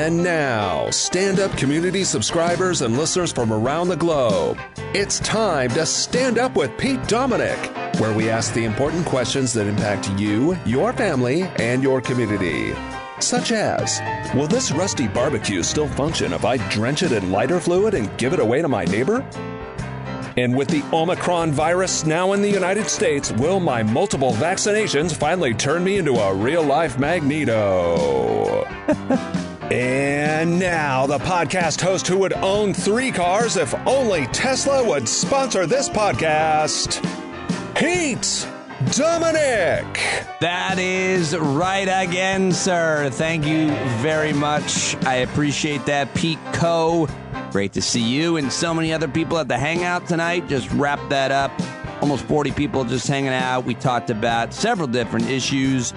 And now, stand-up community subscribers and listeners from around the globe, it's time to Stand Up with Pete Dominic, where we ask the important questions that impact you, your family, and your community. Such as, will this rusty barbecue still function if I drench it in lighter fluid and give it away to my neighbor? And with the Omicron virus now in the United States, will my multiple vaccinations finally turn me into a real-life Magneto? And now, the podcast host who would own 3 cars if only Tesla would sponsor this podcast, Pete Dominic. That is right again, sir. Thank you very much. I appreciate that, Pete Co. Great to see you and so many other people at the Hangout tonight. Just wrap that up. Almost 40 people just hanging out. We talked about several different issues,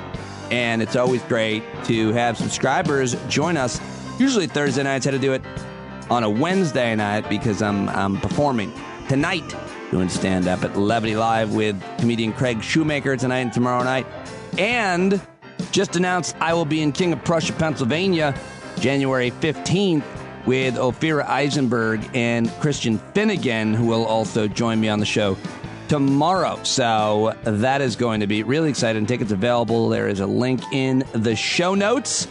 and it's always great to have subscribers join us. Usually Thursday nights. Had to do it on a Wednesday night because I'm performing tonight, doing stand-up at Levity Live with comedian Craig Shoemaker tonight and tomorrow night. And just announced I will be in King of Prussia, Pennsylvania, January 15th, with Ophira Eisenberg and Christian Finnegan, who will also join me on the show tomorrow. So that is going to be really exciting. Tickets available. There is a link in the show notes.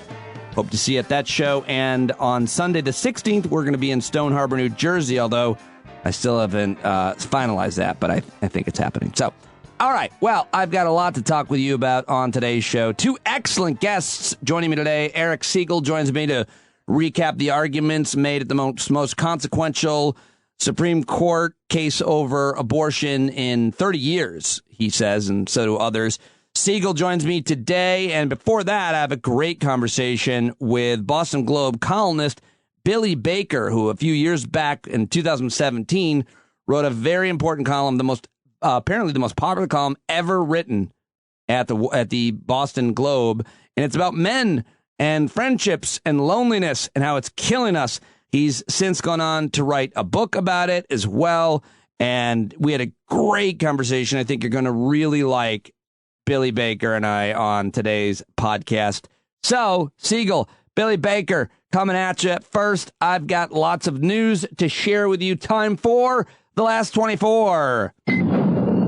Hope to see you at that show. And on Sunday the 16th, we're going to be in Stone Harbor, New Jersey, although I still haven't finalized that, but I think it's happening. So, all right. Well, I've got a lot to talk with you about on today's show. 2 excellent guests joining me today. Eric Segall joins me to recap the arguments made at the most consequential Supreme Court case over abortion in 30 years, he says, and so do others. Segall joins me today, and before that, I have a great conversation with Boston Globe columnist Billy Baker, who a few years back in 2017 wrote a very important column, apparently the most popular column ever written at the Boston Globe, and it's about men and friendships and loneliness and how it's killing us. He's since gone on to write a book about it as well, and we had a great conversation. I think you're going to really like Billy Baker and I on today's podcast. So, Segall, Billy Baker, coming at you. First, I've got lots of news to share with you. Time for The Last 24.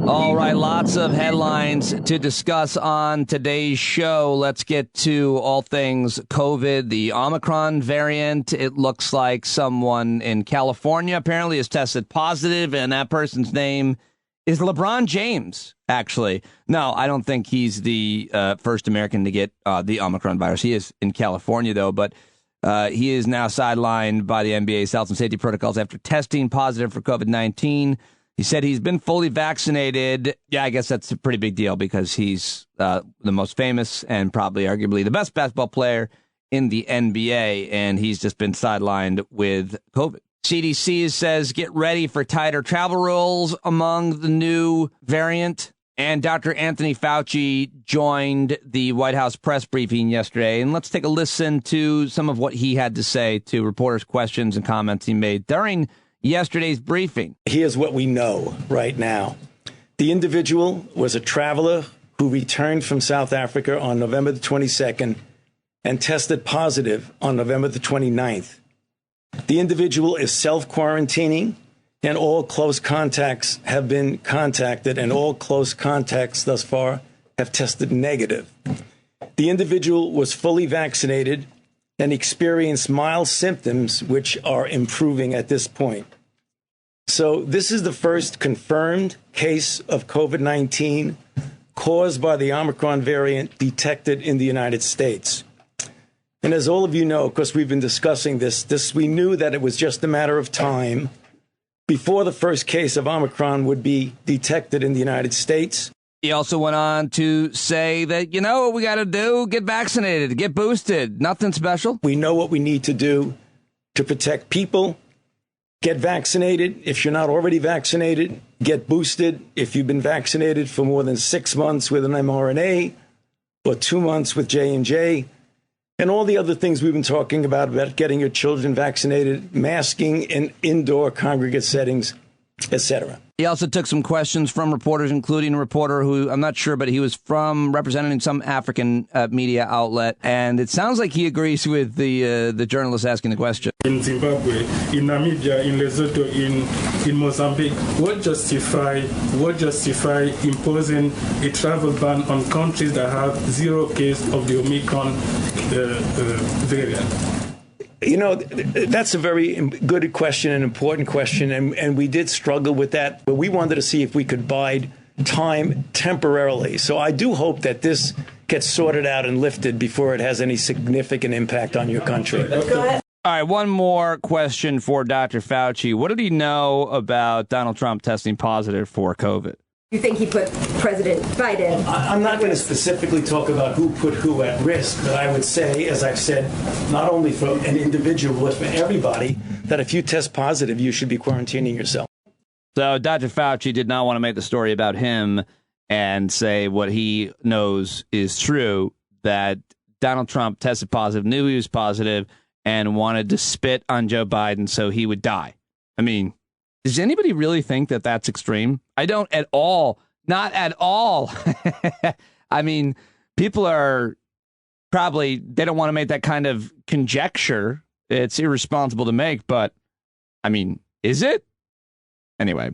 All right, lots of headlines to discuss on today's show. Let's get to all things COVID, the Omicron variant. It looks like someone in California apparently has tested positive, and that person's name is LeBron James, actually. No, I don't think he's the first American to get the Omicron virus. He is in California, though, but he is now sidelined by the NBA's health and safety protocols after testing positive for COVID-19. He said he's been fully vaccinated. Yeah, I guess that's a pretty big deal because he's the most famous and probably arguably the best basketball player in the NBA, and he's just been sidelined with COVID. CDC says get ready for tighter travel rules among the new variant. And Dr. Anthony Fauci joined the White House press briefing yesterday. And let's take a listen to some of what he had to say to reporters' questions and comments he made during yesterday's briefing. Here's what we know right now. The individual was a traveler who returned from South Africa on November the 22nd and tested positive on November the 29th. The individual is self-quarantining, and all close contacts have been contacted, and all close contacts thus far have tested negative. The individual was fully vaccinated and experienced mild symptoms, which are improving at this point. So this is the first confirmed case of COVID-19 caused by the Omicron variant detected in the United States. And as all of you know, because we've been discussing this, we knew that it was just a matter of time before the first case of Omicron would be detected in the United States. He also went on to say that, you know what we got to do? Get vaccinated, get boosted. Nothing special. We know what we need to do to protect people. Get vaccinated. If you're not already vaccinated, get boosted. If you've been vaccinated for more than 6 months with an mRNA or 2 months with J&J, and all the other things we've been talking about getting your children vaccinated, masking in indoor congregate settings, etc. He also took some questions from reporters, including a reporter who, I'm not sure, but he was representing some African media outlet. And it sounds like he agrees with the journalist asking the question. In Zimbabwe, in Namibia, in Lesotho, in Mozambique, what justify imposing a travel ban on countries that have 0 case of the Omicron variant? You know, that's a very good question, an important question, and we did struggle with that, but we wanted to see if we could bide time temporarily. So I do hope that this gets sorted out and lifted before it has any significant impact on your country. Go ahead. All right, one more question for Dr. Fauci. What did he know about Donald Trump testing positive for COVID? You think he put President Biden? I'm not going to specifically talk about who put who at risk, but I would say, as I've said, not only for an individual, but for everybody, that if you test positive, you should be quarantining yourself. So Dr. Fauci did not want to make the story about him and say what he knows is true, that Donald Trump tested positive, knew he was positive, and wanted to spit on Joe Biden so he would die. I mean, does anybody really think that that's extreme? I don't at all. Not at all. I mean, people are probably, they don't want to make that kind of conjecture. It's irresponsible to make, but I mean, is it? Anyway.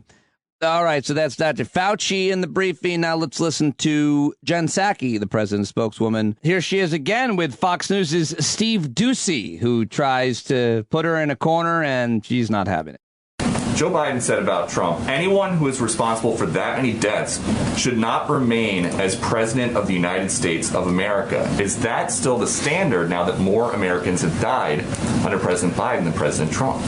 All right, so that's Dr. Fauci in the briefing. Now let's listen to Jen Psaki, the president's spokeswoman. Here she is again with Fox News' Steve Doocy, who tries to put her in a corner, and she's not having it. Joe Biden said about Trump, anyone who is responsible for that many deaths should not remain as president of the United States of America. Is that still the standard now that more Americans have died under President Biden than President Trump?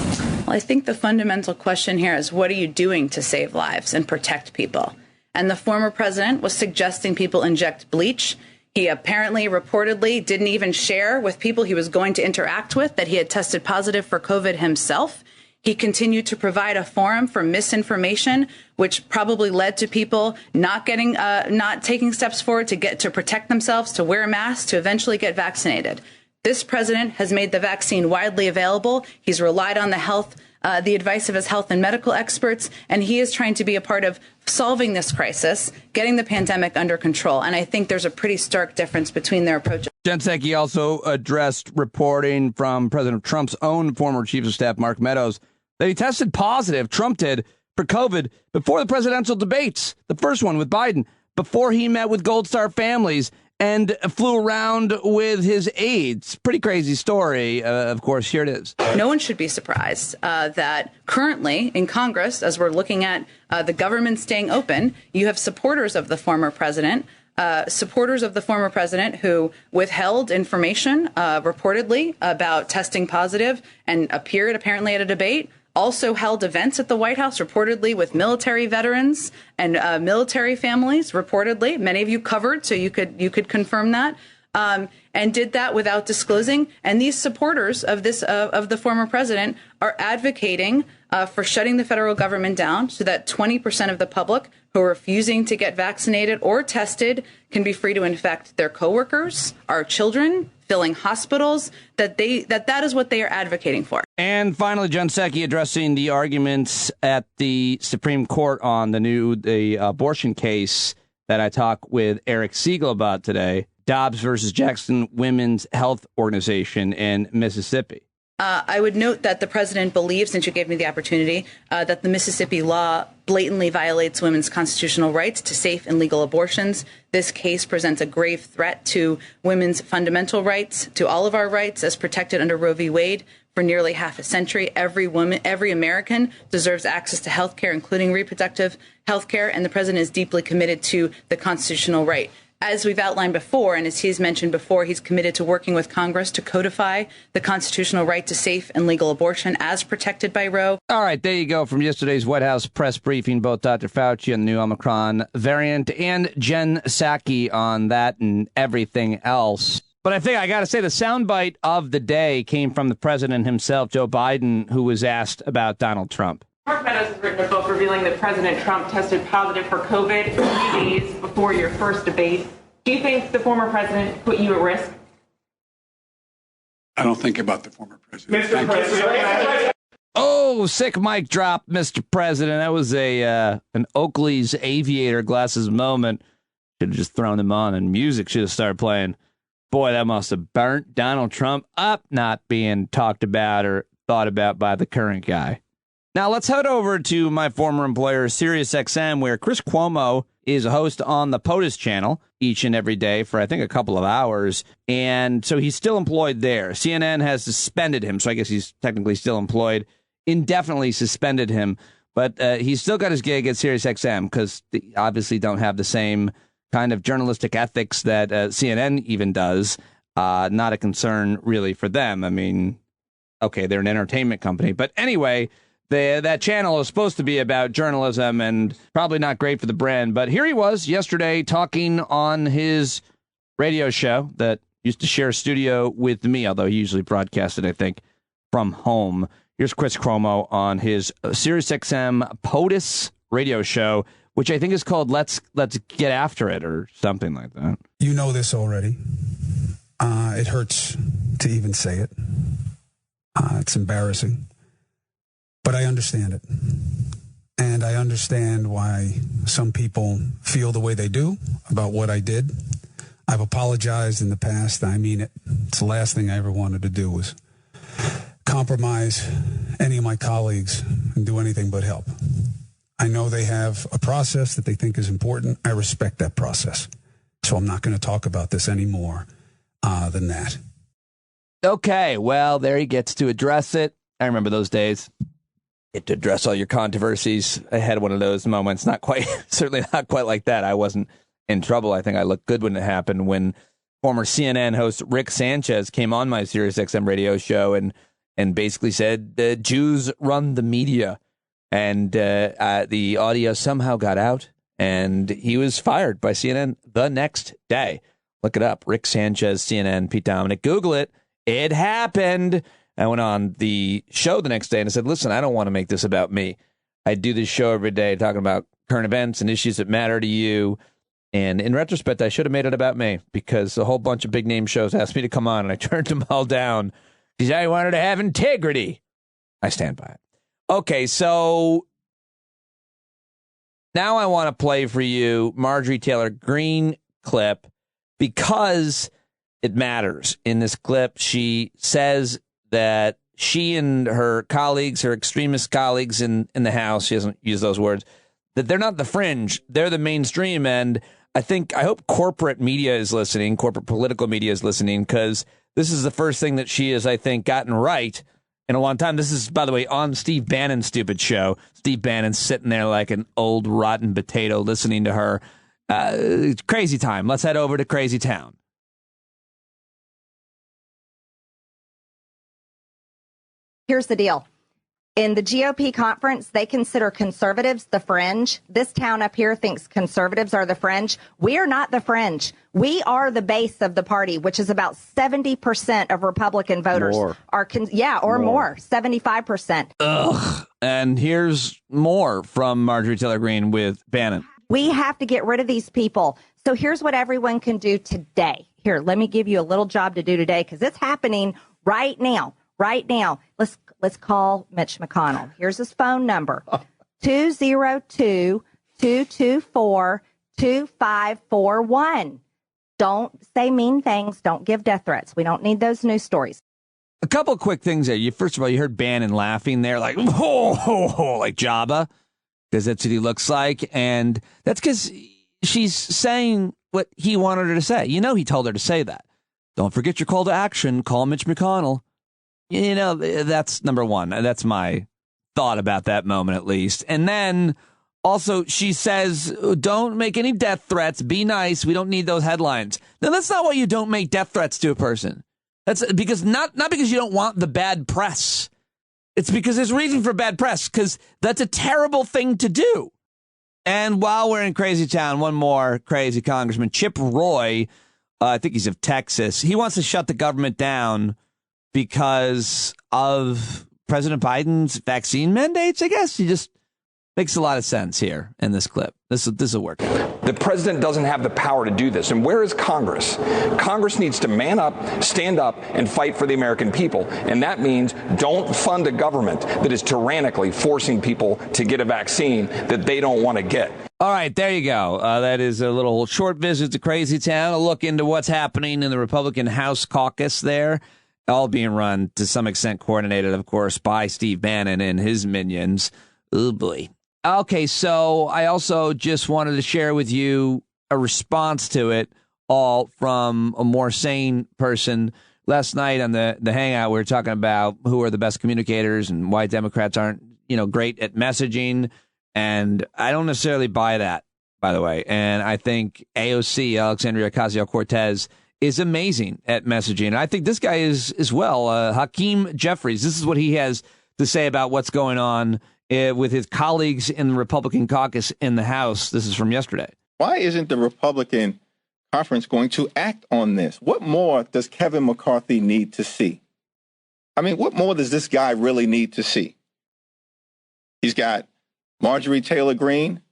Well, I think the fundamental question here is, what are you doing to save lives and protect people? And the former president was suggesting people inject bleach. He apparently, reportedly, didn't even share with people he was going to interact with that he had tested positive for COVID himself. He continued to provide a forum for misinformation, which probably led to people not taking steps forward to protect themselves, to wear masks, to eventually get vaccinated. This president has made the vaccine widely available. He's relied on the advice of his health and medical experts, and he is trying to be a part of solving this crisis, getting the pandemic under control. And I think there's a pretty stark difference between their approaches. Jen Psaki also addressed reporting from President Trump's own former chief of staff, Mark Meadows, that he tested positive, Trump did, for COVID before the presidential debates, the first one with Biden, before he met with Gold Star families and flew around with his aides. Pretty crazy story. Of course, here it is. No one should be surprised that currently in Congress, as we're looking at the government staying open, you have supporters of the former president who withheld information reportedly about testing positive and appeared apparently at a debate. Also held events at the White House, reportedly with military veterans and military families, reportedly. Many of you covered, so you could confirm that, and did that without disclosing. And these supporters of the former president are advocating for shutting the federal government down so that 20% of the public who are refusing to get vaccinated or tested can be free to infect their coworkers, our children, filling hospitals, that is what they are advocating for. And finally, Jen Psaki addressing the arguments at the Supreme Court on the abortion case that I talked with Eric Segall about today, Dobbs versus Jackson Women's Health Organization in Mississippi. I would note that the president believes, since you gave me the opportunity, that the Mississippi law blatantly violates women's constitutional rights to safe and legal abortions. This case presents a grave threat to women's fundamental rights, to all of our rights as protected under Roe v. Wade for nearly half a century. Every woman, every American deserves access to health care, including reproductive health care, and the president is deeply committed to the constitutional right. As we've outlined before, and as he's mentioned before, he's committed to working with Congress to codify the constitutional right to safe and legal abortion as protected by Roe. All right, there you go from yesterday's White House press briefing, both Dr. Fauci on the new Omicron variant and Jen Psaki on that and everything else. But I think I got to say the soundbite of the day came from the president himself, Joe Biden, who was asked about Donald Trump. Mark Meadows has written a book revealing that President Trump tested positive for COVID 3 days before your first debate. Do you think the former president put you at risk? I don't think about the former president. Mr. President. Oh, sick mic drop, Mr. President. That was an Oakley's Aviator glasses moment. Should have just thrown them on and music should have started playing. Boy, that must have burnt Donald Trump up not being talked about or thought about by the current guy. Now, let's head over to my former employer, SiriusXM, where Chris Cuomo is a host on the POTUS channel each and every day for, I think, a couple of hours. And so he's still employed there. CNN has suspended him, so I guess he's technically still employed, indefinitely suspended him. But he's still got his gig at SiriusXM because they obviously don't have the same kind of journalistic ethics that CNN even does. Not a concern, really, for them. I mean, okay, they're an entertainment company. But anyway, that channel is supposed to be about journalism and probably not great for the brand. But here he was yesterday talking on his radio show that used to share a studio with me, although he usually broadcasted, I think, from home. Here's Chris Cuomo on his SiriusXM POTUS radio show, which I think is called Let's Get After It or something like that. You know this already. It hurts to even say it. It's embarrassing. But I understand it. And I understand why some people feel the way they do about what I did. I've apologized in the past. I mean it. It's the last thing I ever wanted to do was compromise any of my colleagues and do anything but help. I know they have a process that they think is important. I respect that process. So I'm not going to talk about this any more than that. Okay, well, there he gets to address it. I remember those days. Get to address all your controversies. I had one of those moments. Not quite, certainly not quite like that. I wasn't in trouble. I think I looked good when it happened when former CNN host Rick Sanchez came on my SiriusXM radio show and basically said Jews run the media. And the audio somehow got out, and he was fired by CNN the next day. Look it up. Rick Sanchez, CNN, Pete Dominick. Google it. It happened. I went on the show the next day and I said, listen, I don't want to make this about me. I do this show every day talking about current events and issues that matter to you. And in retrospect, I should have made it about me because a whole bunch of big name shows asked me to come on and I turned them all down because I wanted to have integrity. I stand by it. Okay, so now I want to play for you Marjorie Taylor Greene clip because it matters. In this clip, she says that she and her colleagues, her extremist colleagues in the House, she doesn't use those words, that they're not the fringe, they're the mainstream. And I hope corporate media is listening, corporate political media is listening, because this is the first thing that she has, I think, gotten right in a long time. This is, by the way, on Steve Bannon's stupid show. Steve Bannon's sitting there like an old rotten potato listening to her. Crazy time. Let's head over to Crazy Town. Here's the deal. In the GOP conference, they consider conservatives the fringe. This town up here thinks conservatives are the fringe. We are not the fringe. We are the base of the party, which is about 70% of Republican voters. More. More. 75%. Ugh. And here's more from Marjorie Taylor Greene with Bannon. We have to get rid of these people. So here's what everyone can do today. Here, let me give you a little job to do today because it's happening right now. Right now, let's call Mitch McConnell. Here's his phone number, 202-224-2541. Don't say mean things. Don't give death threats. We don't need those news stories. A couple of quick things there. First of all, you heard Bannon laughing there like, ho, ho, ho, like Jabba, because that's what he looks like. And that's because she's saying what he wanted her to say. You know, he told her to say that. Don't forget your call to action. Call Mitch McConnell. You know, that's number one. That's my thought about that moment, at least. And then also she says, don't make any death threats. Be nice. We don't need those headlines. Now, that's not why you don't make death threats to a person. That's because not because you don't want the bad press. It's because there's reason for bad press, because that's a terrible thing to do. And while we're in Crazy Town, one more crazy congressman, Chip Roy, I think he's of Texas. He wants to shut the government down because of President Biden's vaccine mandates, I guess. He just Makes a lot of sense here in this clip. This will work. The president doesn't have the power to do this. And where is Congress? Congress needs to man up, stand up, and fight for the American people. And that means don't fund a government that is tyrannically forcing people to get a vaccine that they don't want to get. All right, there you go. That is a little short visit to Crazy Town, a look into what's happening in the Republican House caucus there, all being run to some extent coordinated, of course, by Steve Bannon and his minions. Oh, boy. Okay, so I also just wanted to share with you a response to it all from a more sane person. Last night on the Hangout, we were talking about who are the best communicators and why Democrats aren't, great at messaging. And I don't necessarily buy that, by the way. And I think AOC, Alexandria Ocasio-Cortez, is amazing at messaging. And I think this guy is as well. Hakeem Jeffries, this is what he has to say about what's going on with his colleagues in the Republican caucus in the House. This is from yesterday. Why isn't the Republican conference going to act on this? What more does Kevin McCarthy need to see? I mean, what more does this guy really need to see? He's got Marjorie Taylor Greene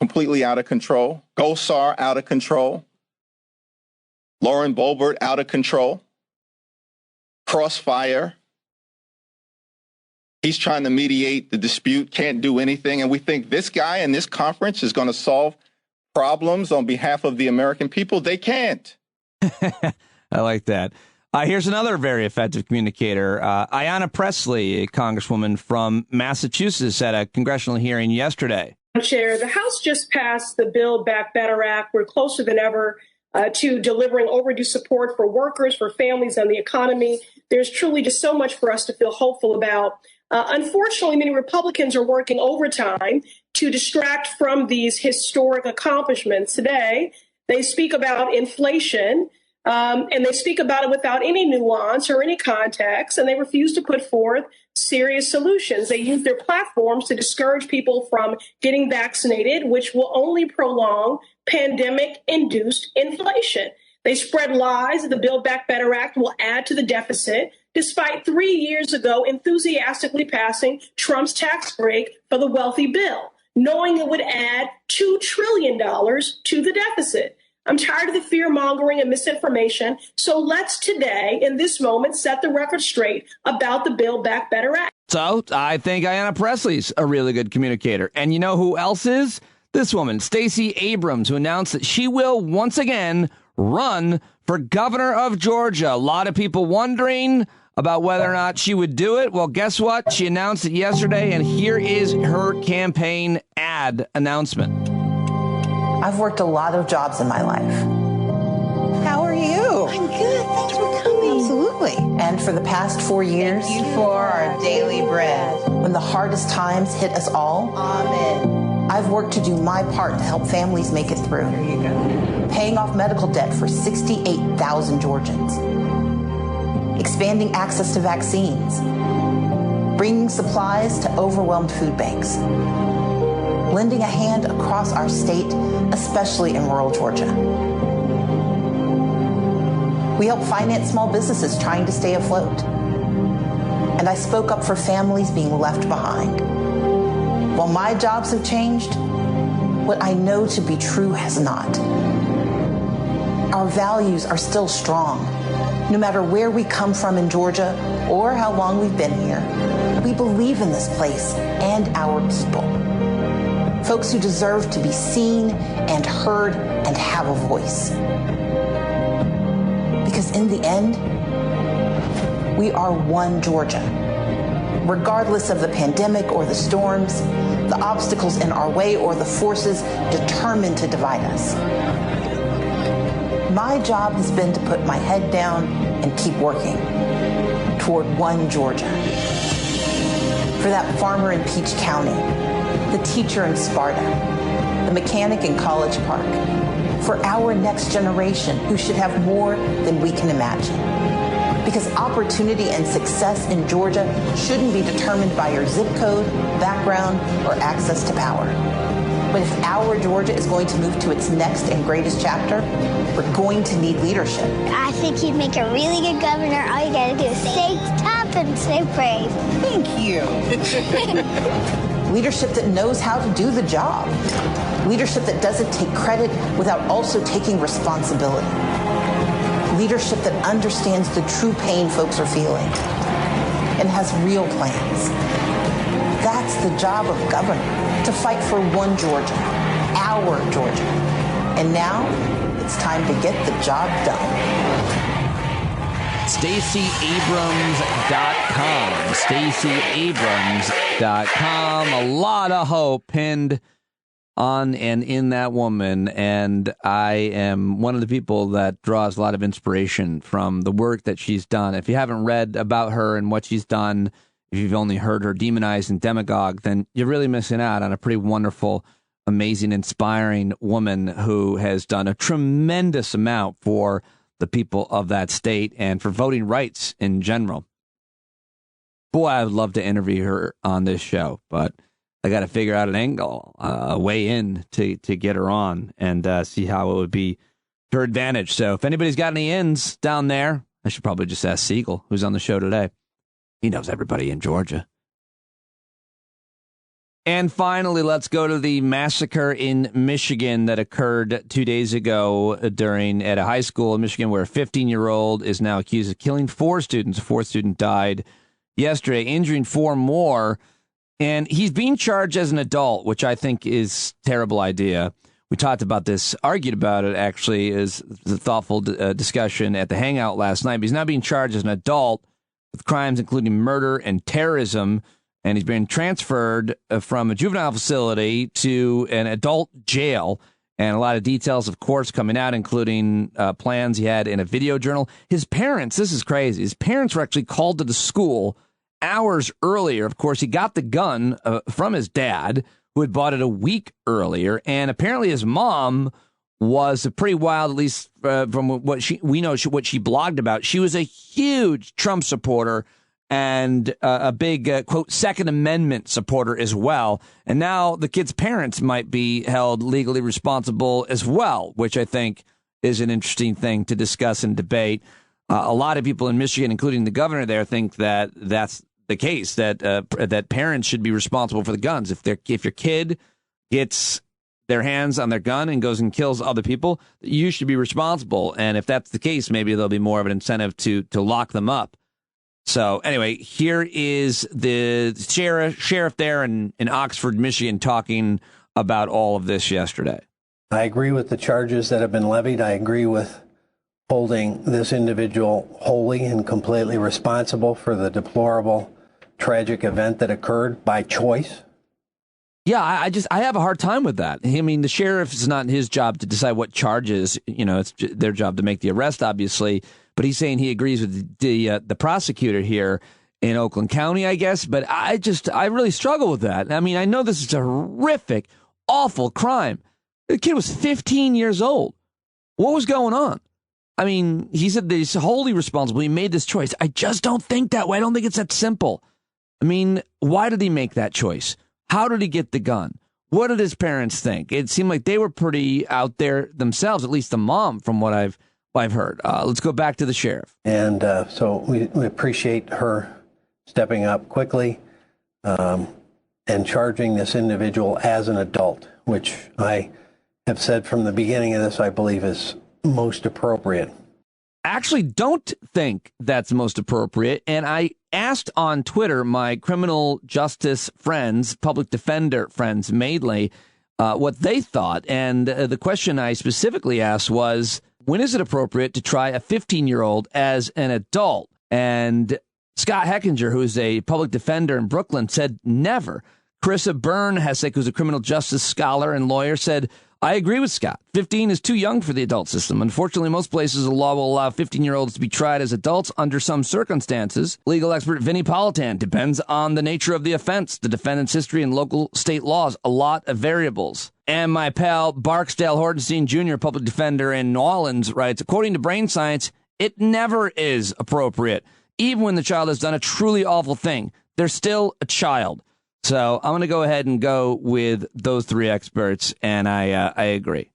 completely out of control, Gosar out of control, Lauren Boebert out of control, Crossfire. He's trying to mediate the dispute, can't do anything. And we think this guy in this conference is going to solve problems on behalf of the American people. They can't. I like that. Here's another very effective communicator. Ayanna Pressley, a congresswoman from Massachusetts, at a congressional hearing yesterday. Chair, the House just passed the Build Back Better Act. We're closer than ever to delivering overdue support for workers, for families, and the economy. There's truly just so much for us to feel hopeful about. Unfortunately, many Republicans are working overtime to distract from these historic accomplishments. Today, they speak about inflation, and they speak about it without any nuance or any context, and they refuse to put forth serious solutions. They use their platforms to discourage people from getting vaccinated, which will only prolong pandemic-induced inflation. They spread lies that the Build Back Better Act will add to the deficit, despite 3 years ago enthusiastically passing Trump's tax break for the wealthy bill, knowing it would add $2 trillion to the deficit. I'm tired of the fear-mongering and misinformation, so let's today, in this moment, set the record straight about the Build Back Better Act. So I think Ayanna Pressley's a really good communicator. And you know who else is? This woman, Stacey Abrams, who announced that she will once again run for governor of Georgia. A lot of people wondering about whether or not she would do it. Well, guess what? She announced it yesterday, and here is her campaign ad announcement. I've worked a lot of jobs in my life. How are you? I'm good. Thanks for coming. Absolutely. And for the past 4 years, thank you for our daily bread. When the hardest times hit us all, amen, I've worked to do my part to help families make it through. There you go. Paying off medical debt for 68,000 Georgians. Expanding access to vaccines. Bringing supplies to overwhelmed food banks. Lending a hand across our state, especially in rural Georgia. We help finance small businesses trying to stay afloat. And I spoke up for families being left behind. While my jobs have changed, what I know to be true has not. Our values are still strong. No matter where we come from in Georgia or how long we've been here, we believe in this place and our people. Folks who deserve to be seen and heard and have a voice. Because in the end, we are one Georgia. Regardless of the pandemic or the storms, the obstacles in our way or the forces determined to divide us. My job has been to put my head down and keep working toward one Georgia. For that farmer in Peach County, the teacher in Sparta, the mechanic in College Park, for our next generation who should have more than we can imagine. Because opportunity and success in Georgia shouldn't be determined by your zip code, background, or access to power. But if our Georgia is going to move to its next and greatest chapter, we're going to need leadership. I think he'd make a really good governor. All you gotta do is stay tough and stay brave. Thank you. Leadership that knows how to do the job. Leadership that doesn't take credit without also taking responsibility. Leadership that understands the true pain folks are feeling and has real plans. That's the job of governor, to fight for one Georgia, our Georgia. And now it's time to get the job done. StaceyAbrams.com. StaceyAbrams.com. A lot of hope pinned on and in that woman. And I am one of the people that draws a lot of inspiration from the work that she's done. If you haven't read about her and what she's done, if you've only heard her demonized and demagogue, then you're really missing out on a pretty wonderful, amazing, inspiring woman who has done a tremendous amount for the people of that state and for voting rights in general. Boy, I would love to interview her on this show, but I got to figure out an angle, a way in to get her on and see how it would be to her advantage. So if anybody's got any ins down there, I should probably just ask Segall, who's on the show today. He knows everybody in Georgia. And finally, let's go to the massacre in Michigan that occurred 2 days ago at a high school in Michigan where a 15-year-old is now accused of killing 4 students. A 4th student died yesterday, injuring 4 more. And he's being charged as an adult, which I think is a terrible idea. We talked about this, argued about it, actually, as a thoughtful discussion at the Hangout last night. But he's now being charged as an adult with crimes including murder and terrorism. And he's been transferred from a juvenile facility to an adult jail. And a lot of details, of course, coming out, including plans he had in a video journal. His parents, this is crazy, his parents were actually called to the school hours earlier. Of course, he got the gun from his dad, who had bought it a week earlier. And apparently his mom was pretty wild, at least from what what she blogged about. She was a huge Trump supporter and a big, quote, Second Amendment supporter as well. And now the kid's parents might be held legally responsible as well, which I think is an interesting thing to discuss and debate. A lot of people in Michigan, including the governor there, think that that's the case, that that parents should be responsible for the guns. If your kid gets their hands on their gun and goes and kills other people, you should be responsible. And if that's the case, maybe there'll be more of an incentive to lock them up. So anyway, here is the sheriff there in Oxford, Michigan, talking about all of this yesterday. I agree with the charges that have been levied. I agree with holding this individual wholly and completely responsible for the deplorable, tragic event that occurred by choice. Yeah, I have a hard time with that. I mean, the sheriff, it's not his job to decide what charges, it's their job to make the arrest, obviously. But he's saying he agrees with the prosecutor here in Oakland County, I guess. But I really struggle with that. I mean, I know this is a horrific, awful crime. The kid was 15 years old. What was going on? I mean, he said that he's wholly responsible. He made this choice. I just don't think that way. I don't think it's that simple. I mean, why did he make that choice? How did he get the gun? What did his parents think? It seemed like they were pretty out there themselves, at least the mom, from what I've heard. Let's go back to the sheriff. And so we appreciate her stepping up quickly and charging this individual as an adult, which I have said from the beginning of this, I believe is most appropriate. Actually, don't think that's most appropriate. And I asked on Twitter my criminal justice friends, public defender friends mainly, what they thought. And the question I specifically asked was, when is it appropriate to try a 15-year-old as an adult? And Scott Heckinger, who is a public defender in Brooklyn, said never. Carissa Byrne-Hessek, who's a criminal justice scholar and lawyer, said, I agree with Scott. 15 is too young for the adult system. Unfortunately, most places the law will allow 15-year-olds to be tried as adults under some circumstances. Legal expert Vinnie Politan, depends on the nature of the offense, the defendant's history, and local state laws. A lot of variables. And my pal Barksdale Hordenstein Jr., public defender in New Orleans, writes, according to brain science, it never is appropriate. Even when the child has done a truly awful thing, they're still a child. So I'm going to go ahead and go with those three experts, and I agree.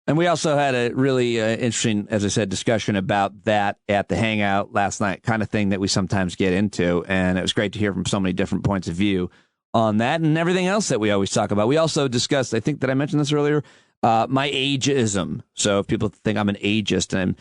And we also had a really interesting, as I said, discussion about that at the Hangout last night, kind of thing that we sometimes get into, and it was great to hear from so many different points of view on that and everything else that we always talk about. We also discussed, I think that I mentioned this earlier, my ageism. So if people think I'm an ageist, and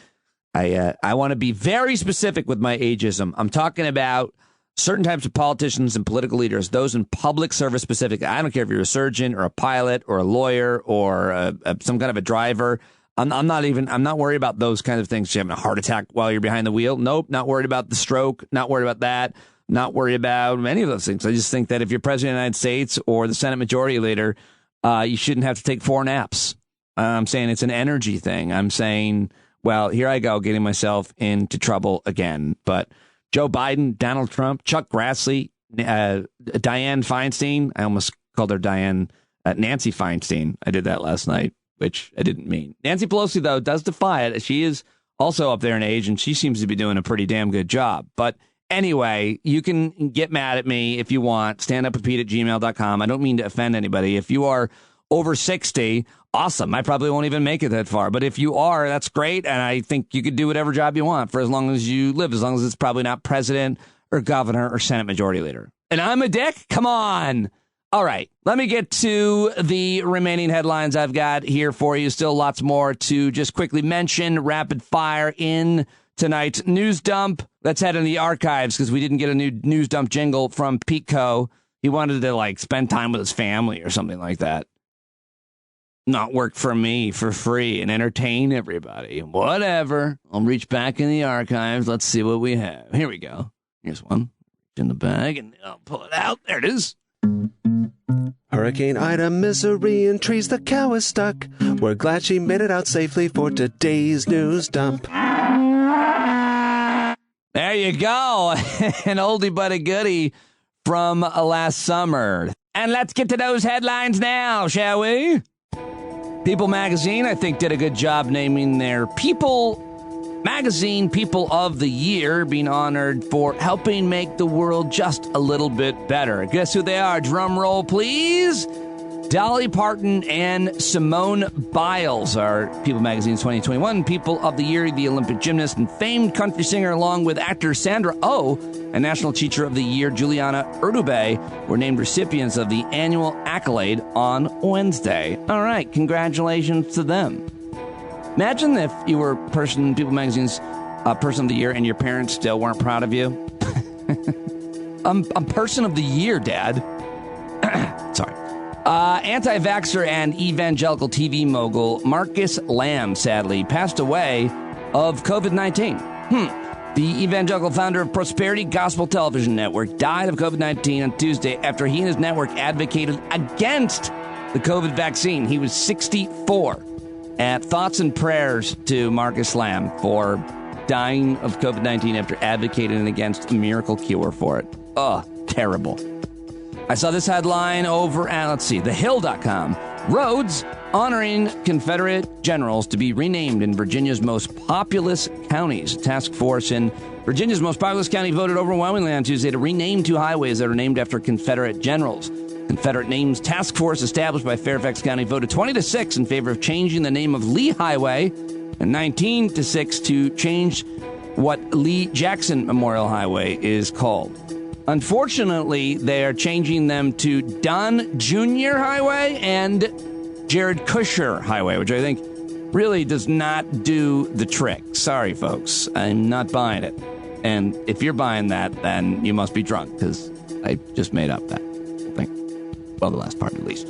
I want to be very specific with my ageism. I'm talking about certain types of politicians and political leaders, those in public service specific. I don't care if you're a surgeon or a pilot or a lawyer or some kind of a driver. I'm not worried about those kinds of things. You're having a heart attack while you're behind the wheel. Nope. Not worried about the stroke. Not worried about that. Not worried about any of those things. I just think that if you're president of the United States or the Senate Majority Leader, you shouldn't have to take 4 naps. I'm saying it's an energy thing. I'm saying, well, here I go, getting myself into trouble again. But Joe Biden, Donald Trump, Chuck Grassley, Dianne Feinstein. I almost called her Nancy Feinstein. I did that last night, which I didn't mean. Nancy Pelosi, though, does defy it. She is also up there in age, and she seems to be doing a pretty damn good job. But anyway, you can get mad at me if you want. standupwithpete@gmail.com. I don't mean to offend anybody. If you are over 60, awesome. I probably won't even make it that far. But if you are, that's great. And I think you could do whatever job you want for as long as you live, as long as it's probably not president or governor or Senate Majority Leader. And I'm a dick? Come on. All right. Let me get to the remaining headlines I've got here for you. Still lots more to just quickly mention. Rapid fire in tonight's news dump. Let's head in the archives because we didn't get a new news dump jingle from Pico. He wanted to spend time with his family or something like that. Not work for me for free and entertain everybody. Whatever. I'll reach back in the archives. Let's see what we have. Here we go. Here's one in the bag and I'll pull it out. There it is. Hurricane Ida, misery in trees, the cow is stuck. We're glad she made it out safely for today's news dump. There you go. An oldie but a goodie from last summer. And let's get to those headlines now, shall we? People magazine, I think, did a good job naming their People magazine People of the Year, being honored for helping make the world just a little bit better. Guess who they are? Drum roll, please. Dolly Parton and Simone Biles are People magazine's 2021 People of the Year. The Olympic gymnast and famed country singer, along with actor Sandra Oh and National Teacher of the Year Juliana Urtubey, were named recipients of the annual accolade on Wednesday. All right, congratulations to them. Imagine if you were People magazine's Person of the Year and your parents still weren't proud of you. I'm Person of the Year, Dad. Sorry. Anti-vaxxer and evangelical TV mogul Marcus Lamb, sadly, passed away of COVID-19. The evangelical founder of Prosperity Gospel Television Network died of COVID-19 on Tuesday after he and his network advocated against the COVID vaccine. He was 64. Thoughts and prayers to Marcus Lamb for dying of COVID-19 after advocating against a miracle cure for it. Terrible. I saw this headline over at, thehill.com. Roads honoring Confederate generals to be renamed in Virginia's most populous counties. A task force in Virginia's most populous county voted overwhelmingly on Tuesday to rename 2 highways that are named after Confederate generals. Confederate Names Task Force, established by Fairfax County, voted 20-6 in favor of changing the name of Lee Highway and 19-6 to change what Lee Jackson Memorial Highway is called. Unfortunately, they are changing them to Dunn Jr. Highway and Jared Kushner Highway, which I think really does not do the trick. Sorry, folks. I'm not buying it. And if you're buying that, then you must be drunk, because I just made up that thing. Well, the last part, at least.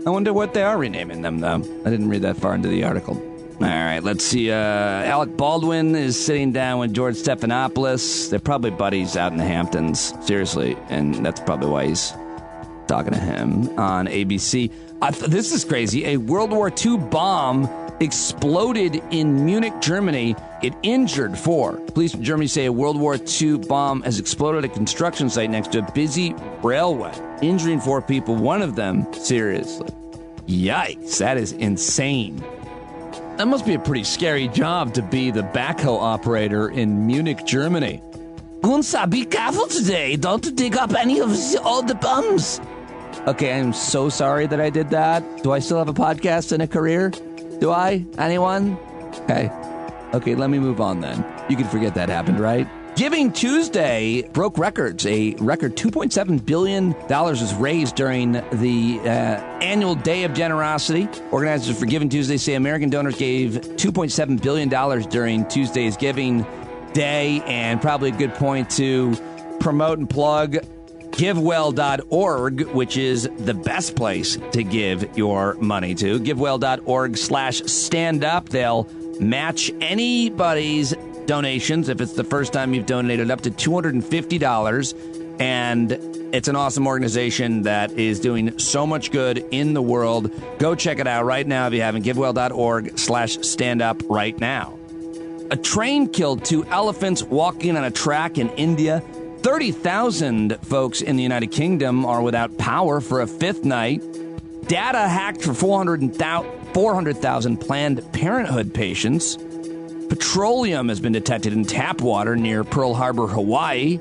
I wonder what they are renaming them, though. I didn't read that far into the article. All right, let's see. Alec Baldwin is sitting down with George Stephanopoulos. They're probably buddies out in the Hamptons, seriously, and that's probably why he's talking to him on ABC. This is crazy. A World War II bomb exploded in Munich, Germany. It injured 4. Police in Germany say a World War II bomb has exploded at a construction site next to a busy railway, injuring 4 people, one of them seriously. Yikes, that is insane. That must be a pretty scary job to be the backhoe operator in Munich, Germany. Gunsa, be careful today. Don't dig up any of all the bombs. Okay, I'm so sorry that I did that. Do I still have a podcast and a career? Do I? Anyone? Okay, let me move on then. You can forget that happened, right? Giving Tuesday broke records. A record $2.7 billion was raised during the annual Day of Generosity. Organizers for Giving Tuesday say American donors gave $2.7 billion during Tuesday's Giving Day, and probably a good point to promote and plug GiveWell.org, which is the best place to give your money to. GiveWell.org/standup. They'll match anybody's donations if it's the first time you've donated up to $250, and it's an awesome organization that is doing so much good in the world. Go check it out right now if you haven't. GiveWell.org/standup right now. A train killed 2 elephants walking on a track in India. 30,000 folks in the United Kingdom are without power for a 5th night. Data hacked for 400,000 Planned Parenthood patients. Petroleum has been detected in tap water near Pearl Harbor, Hawaii.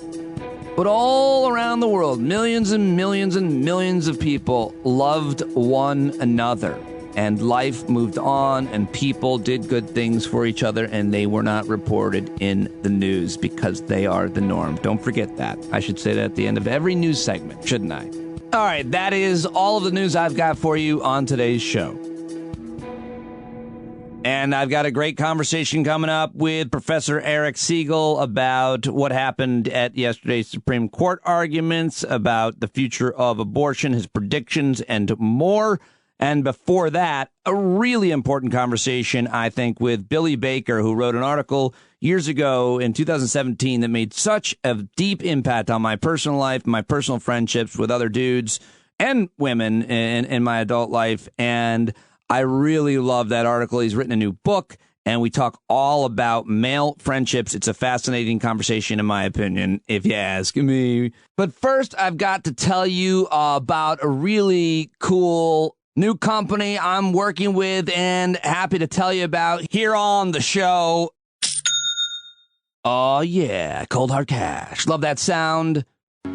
But all around the world, millions and millions and millions of people loved one another. And life moved on, and people did good things for each other, and they were not reported in the news because they are the norm. Don't forget that. I should say that at the end of every news segment, shouldn't I? All right, that is all of the news I've got for you on today's show. And I've got a great conversation coming up with Professor Eric Segall about what happened at yesterday's Supreme Court arguments, about the future of abortion, his predictions, and more. And before that, a really important conversation, I think, with Billy Baker, who wrote an article years ago in 2017 that made such a deep impact on my personal life, my personal friendships with other dudes and women in my adult life. And I really love that article. He's written a new book, and we talk all about male friendships. It's a fascinating conversation, in my opinion, if you ask me. But first, I've got to tell you about a really cool new company I'm working with and happy to tell you about here on the show. Oh, yeah, Cold Hard Cash. Love that sound.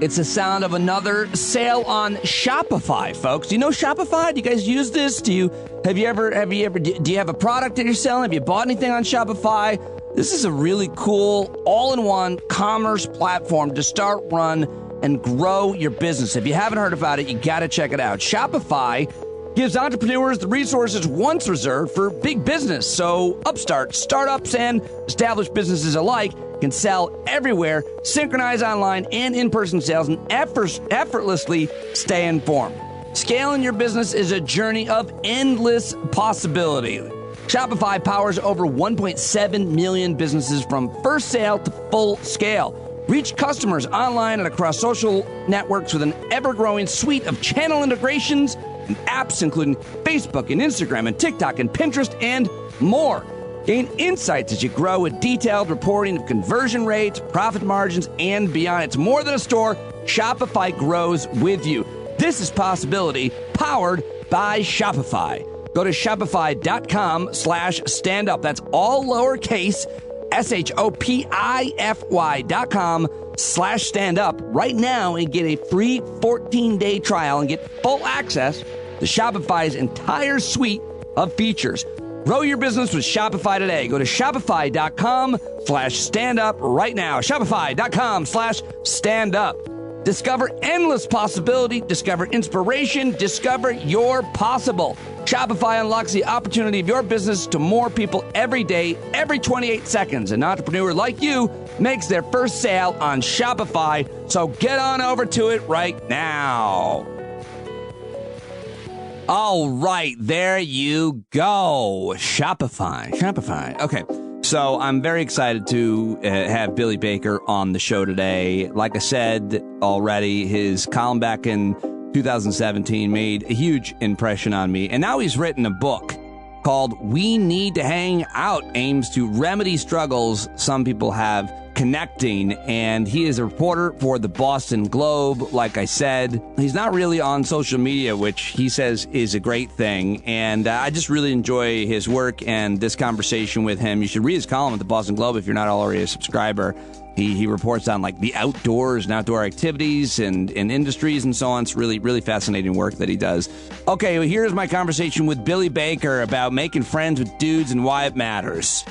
It's the sound of another sale on Shopify, folks. Do you know Shopify? Do you guys use this? Do you have a product that you're selling? Have you bought anything on Shopify? This is a really cool all-in-one commerce platform to start, run, and grow your business. If you haven't heard about it, you got to check it out. Shopify gives entrepreneurs the resources once reserved for big business. So upstarts, startups, and established businesses alike can sell everywhere, synchronize online and in-person sales, and effortlessly stay informed. Scaling your business is a journey of endless possibility. Shopify powers over 1.7 million businesses from first sale to full scale. Reach customers online and across social networks with an ever-growing suite of channel integrations and apps, including Facebook and Instagram and TikTok and Pinterest and more. Gain insights as you grow with detailed reporting of conversion rates, profit margins, and beyond. It's more than a store. Shopify grows with you. This is possibility powered by Shopify. Go to shopify.com/standup. That's all lowercase, shopify.com/standup right now and get a free 14-day trial and get full access to Shopify's entire suite of features. Grow your business with Shopify today. Go to shopify.com/standup right now. Shopify.com/standup. Discover endless possibility. Discover inspiration. Discover your possible. Shopify unlocks the opportunity of your business to more people every day, every 28 seconds. An entrepreneur like you makes their first sale on Shopify. So get on over to it right now. All right, there you go. Shopify. Okay, so I'm very excited to have Billy Baker on the show today. Like I said already, his column back in 2017 made a huge impression on me. And now he's written a book called We Need to Hang Out, aims to remedy struggles some people have connecting. And he is a reporter for TheBoston Globe. Like I said, he's not really on social media, which he says is a great thing. And I just really enjoy his work and this conversation with him. You should read his column at TheBoston Globe if you're not already a subscriber. He reports on like the outdoors and outdoor activities and industries and so on. It's really, really fascinating work that he does. Okay, well, here's my conversation with Billy Baker about making friends with dudes and why it matters.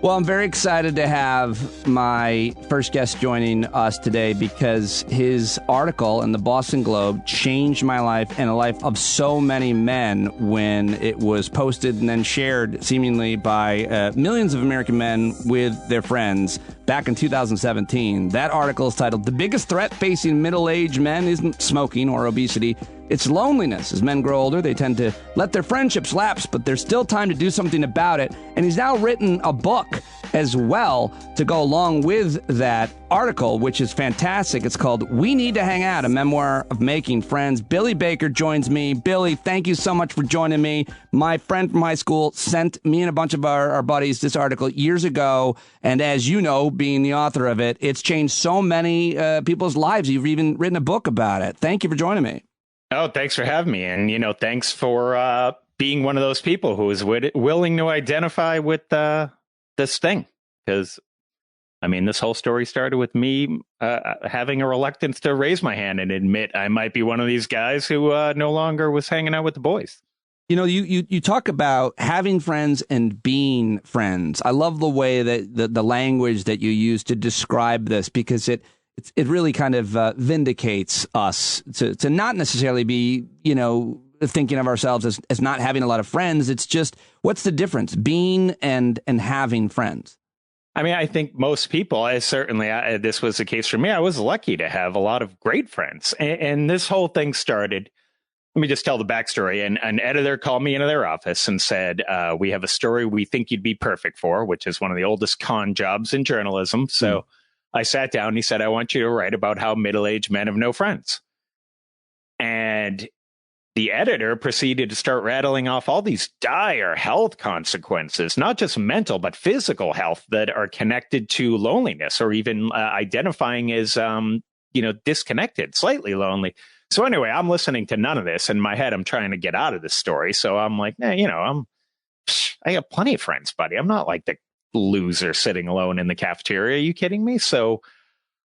Well, I'm very excited to have my first guest joining us today because his article in the Boston Globe changed my life and the life of so many men when it was posted and then shared seemingly by millions of American men with their friends back in 2017. That article is titled, "The Biggest Threat Facing Middle-Aged Men Isn't Smoking or Obesity. It's Loneliness. As men grow older, they tend to let their friendships lapse, but there's still time to do something about it." And he's now written a book as well to go along with that article, which is fantastic. It's called We Need to Hang Out, a memoir of making friends. Billy Baker joins me. Billy, thank you so much for joining me. My friend from high school sent me and a bunch of our buddies this article years ago. And as you know, being the author of it, it's changed so many people's lives. You've even written a book about it. Thank you for joining me. Oh, thanks for having me. And, thanks for being one of those people who is willing to identify with this thing. Because, this whole story started with me having a reluctance to raise my hand and admit I might be one of these guys who no longer was hanging out with the boys. You talk about having friends and being friends. I love the way that the language that you use to describe this, because it really kind of vindicates us to not necessarily be, thinking of ourselves as not having a lot of friends. It's just, what's the difference being and having friends? I think most people, this was the case for me. I was lucky to have a lot of great friends. And this whole thing started, let me just tell the backstory. And an editor called me into their office and said, we have a story we think you'd be perfect for, which is one of the oldest con jobs in journalism. So I sat down and he said, I want you to write about how middle-aged men have no friends. And the editor proceeded to start rattling off all these dire health consequences, not just mental, but physical health that are connected to loneliness, or even identifying as, disconnected, slightly lonely. So anyway, I'm listening to none of this. In my head, I'm trying to get out of this story. So I'm like, I got plenty of friends, buddy. I'm not like the loser sitting alone in the cafeteria. Are you kidding me? So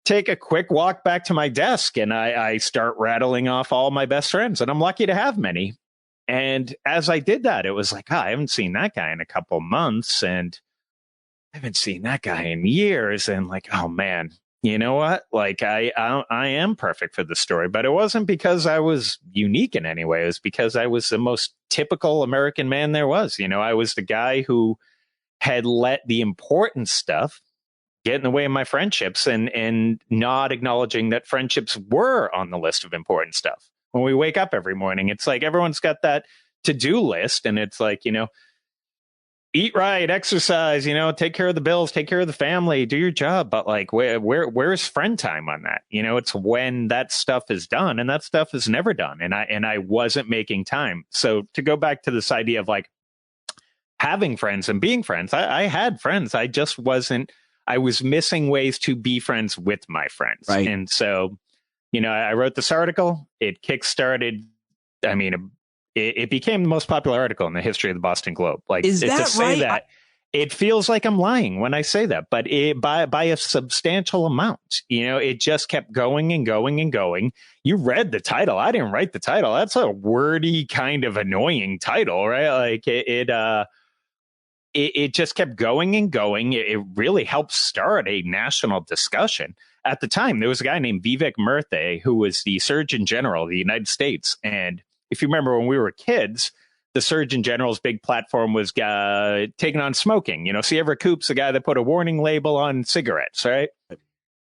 take a quick walk back to my desk and I start rattling off all my best friends, and I'm lucky to have many. And as I did that, it was like, I haven't seen that guy in a couple months, and I haven't seen that guy in years. And like, oh man, you know what? Like I am perfect for the story, but it wasn't because I was unique in any way. It was because I was the most typical American man there was. I was the guy who had let the important stuff get in the way of my friendships, and not acknowledging that friendships were on the list of important stuff. When we wake up every morning, it's like everyone's got that to-do list, and it's like, eat right, exercise, take care of the bills, take care of the family, do your job. But like, where's friend time on that? It's when that stuff is done, and that stuff is never done. And I wasn't making time. So to go back to this idea of like having friends and being friends, I had friends. I was missing ways to be friends with my friends. Right. And so, I wrote this article. It kickstarted. It became the most popular article in the history of the Boston Globe. Like, is that to say right? that, it feels like I'm lying when I say that, but by a substantial amount. It just kept going and going and going. You read the title. I didn't write the title. That's a wordy, kind of annoying title, right? Like it just kept going and going. It really helped start a national discussion. At the time, there was a guy named Vivek Murthy, who was the Surgeon General of the United States. And if you remember when we were kids, the Surgeon General's big platform was taking on smoking. Sierra Coop's the guy that put a warning label on cigarettes, right?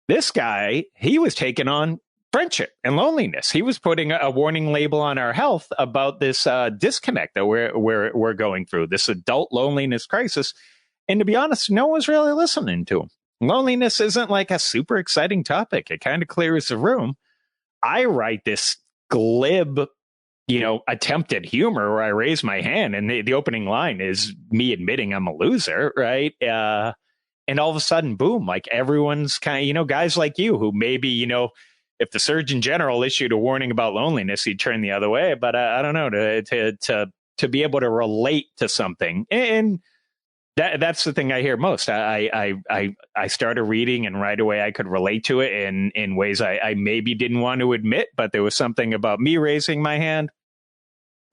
This guy, he was taking on friendship and loneliness. He was putting a warning label on our health about this disconnect that we're going through, this adult loneliness crisis. And to be honest, no one's really listening to him. Loneliness isn't like a super exciting topic. It kind of clears the room. I write this glib, attempt at humor where I raise my hand, and the opening line is me admitting I'm a loser, right? And all of a sudden, boom, like everyone's kind of, guys like you who maybe, if the Surgeon General issued a warning about loneliness, he'd turn the other way. But I don't know, to be able to relate to something. And that's the thing I hear most. I started reading, and right away I could relate to it in ways I maybe didn't want to admit, but there was something about me raising my hand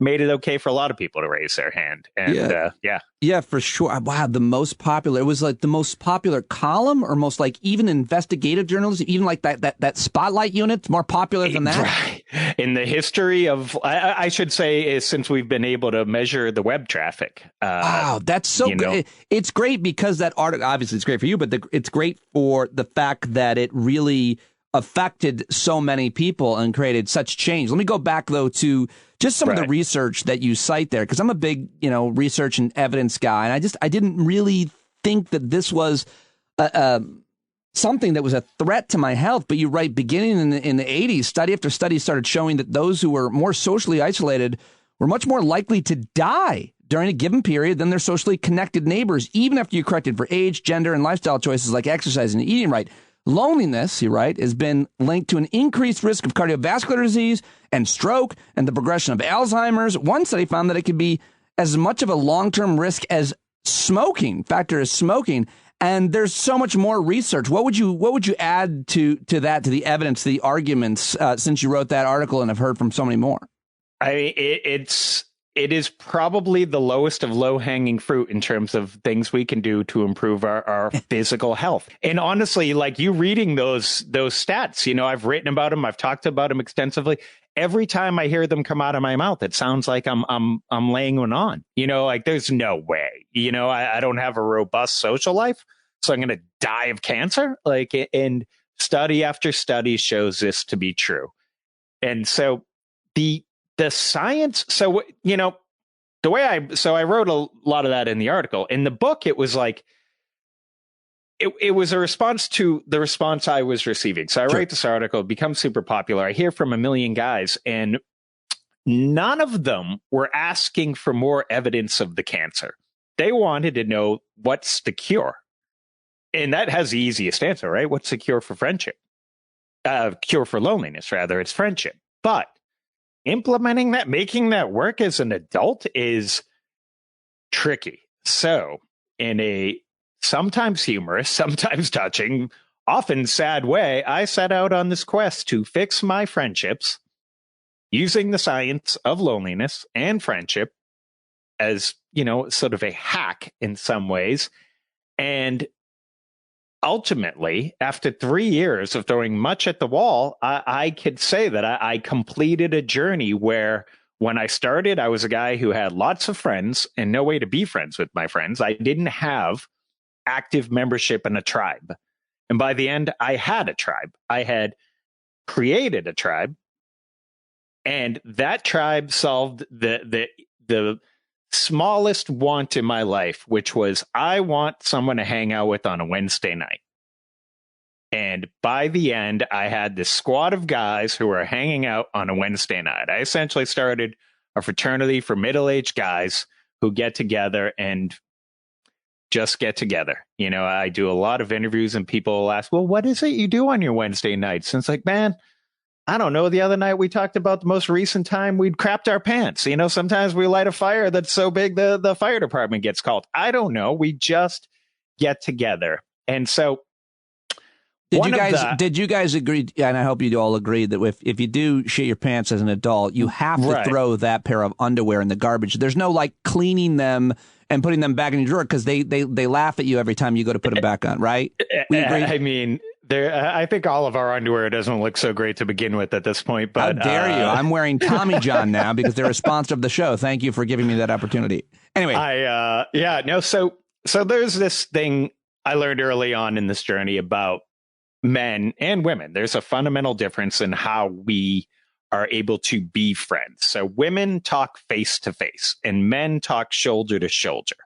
made it okay for a lot of people to raise their hand. And yeah, for sure. Wow, the most popular. It was like the most popular column, or most like even investigative journalism, even like that Spotlight unit, more popular than that. Right. In the history of, I should say, is since we've been able to measure the web traffic. Wow, that's so good. It's great because that article, obviously it's great for you, but it's great for the fact that it really affected so many people and created such change. Let me go back, though, to just some of the research that you cite there, because I'm a big, research and evidence guy, and I didn't really think that this was something that was a threat to my health. But you're right, beginning in the 80s, study after study started showing that those who were more socially isolated were much more likely to die during a given period than their socially connected neighbors, even after you corrected for age, gender, and lifestyle choices like exercise and eating right. Loneliness, you write, has been linked to an increased risk of cardiovascular disease and stroke and the progression of Alzheimer's. One study found that it could be as much of a long-term risk as smoking. And there's so much more research. What would you add to that, to the evidence, to the arguments, since you wrote that article and have heard from so many more? It is probably the lowest of low-hanging fruit in terms of things we can do to improve our physical health. And honestly, like you reading those stats, I've written about them, I've talked about them extensively. Every time I hear them come out of my mouth, it sounds like I'm laying one on. Like there's no way. I don't have a robust social life, so I'm going to die of cancer. And study after study shows this to be true. And so the science, so, I wrote a lot of that in the article. In the book, it was like, it was a response to the response I was receiving. So I write this article, it becomes super popular. I hear from a million guys, and none of them were asking for more evidence of the cancer. They wanted to know, what's the cure? And that has the easiest answer, right? What's the cure for friendship? Cure for loneliness, rather, it's friendship. But implementing that, making that work as an adult is tricky. So in a sometimes humorous, sometimes touching, often sad way, I set out on this quest to fix my friendships using the science of loneliness and friendship as, sort of a hack in some ways. And ultimately, after 3 years of throwing much at the wall, I could say that I completed a journey where when I started, I was a guy who had lots of friends and no way to be friends with my friends. I didn't have active membership in a tribe. And by the end, I had a tribe. I had created a tribe, and that tribe solved the smallest want in my life, which was I want someone to hang out with on a Wednesday night. And by the end, I had this squad of guys who were hanging out on a Wednesday night. I essentially started a fraternity for middle-aged guys who get together and just get together. I do a lot of interviews, and people will ask, well, what is it you do on your Wednesday nights? And it's like, man, I don't know. The other night we talked about the most recent time we'd crapped our pants. Sometimes we light a fire that's so big the fire department gets called. I don't know. We just get together. And so did you guys agree, and I hope you all agree, that if you do shit your pants as an adult, you have to throw that pair of underwear in the garbage. There's no like cleaning them and putting them back in your drawer, because they laugh at you every time you go to put them back on, right? We agree? I mean, I think all of our underwear doesn't look so great to begin with at this point. But how dare you? I'm wearing Tommy John now because they're a sponsor of the show. Thank you for giving me that opportunity. Anyway, So there's this thing I learned early on in this journey about men and women. There's a fundamental difference in how we are able to be friends. So women talk face to face and men talk shoulder to shoulder.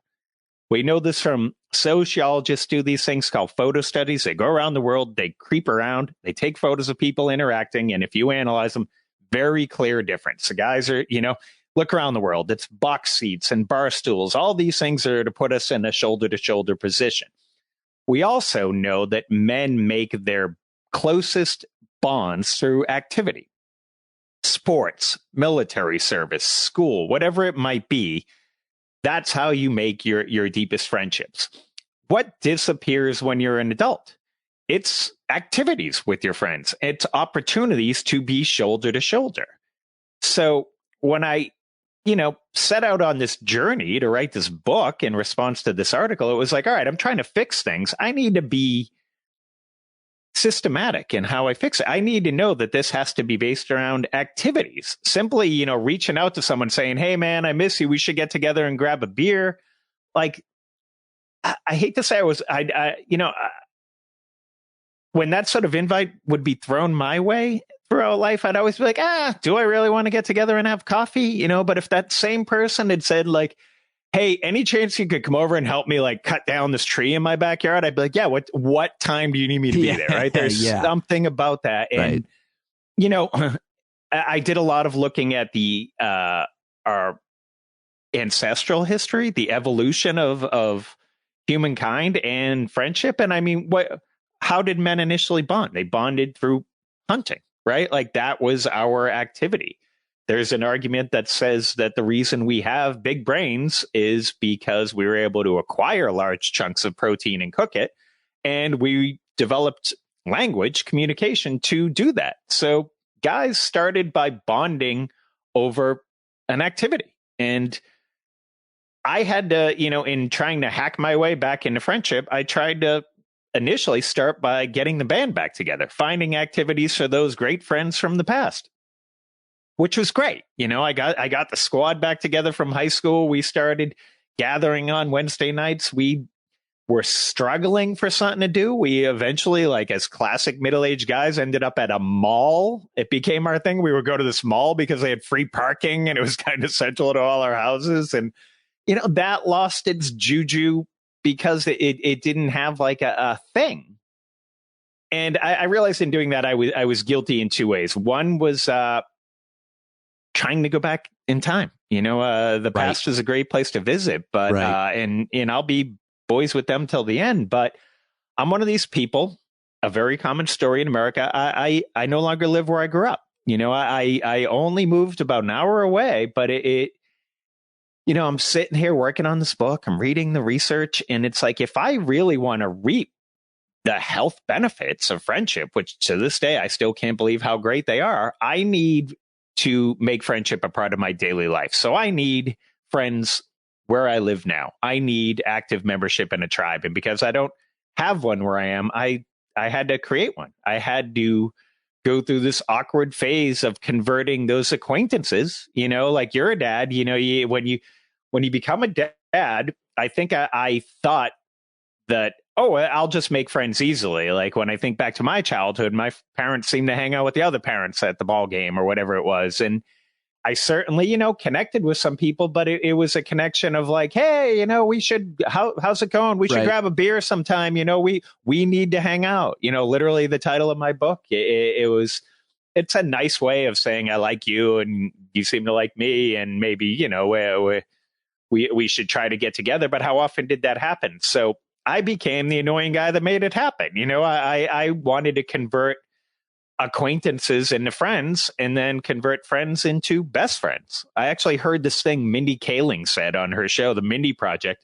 We know this from sociologists do these things called photo studies. They go around the world, they creep around, they take photos of people interacting. And if you analyze them, very clear difference. The guys are, look around the world. It's box seats and bar stools. All these things are to put us in a shoulder to shoulder position. We also know that men make their closest bonds through activity. Sports, military service, school, whatever it might be. That's how you make your deepest friendships. What disappears when you're an adult? It's activities with your friends. It's opportunities to be shoulder to shoulder. So when I set out on this journey to write this book in response to this article, it was like, all right, I'm trying to fix things. I need to be systematic in how I fix it. I need to know that this has to be based around activities. Simply, reaching out to someone saying, hey, man, I miss you. We should get together and grab a beer. Like, I hate to say when that sort of invite would be thrown my way throughout life, I'd always be like, do I really want to get together and have coffee? But if that same person had said like, hey, any chance you could come over and help me like cut down this tree in my backyard? I'd be like, yeah, what time do you need me to be there? Right. There's something about that. And, I did a lot of looking at our ancestral history, the evolution of humankind and friendship. And I mean, how did men initially bond? They bonded through hunting, right? Like that was our activity. There's an argument that says that the reason we have big brains is because we were able to acquire large chunks of protein and cook it. And we developed language, communication to do that. So guys started by bonding over an activity. And I had to, in trying to hack my way back into friendship, I tried to initially start by getting the band back together, finding activities for those great friends from the past, which was great. I got the squad back together from high school. We started gathering on Wednesday nights. We were struggling for something to do. We eventually, like as classic middle-aged guys, ended up at a mall. It became our thing. We would go to this mall because they had free parking and it was kind of central to all our houses. And, that lost its juju because it didn't have like a thing. And I realized in doing that, I was guilty in two ways. One was trying to go back in time. The past is a great place to visit, but and I'll be boys with them till the end. But I'm one of these people, a very common story in America. I no longer live where I grew up. I only moved about an hour away, but I'm sitting here working on this book. I'm reading the research, and it's like, if I really want to reap the health benefits of friendship, which to this day, I still can't believe how great they are, I need to make friendship a part of my daily life. So I need friends where I live now. I need active membership in a tribe. And because I don't have one where I am, I had to create one. I had to go through this awkward phase of converting those acquaintances, like you're a dad, when you become a dad, I think I thought that, I'll just make friends easily. Like when I think back to my childhood, my parents seemed to hang out with the other parents at the ball game or whatever it was. And I certainly, connected with some people, but it was a connection of like, hey, we should, how's it going? We should grab a beer sometime. We need to hang out. Literally the title of my book, it's a nice way of saying I like you and you seem to like me. And maybe, we should try to get together. But how often did that happen? So I became the annoying guy that made it happen. I wanted to convert acquaintances into friends and then convert friends into best friends. I actually heard this thing Mindy Kaling said on her show, The Mindy Project,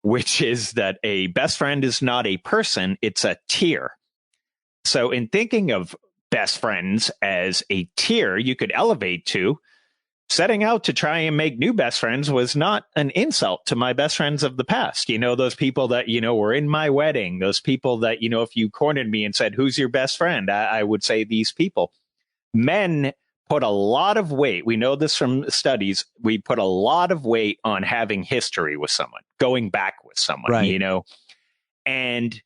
which is that a best friend is not a person, it's a tier. So in thinking of best friends as a tier you could elevate to, setting out to try and make new best friends was not an insult to my best friends of the past. Those people that, were in my wedding, those people that, if you cornered me and said, who's your best friend? I would say these people. Men put a lot of weight. We know this from studies. We put a lot of weight on having history with someone, going back with someone, and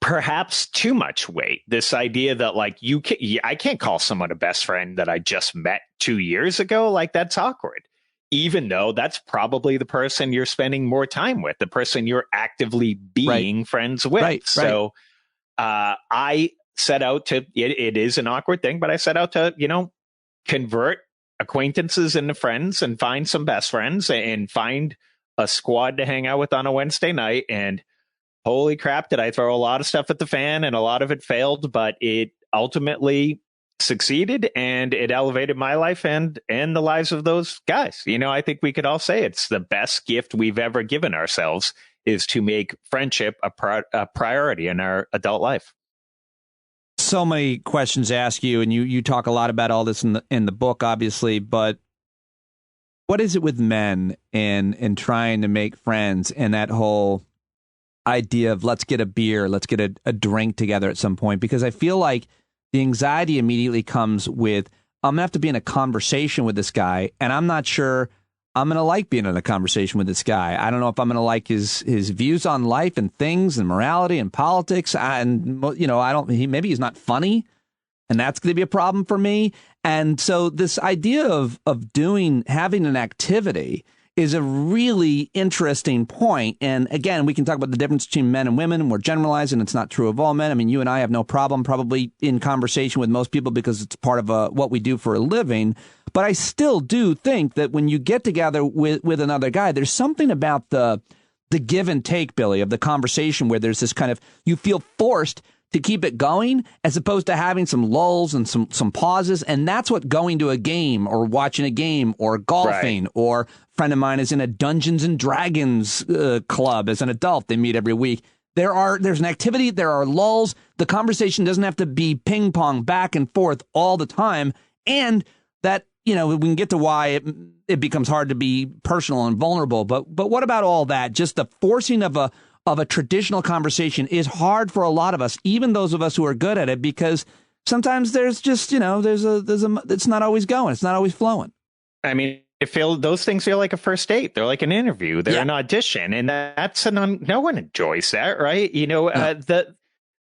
perhaps too much weight. This idea that like I can't call someone a best friend that I just met 2 years ago. Like that's awkward, even though that's probably the person you're spending more time with, the person you're actively being friends with. So I set out to, it is an awkward thing, but I set out to, convert acquaintances into friends and find some best friends and find a squad to hang out with on a Wednesday night. And holy crap, did I throw a lot of stuff at the fan, and a lot of it failed, but it ultimately succeeded and it elevated my life and the lives of those guys. I think we could all say it's the best gift we've ever given ourselves is to make friendship a priority in our adult life. So many questions to ask you, and you talk a lot about all this in the book, obviously, but what is it with men and trying to make friends and that whole idea of let's get a beer, let's get a drink together at some point? Because I feel like the anxiety immediately comes with, I'm going to have to be in a conversation with this guy, and I'm not sure I'm going to like being in a conversation with this guy. I don't know if I'm going to like his views on life and things and morality and politics. And, you know, maybe he's not funny, and that's going to be a problem for me. And so this idea of having an activity is a really interesting point. And again, we can talk about the difference between men and women, and we're generalizing. It's not true of all men. I mean, you and I have no problem probably in conversation with most people because it's part of what we do for a living. But I still do think that when you get together with another guy, there's something about the give and take, Billy, of the conversation where there's this kind of, you feel forced to keep it going as opposed to having some lulls and some pauses. And that's what going to a game or watching a game or golfing or a friend of mine is in a Dungeons and Dragons club as an adult. They meet every week. There's an activity. There are lulls. The conversation doesn't have to be ping pong back and forth all the time. And that, you know, we can get to why it becomes hard to be personal and vulnerable. But what about all that? Just the forcing of a traditional conversation is hard for a lot of us, even those of us who are good at it, because sometimes there's just, you know, it's not always going. It's not always flowing. I mean, those things feel like a first date. They're like an interview. They're an audition. And that's no one enjoys that, right? You know,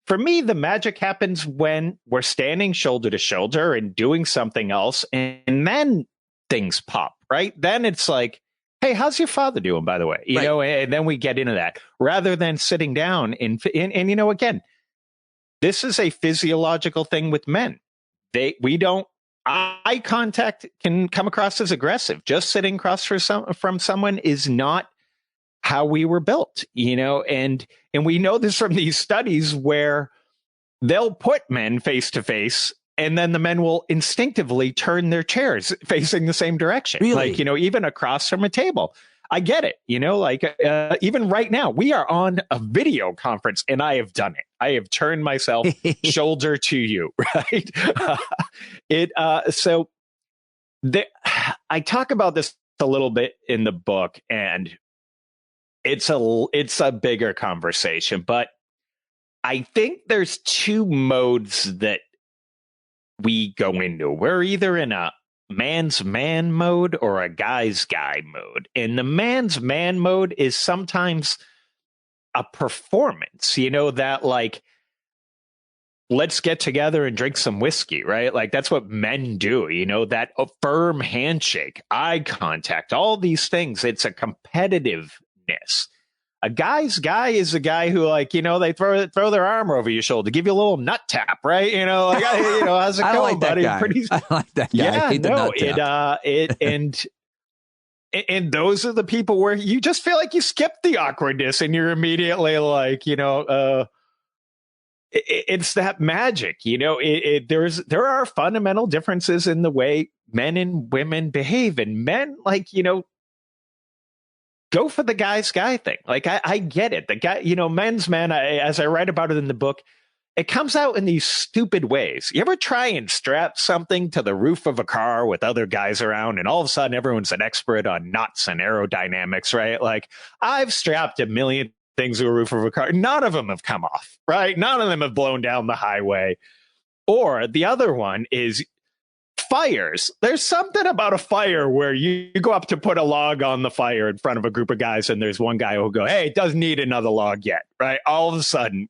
for me, the magic happens when we're standing shoulder to shoulder and doing something else. And then things pop, right? Then it's like, hey, how's your father doing, by the way? You know, and then we get into that rather than sitting down and, you know, again, this is a physiological thing with men. Eye contact can come across as aggressive. Just sitting across from someone is not how we were built, you know, and we know this from these studies where they'll put men face to face and then the men will instinctively turn their chairs facing the same direction. Really? Like, you know, even across from a table. I get it. You know, like even right now, we are on a video conference and I have done it. I have turned myself shoulder to you. Right. I talk about this a little bit in the book, and it's a bigger conversation. But I think there's two modes that we go into. We're either in a man's man mode or a guy's guy mode. And the man's man mode is sometimes a performance, you know, that like, let's get together and drink some whiskey, right? Like that's what men do, you know, that firm handshake, eye contact, all these things. It's a competitiveness. A guy's guy is a guy who, like, you know, they throw their arm over your shoulder, give you a little nut tap, right? You know, like, you know, how's it going, like buddy? I like that guy. Yeah, and those are the people where you just feel like you skip the awkwardness and you're immediately like, you know, it's that magic, you know. There are fundamental differences in the way men and women behave, and men, like, you know, go for the guy's guy thing. Like, I get it. The guy, you know, men's man, as I write about it in the book, it comes out in these stupid ways. You ever try and strap something to the roof of a car with other guys around, and all of a sudden everyone's an expert on knots and aerodynamics, right? Like, I've strapped a million things to a roof of a car. None of them have come off, right? None of them have blown down the highway. Or the other one is fires. There's something about a fire where you go up to put a log on the fire in front of a group of guys, and there's one guy who'll go, hey, it doesn't need another log yet, right? All of a sudden,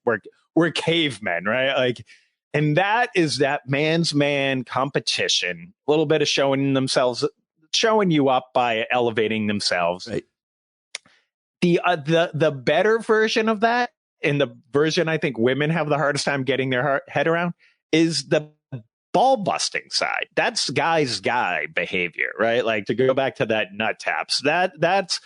we're cavemen, right? Like, and that is that man's man competition, a little bit of showing you up by elevating themselves. Right. The better version of that, and the version I think women have the hardest time getting their head around, is the ball busting side. That's guy's guy behavior, right? Like, to go back to that nut taps, that's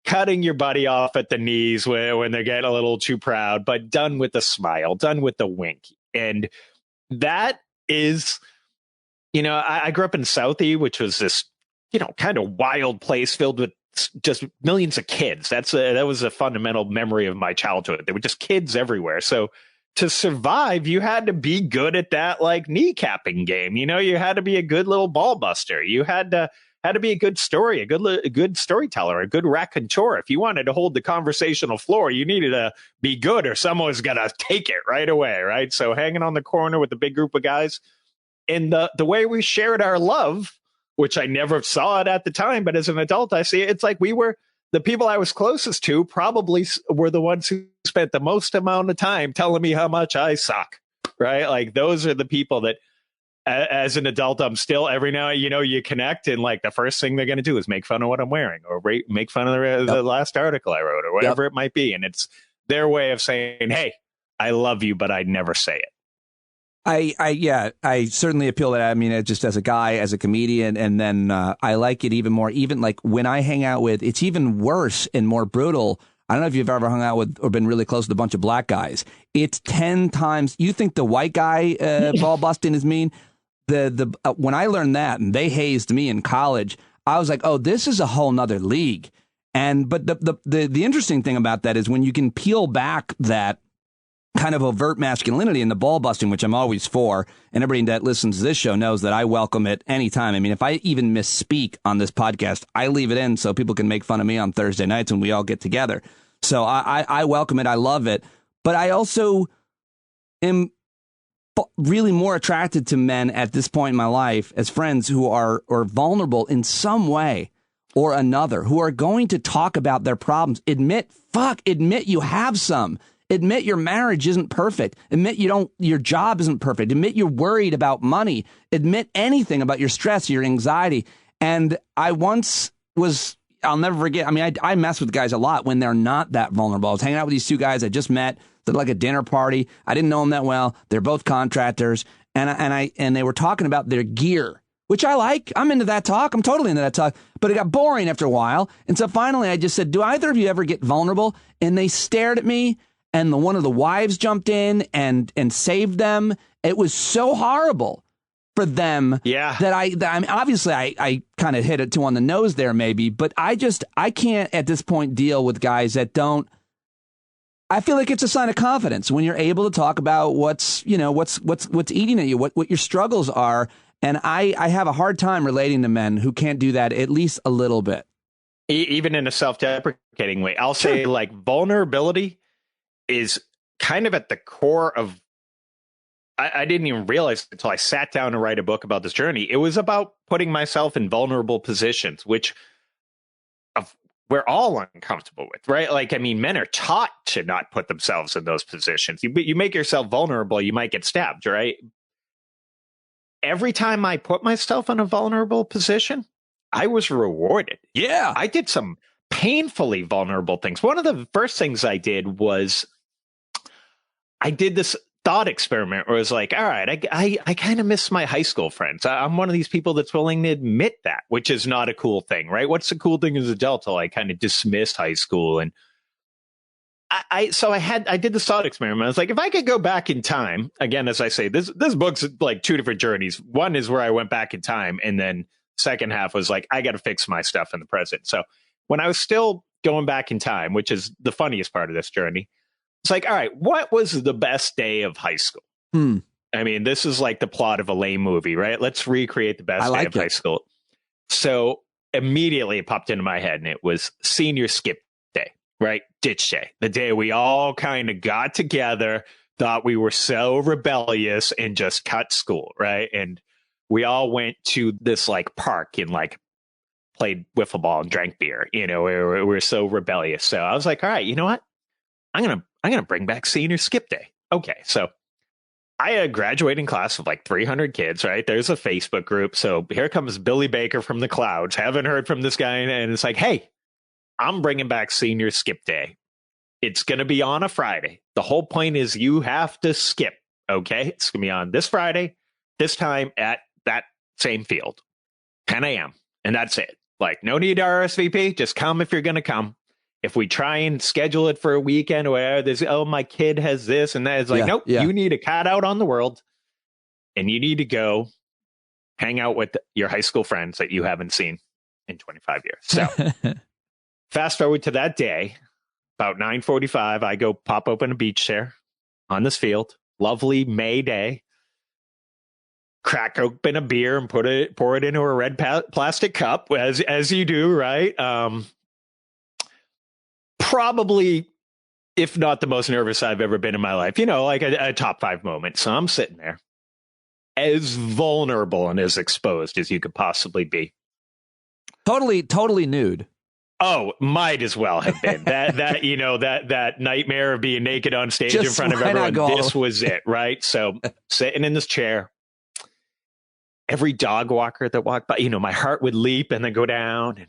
cutting your buddy off at the knees when they're getting a little too proud, but done with a smile, done with the wink. And that is, you know, I grew up in Southie, which was this, you know, kind of wild place filled with just millions of kids. That was a fundamental memory of my childhood. There were just kids everywhere. So to survive, you had to be good at that, like, kneecapping game. You know, you had to be a good little ball buster. You had to had to be a good story, a good storyteller, a good raconteur. If you wanted to hold the conversational floor, you needed to be good or someone was going to take it right away, right? So hanging on the corner with a big group of guys, and the way we shared our love, which I never saw it at the time, but as an adult, I see it. It's like we were, the people I was closest to probably were the ones who spent the most amount of time telling me how much I suck, right? Like those are the people that, as an adult, I'm still every now, you connect, and like the first thing they're going to do is make fun of what I'm wearing or make fun of the last article I wrote or whatever it might be. And it's their way of saying, hey, I love you, but I'd never say it. I certainly appeal to that. I mean, just as a guy, as a comedian, and then I like it even more. Even like when I hang out with, it's even worse and more brutal. I don't know if you've ever hung out with or been really close with a bunch of black guys. It's 10 times. You think the white guy ball busting is mean? When I learned that and they hazed me in college, I was like, oh, this is a whole nother league. But the interesting thing about that is when you can peel back that kind of overt masculinity in the ball busting, which I'm always for, and everybody that listens to this show knows that I welcome it anytime. I mean, if I even misspeak on this podcast, I leave it in so people can make fun of me on Thursday nights when we all get together. So I welcome it. I love it. But I also am really more attracted to men at this point in my life as friends who are vulnerable in some way or another, who are going to talk about their problems. Admit you have some. Admit your marriage isn't perfect. Admit your job isn't perfect. Admit you're worried about money. Admit anything about your stress, your anxiety. And I once was, I'll never forget. I mean, I mess with guys a lot when they're not that vulnerable. I was hanging out with these two guys I just met at like a dinner party. I didn't know them that well. They're both contractors. And they were talking about their gear, which I like. I'm into that talk. I'm totally into that talk. But it got boring after a while. And so finally I just said, do either of you ever get vulnerable? And they stared at me. And one of the wives jumped in and saved them. It was so horrible for them that I mean, obviously I kind of hit it too on the nose there maybe, but I can't at this point deal with guys that don't. I feel like it's a sign of confidence when you're able to talk about what's eating at you, what your struggles are. And I have a hard time relating to men who can't do that at least a little bit. Even in a self-deprecating way. I'll say like vulnerability is kind of at the core of, I didn't even realize until I sat down to write a book about this journey. It was about putting myself in vulnerable positions, which we're all uncomfortable with, right? Like, I mean, men are taught to not put themselves in those positions. You make yourself vulnerable, you might get stabbed, right? Every time I put myself in a vulnerable position, I was rewarded. Yeah. I did some painfully vulnerable things. One of the first things I did was I did this thought experiment where I was like, all right, I kind of miss my high school friends. I'm one of these people that's willing to admit that, which is not a cool thing, right? What's the cool thing as an adult? I kind of dismissed high school. And I did this thought experiment. I was like, if I could go back in time, again, as I say, this book's like two different journeys. One is where I went back in time. And then second half was like, I got to fix my stuff in the present. So when I was still going back in time, which is the funniest part of this journey, it's like, all right, what was the best day of high school? I mean, this is like the plot of a lame movie, right? Let's recreate the best day of high school. So immediately it popped into my head, and it was senior skip day, right? Ditch day, the day we all kind of got together, thought we were so rebellious and just cut school, right? And we all went to this like park and like played wiffle ball and drank beer, we were so rebellious. So I was like, all right, you know what? I'm going to bring back senior skip day. Okay. So I had a graduating class of like 300 kids, right? There's a Facebook group. So here comes Billy Baker from the clouds. Haven't heard from this guy. And it's like, hey, I'm bringing back senior skip day. It's going to be on a Friday. The whole point is you have to skip. Okay. It's going to be on this Friday, this time at that same field, 10 a.m. And that's it. Like, no need to RSVP. Just come if you're going to come. If we try and schedule it for a weekend or whatever, there's, my kid has this and that. It's like, nope, you need to cut out on the world and you need to go hang out with your high school friends that you haven't seen in 25 years. So fast forward to that day, about 9:45, I go pop open a beach chair on this field. Lovely May day. crack open a beer and pour it into a red plastic cup, as you do, right? Probably, if not the most nervous I've ever been in my life, like a top 5 moment. So I'm sitting there as vulnerable and as exposed as you could possibly be. Totally nude. Oh, might as well have been that nightmare of being naked on stage in front of everyone. This was it, right? So sitting in this chair, every dog walker that walked by, my heart would leap and then go down. And,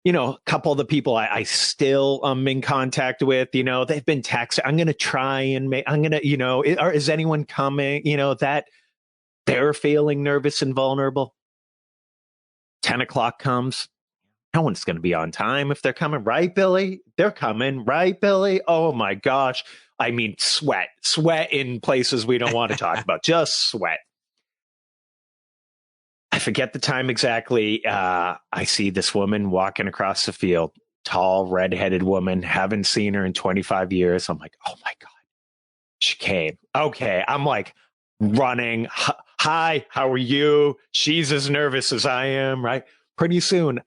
a couple of the people I still am in contact with, they've been texting. I'm going to try and is anyone coming? That they're feeling nervous and vulnerable. 10 o'clock comes. No one's going to be on time if they're coming, right, Billy? They're coming, right, Billy? Oh my gosh. I mean, sweat in places we don't want to talk about, just sweat. I forget the time exactly. I see this woman walking across the field, tall, redheaded woman. Haven't seen her in 25 years. I'm like, oh my God, she came. Okay. I'm like running. Hi, how are you? She's as nervous as I am, right? Pretty soon.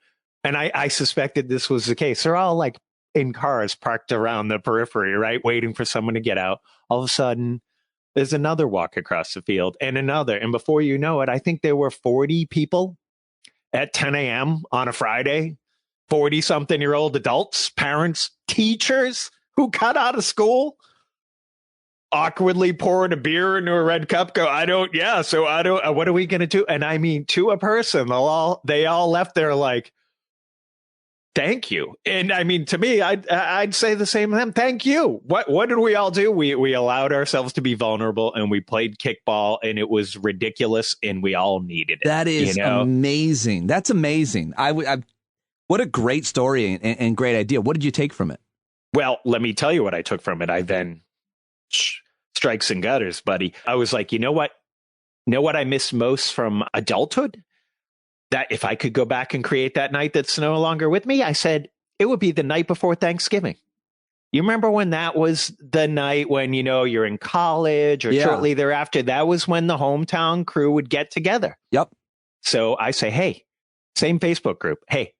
And I suspected this was the case. They're all like in cars parked around the periphery, right? Waiting for someone to get out. All of a sudden, there's another walk across the field and another. And before you know it, I think there were 40 people at 10 a.m. on a Friday, 40-something-year-old adults, parents, teachers who got out of school, awkwardly pouring a beer into a red cup, what are we going to do? And I mean, to a person, they all left there like, thank you. And I mean, to me, I'd say the same to them. Thank you. What did we all do? We allowed ourselves to be vulnerable and we played kickball and it was ridiculous and we all needed it. That is amazing. That's amazing. What a great story and great idea. What did you take from it? Well, let me tell you what I took from it. I then strikes and gutters, buddy. I was like, you know what I miss most from adulthood? That if I could go back and create that night that's no longer with me, I said it would be the night before Thanksgiving. You remember when that was the night when, you're in college or shortly thereafter, that was when the hometown crew would get together. Yep. So I say, hey, same Facebook group. Hey,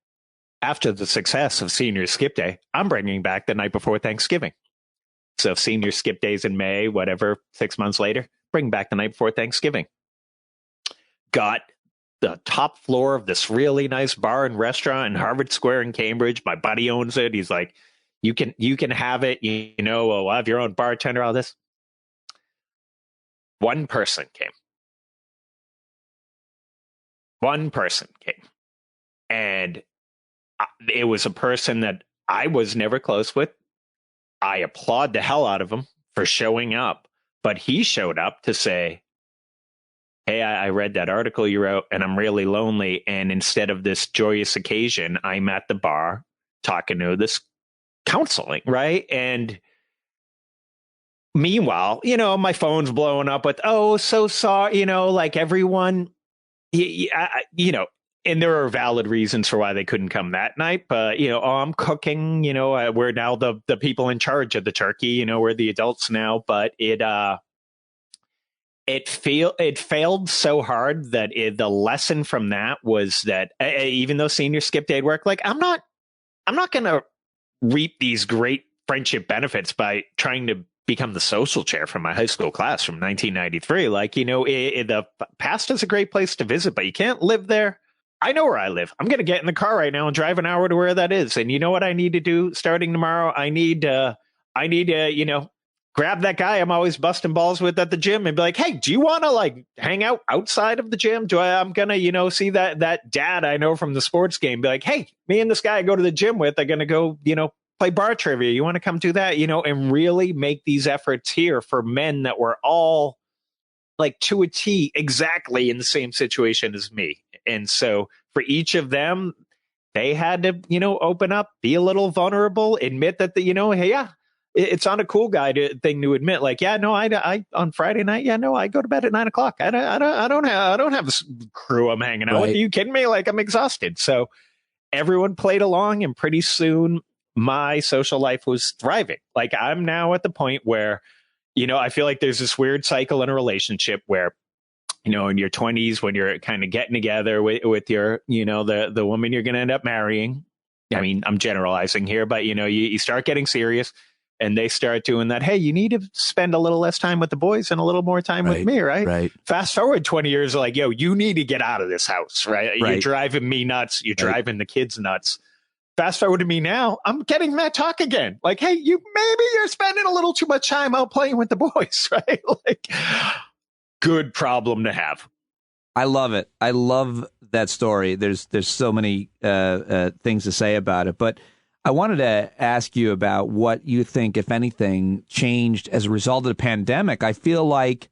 after the success of Senior Skip Day, I'm bringing back the night before Thanksgiving. So if Senior Skip Day's in May, whatever, 6 months later, bring back the night before Thanksgiving. Got the top floor of this really nice bar and restaurant in Harvard Square in Cambridge. My buddy owns it. He's like, you can have it. We'll have your own bartender, all this. One person came. And it was a person that I was never close with. I applaud the hell out of him for showing up, but he showed up to say, hey, I read that article you wrote and I'm really lonely. And instead of this joyous occasion, I'm at the bar talking to this counseling, right? And meanwhile, my phone's blowing up with, oh, so sorry, like everyone, and there are valid reasons for why they couldn't come that night. But, I'm cooking, we're now the people in charge of the turkey, we're the adults now, but it failed so hard that the lesson from that was that even though Senior Skip Day worked, like I'm not going to reap these great friendship benefits by trying to become the social chair from my high school class from 1993. Like, the past is a great place to visit, but you can't live there. I know where I live. I'm going to get in the car right now and drive an hour to where that is. And you know what I need to do starting tomorrow? I need to, grab that guy I'm always busting balls with at the gym and be like, hey, do you want to hang out outside of the gym? I'm going to, see that dad I know from the sports game, be like, hey, me and this guy I go to the gym with are going to go, play bar trivia. You want to come do that, and really make these efforts here for men that were all to a T exactly in the same situation as me. And so for each of them, they had to, open up, be a little vulnerable, admit that hey, yeah. It's not a cool guy thing to admit. I on Friday night, I go to bed at 9:00. I don't have a crew I'm hanging out with. Are you kidding me? I'm exhausted. So everyone played along, and pretty soon my social life was thriving. I'm now at the point where, I feel like there's this weird cycle in a relationship where in your 20s when you're kind of getting together with your, the woman you're going to end up marrying. I mean, I'm generalizing here, but, you start getting serious and they start doing that. Hey, you need to spend a little less time with the boys and a little more time with me, right? Right. Fast forward 20 years, like, yo, you need to get out of this house, right? You're driving me nuts. You're driving the kids nuts. Fast forward to me now, I'm getting that talk again. Like, hey, maybe you're spending a little too much time out playing with the boys, right? Like, good problem to have. I love it. I love that story. There's so many things to say about it, but I wanted to ask you about what you think, if anything, changed as a result of the pandemic. I feel like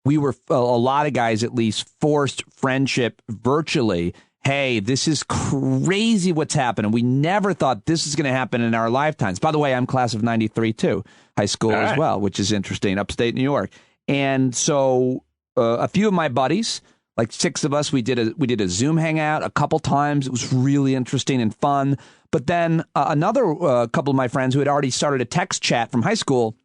we were, a lot of guys at least, forced friendship virtually. Hey, this is crazy what's happening. We never thought this is going to happen in our lifetimes. By the way, I'm class of 93 too, high school as well, which is interesting, upstate New York. And so a few of my buddies, like 6 of us, we did a Zoom hangout a couple times. It was really interesting and fun. But then another couple of my friends who had already started a text chat from high school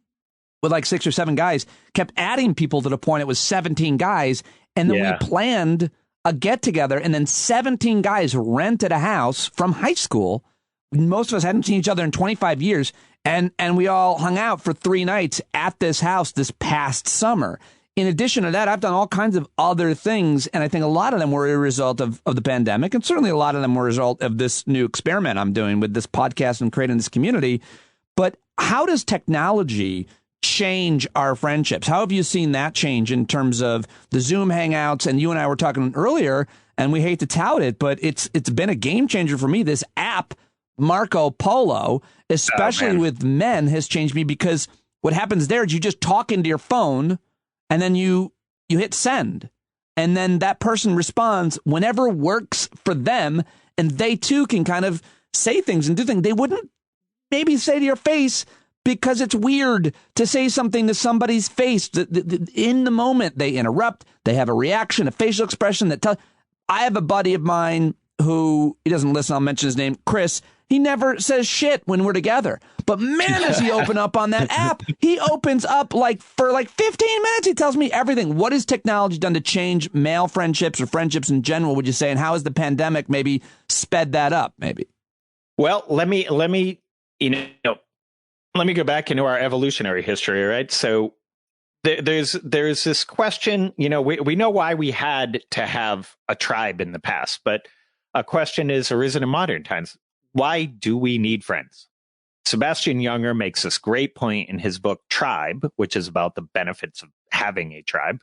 with like 6 or 7 guys kept adding people to the point it was 17 guys. And then we planned a get together, and then 17 guys rented a house from high school. Most of us hadn't seen each other in 25 years. And we all hung out for 3 nights at this house this past summer. In addition to that, I've done all kinds of other things, and I think a lot of them were a result of the pandemic, and certainly a lot of them were a result of this new experiment I'm doing with this podcast and creating this community. But how does technology change our friendships? How have you seen that change in terms of the Zoom hangouts? And you and I were talking earlier, and we hate to tout it, but it's been a game changer for me. This app, Marco Polo, especially with men, has changed me, because what happens there is you just talk into your phone and then you hit send, and then that person responds whenever works for them, and they too can kind of say things and do things they wouldn't maybe say to your face, because it's weird to say something to somebody's face. In the moment, they interrupt, they have a reaction, a facial expression that tells. I have a buddy of mine who, he doesn't listen, I'll mention his name, Chris. He never says shit when we're together. But man, does he open up on that app. He opens up for 15 minutes. He tells me everything. What has technology done to change male friendships or friendships in general, would you say? And how has the pandemic maybe sped that up, maybe? Well, let me go back into our evolutionary history, right? So there's this question, we know why we had to have a tribe in the past, but a question is arisen in modern times. Why do we need friends? Sebastian Junger makes this great point in his book, Tribe, which is about the benefits of having a tribe,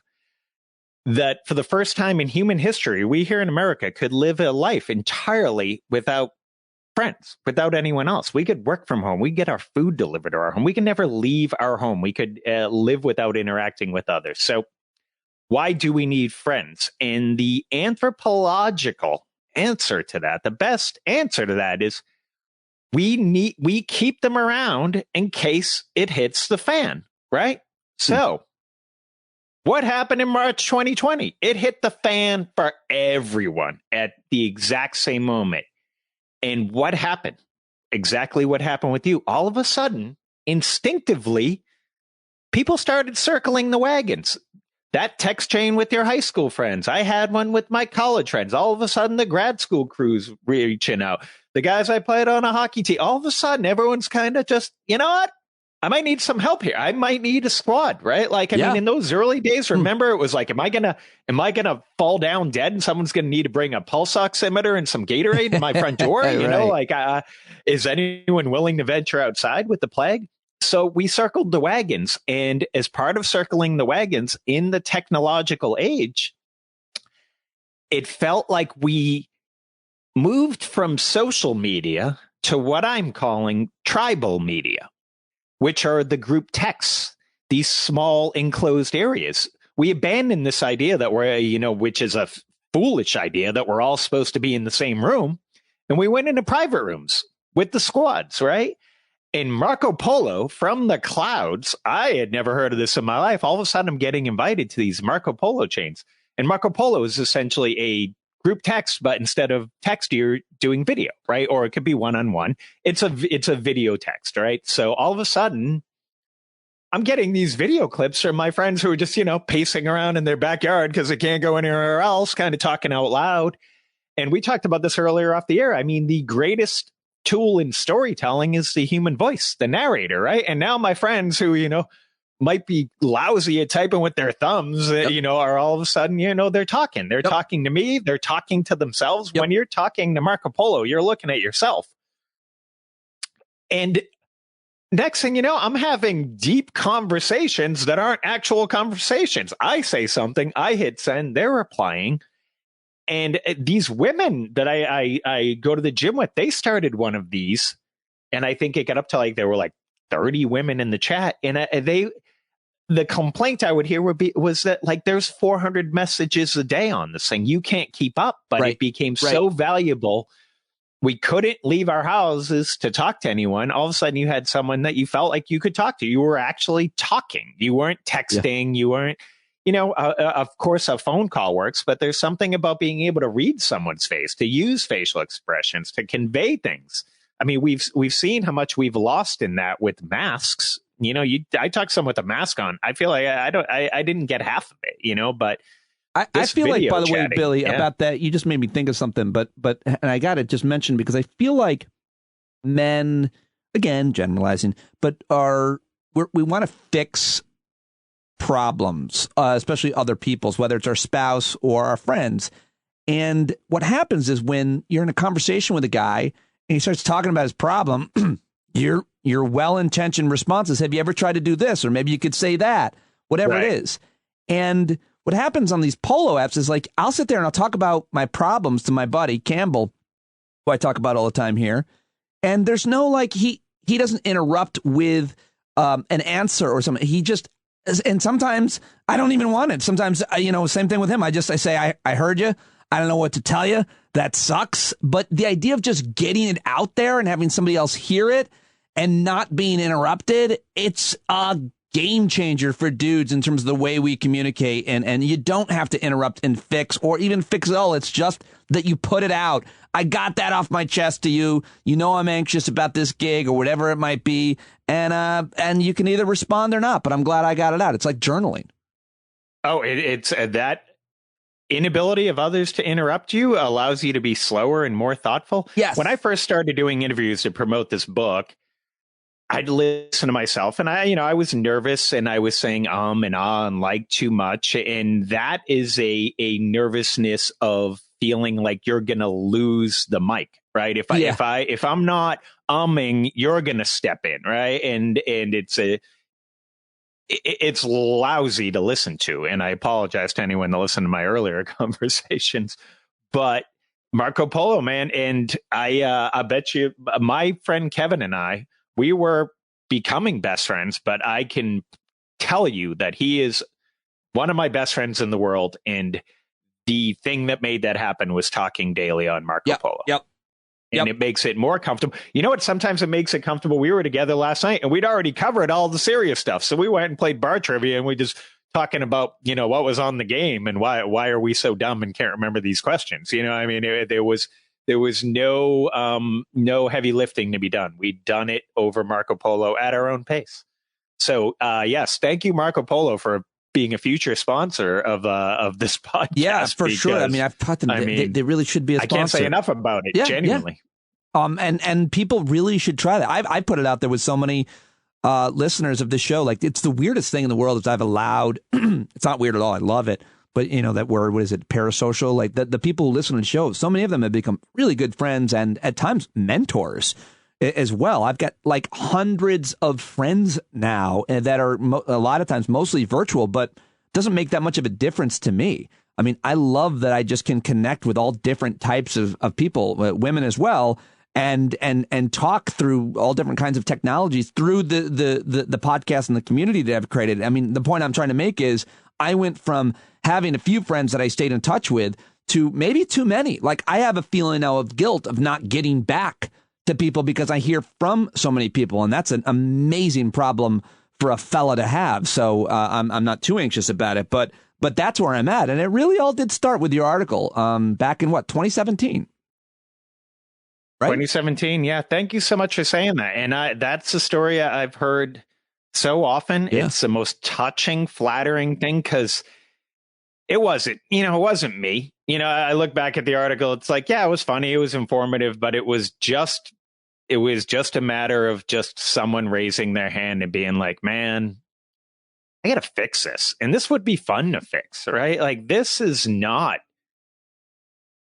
that for the first time in human history, we here in America could live a life entirely without friends, without anyone else. We could work from home. We get our food delivered to our home. We can never leave our home. We could live without interacting with others. So why do we need friends? And the anthropological answer to that, the best answer to that, is we keep them around in case it hits the fan, right? So what happened in March 2020? It hit the fan for everyone at the exact same moment. And what happened? Exactly what happened with you. All of a sudden, instinctively, people started circling the wagons. That text chain with your high school friends. I had one with my college friends. All of a sudden, the grad school crew's reaching out. The guys I played on a hockey team. All of a sudden, everyone's kind of just, you know what? I might need some help here. I might need a squad, right? Like, I mean, in those early days, remember, it was like, am I gonna fall down dead and someone's gonna need to bring a pulse oximeter and some Gatorade to my front door? You know, like, is anyone willing to venture outside with the plague? So we circled the wagons, and as part of circling the wagons in the technological age, it felt like we moved from social media to what I'm calling tribal media, which are the group texts, these small enclosed areas. We abandoned this idea that we're, which is a foolish idea, that we're all supposed to be in the same room. And we went into private rooms with the squads, right? In Marco Polo, from the clouds, I had never heard of this in my life. All of a sudden, I'm getting invited to these Marco Polo chains. And Marco Polo is essentially a group text, but instead of text, you're doing video, right? Or it could be one-on-one. It's a video text, right? So all of a sudden, I'm getting these video clips from my friends who are just, pacing around in their backyard because they can't go anywhere else, kind of talking out loud. And we talked about this earlier off the air. I mean, the greatest tool in storytelling is the human voice, the narrator, right? And now my friends who, might be lousy at typing with their thumbs, are all of a sudden, they're talking. They're talking to me. They're talking to themselves. When you're talking to Marco Polo, you're looking at yourself. And next thing you know, I'm having deep conversations that aren't actual conversations. I say something, I hit send, they're replying. And these women that I go to the gym with, they started one of these. And I think it got up to there were 30 women in the chat. And the complaint I would hear was that there's 400 messages a day on this thing. You can't keep up, but it became so valuable. We couldn't leave our houses to talk to anyone. All of a sudden you had someone that you felt like you could talk to. You were actually talking. You weren't texting. You weren't, of course a phone call works, but there's something about being able to read someone's face, to use facial expressions, to convey things. I mean, we've seen how much we've lost in that with masks. I talk to someone with a mask on. I feel like I didn't get half of it, but I feel like, by the way, Billy, yeah. about that, you just made me think of something, but and I got to just mention, because I feel like men, again, generalizing, but we want to fix problems, especially other people's, whether it's our spouse or our friends. And what happens is when you're in a conversation with a guy and he starts talking about his problem, your well-intentioned response is, have you ever tried to do this? Or maybe you could say that, whatever it is. And what happens on these polo apps is I'll sit there and I'll talk about my problems to my buddy Campbell, who I talk about all the time here. And there's no he doesn't interrupt with an answer or something. He just, and sometimes I don't even want it. Sometimes, same thing with him. I say, I heard you. I don't know what to tell you. That sucks. But the idea of just getting it out there and having somebody else hear it and not being interrupted, it's a game changer for dudes in terms of the way we communicate. And you don't have to interrupt and fix or even fix it all. It's just that you put it out. I got that off my chest to you. I'm anxious about this gig or whatever it might be. And you can either respond or not, but I'm glad I got it out. It's like journaling. Oh, it's that inability of others to interrupt you allows you to be slower and more thoughtful. Yes. When I first started doing interviews to promote this book, I'd listen to myself and I was nervous and I was saying and ah and like too much. And that is a nervousness of feeling like you're going to lose the mic, right? If I'm not umming, you're going to step in, right? And it's lousy to listen to. And I apologize to anyone that listened to my earlier conversations, but Marco Polo, man. And I bet you my friend Kevin and I, we were becoming best friends, but I can tell you that he is one of my best friends in the world. And the thing that made that happen was talking daily on Marco Polo. And it makes it more comfortable. You know what? Sometimes it makes it comfortable. We were together last night and we'd already covered all the serious stuff. So we went and played bar trivia and we just talking about, what was on the game and why are we so dumb and can't remember these questions? There was no heavy lifting to be done. We'd done it over Marco Polo at our own pace. So yes, thank you, Marco Polo, for being a future sponsor of this podcast. Yeah, for sure. I mean, I've taught them. They really should be a sponsor. I can't say enough about it. Genuinely. Yeah. And people really should try that. I put it out there with so many listeners of this show. It's the weirdest thing in the world is I've allowed. It's not weird at all. I love it. But that word, what is it? Parasocial. The people who listen to the show, so many of them have become really good friends and at times mentors as well. I've got hundreds of friends now that are a lot of times mostly virtual, but doesn't make that much of a difference to me. I mean, I love that I just can connect with all different types of people, women as well, and talk through all different kinds of technologies through the podcast and the community that I've created. I mean, the point I'm trying to make is I went from having a few friends that I stayed in touch with to maybe too many. I have a feeling now of guilt of not getting back to people because I hear from so many people, and that's an amazing problem for a fella to have. So I'm not too anxious about it, but that's where I'm at. And it really all did start with your article back in 2017. Right? 2017. Yeah. Thank you so much for saying that. And that's a story I've heard so often. It's the most touching, flattering thing because it wasn't me. I look back at the article. It's like, yeah, it was funny. It was informative, but it was just a matter of just someone raising their hand and being like, man, I got to fix this. And this would be fun to fix, right? Like,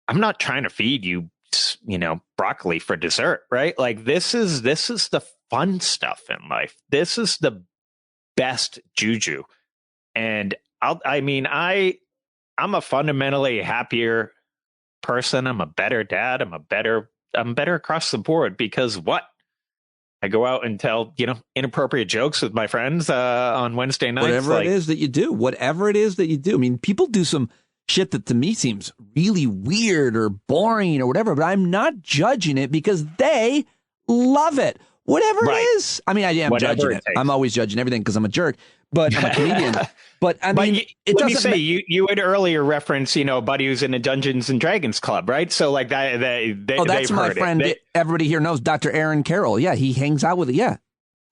I'm not trying to feed you, broccoli for dessert, right? Like, this is the fun stuff in life. This is the best juju. And I'm a fundamentally happier person. I'm a better dad. I'm better across the board because what? I go out and tell, inappropriate jokes with my friends on Wednesday nights. Whatever it is that you do. I mean, people do some shit that to me seems really weird or boring or whatever, but I'm not judging it because they love it. Whatever it is. I mean, I am judging it. I'm always judging everything because I'm a jerk, but I'm a comedian. But I mean, let me say, you had earlier referenced, a buddy who's in the Dungeons and Dragons club, right? So like that, that's my friend. Everybody here knows Dr. Aaron Carroll. Yeah, he hangs out with it. Yeah.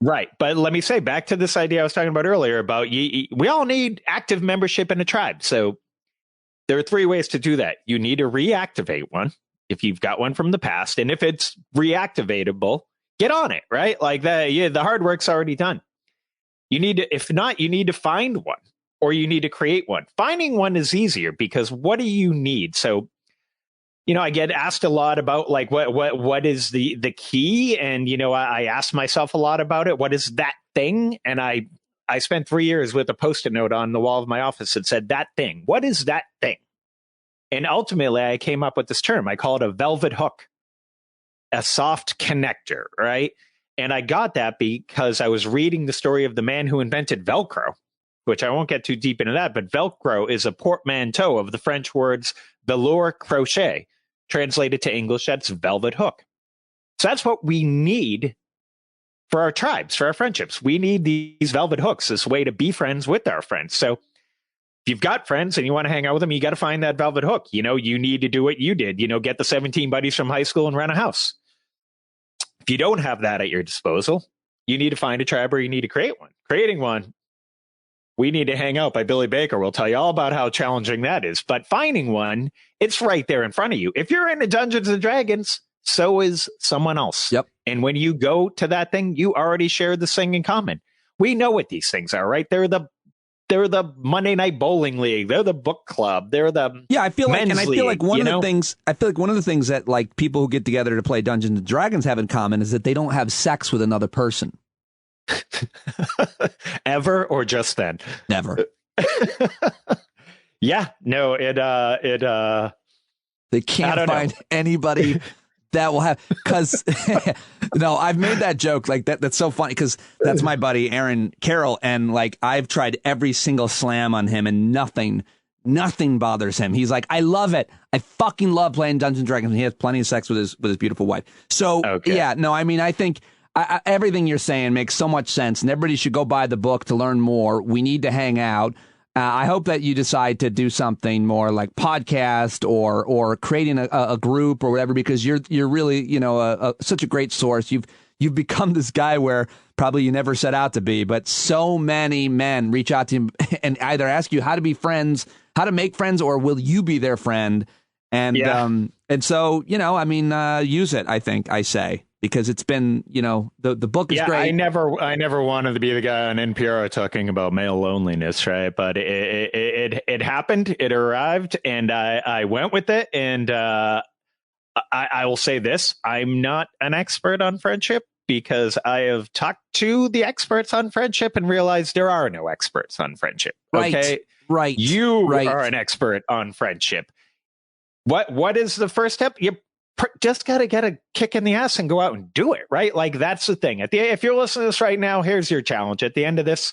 Right. But let me say, back to this idea I was talking about earlier about we all need active membership in a tribe. So there are 3 ways to do that. You need to reactivate one if you've got one from the past. And if it's reactivatable, get on it, right? Like the hard work's already done. You need to, if not, you need to find one or you need to create one. Finding one is easier because what do you need? So, I get asked a lot about like what is the key? And, I ask myself a lot about it. What is that thing? And I spent 3 years with a Post-it note on the wall of my office that said that thing. What is that thing? And ultimately, I came up with this term. I call it a velvet hook, a soft connector, right? And I got that because I was reading the story of the man who invented Velcro, which I won't get too deep into that, but Velcro is a portmanteau of the French words velours crochet. Translated to English, that's velvet hook. So that's what we need for our tribes, for our friendships. We need these velvet hooks, this way to be friends with our friends. So if you've got friends and you want to hang out with them, you got to find that velvet hook. You need to do what you did, get the 17 buddies from high school and rent a house. If you don't have that at your disposal, you need to find a tribe or you need to create one. Creating one, We Need to Hang Out by Billy Baker. We'll tell you all about how challenging that is. But finding one, it's right there in front of you. If you're into Dungeons and Dragons, so is someone else. Yep. And when you go to that thing, you already share this thing in common. We know what these things are, right? They're the Monday Night Bowling League. They're the book club. They're the I feel like, men's and I feel like league, one of the things. I feel like one of the things that like people who get together to play Dungeons and Dragons have in common is that they don't have sex with another person. Ever or just then? Never. Yeah. No. They can't find anybody that will have, because no, I've made that joke like that. That's so funny because that's my buddy Aaron Carroll, and like I've tried every single slam on him, and nothing bothers him. He's like, I love it. I fucking love playing Dungeons and Dragons. And he has plenty of sex with his beautiful wife. So yeah, no, I mean, I think everything you're saying makes so much sense, and everybody should go buy the book to learn more. We Need to Hang Out. I hope that you decide to do something more like podcast or creating a group or whatever, because you're really, such a great source. You've become this guy where probably you never set out to be, but so many men reach out to you and either ask you how to be friends, how to make friends, or will you be their friend? And so, use it, I say. Because it's been, the book is great. I never wanted to be the guy on NPR talking about male loneliness, right? But it happened, it arrived, and I went with it. And I will say this: I'm not an expert on friendship because I have talked to the experts on friendship and realized there are no experts on friendship. Okay, right. You are an expert on friendship. What is the first step? You just got to get a kick in the ass and go out and do it, right? Like, that's the thing. If you're listening to this right now, here's your challenge. At the end of this,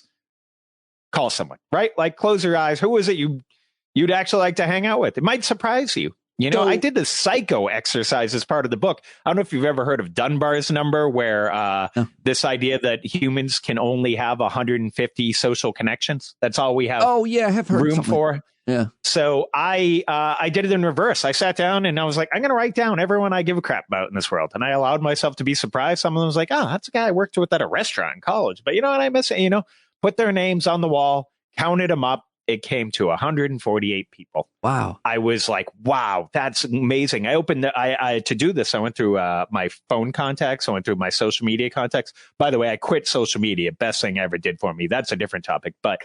call someone, right? Like, close your eyes. Who is it you'd actually like to hang out with? It might surprise you. I did the psycho exercise as part of the book. I don't know if you've ever heard of Dunbar's number, where this idea that humans can only have 150 social connections. That's all we have I have heard room for. Yeah. So I did it in reverse. I sat down and I was like, I'm going to write down everyone I give a crap about in this world. And I allowed myself to be surprised. Some of them was like, oh, that's a guy I worked with at a restaurant in college. But you know what? I miss it. You know, put their names on the wall, counted them up. It came to 148 people. Wow. I was like, wow, that's amazing. I opened to do this. I went through my phone contacts. I went through my social media contacts. By the way, I quit social media. Best thing I ever did for me. That's a different topic. But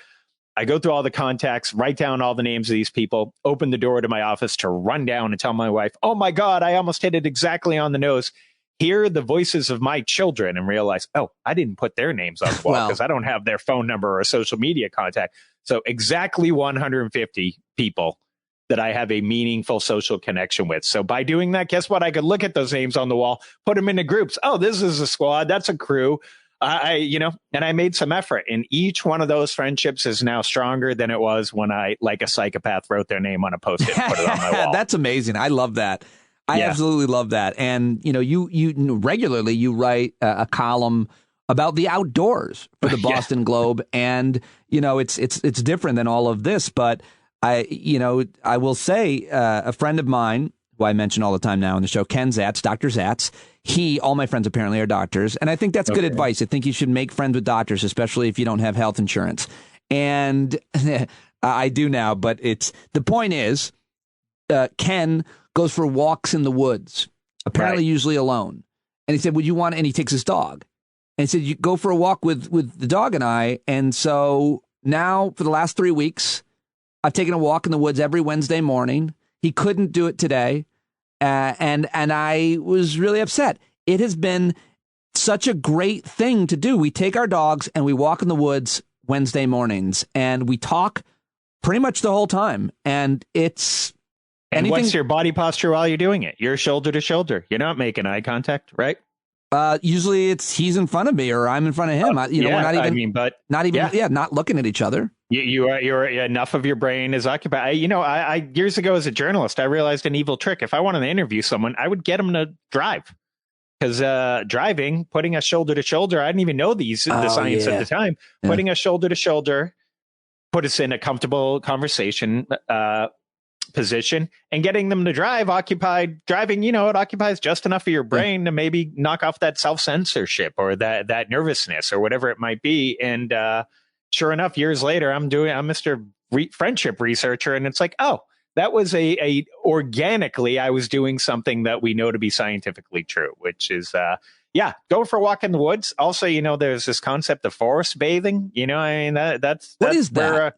I go through all the contacts, write down all the names of these people, open the door to my office to run down and tell my wife, oh my God, I almost hit it exactly on the nose. Hear the voices of my children and realize, oh, I didn't put their names on the wall because I don't have their phone number or social media contact. So exactly 150 people that I have a meaningful social connection with. So by doing that, guess what? I could look at those names on the wall, put them into groups. Oh, this is a squad. That's a crew. And I made some effort. And each one of those friendships is now stronger than it was when I, like a psychopath, wrote their name on a Post-it and put it on my wall. That's amazing. I love that. I absolutely love that. And, you know, you regularly you write a column about the outdoors for the Boston Globe. And, you know, it's different than all of this. But I will say a friend of mine who I mention all the time now on the show, Ken Zatz, Dr. Zatz, all my friends apparently are doctors. And I think that's good advice. I think you should make friends with doctors, especially if you don't have health insurance. And I do now. But the point is, Ken goes for walks in the woods, apparently usually alone. And he said, would you want, and he takes his dog. And he said, you go for a walk with the dog and I. And so now for the last 3 weeks, I've taken a walk in the woods every Wednesday morning. He couldn't do it today. And I was really upset. It has been such a great thing to do. We take our dogs and we walk in the woods Wednesday mornings and we talk pretty much the whole time. And it's what's your body posture while you're doing it? You're shoulder to shoulder. You're not making eye contact, right? Usually it's he's in front of me or I'm in front of him. We're not looking at each other. You're enough of your brain is occupied. I years ago as a journalist, I realized an evil trick. If I wanted to interview someone, I would get them to drive. Because driving, putting us shoulder to shoulder, I didn't even know the science at the time. Yeah. Putting us shoulder to shoulder, put us in a comfortable conversation position, and getting them to drive. Driving, it occupies just enough of your brain to maybe knock off that self-censorship or that nervousness or whatever it might be. And sure enough, years later, I'm Mr. Friendship researcher, and it's like, oh, that was organically, I was doing something that we know to be scientifically true, which is, go for a walk in the woods. Also, there's this concept of forest bathing. That's what is that?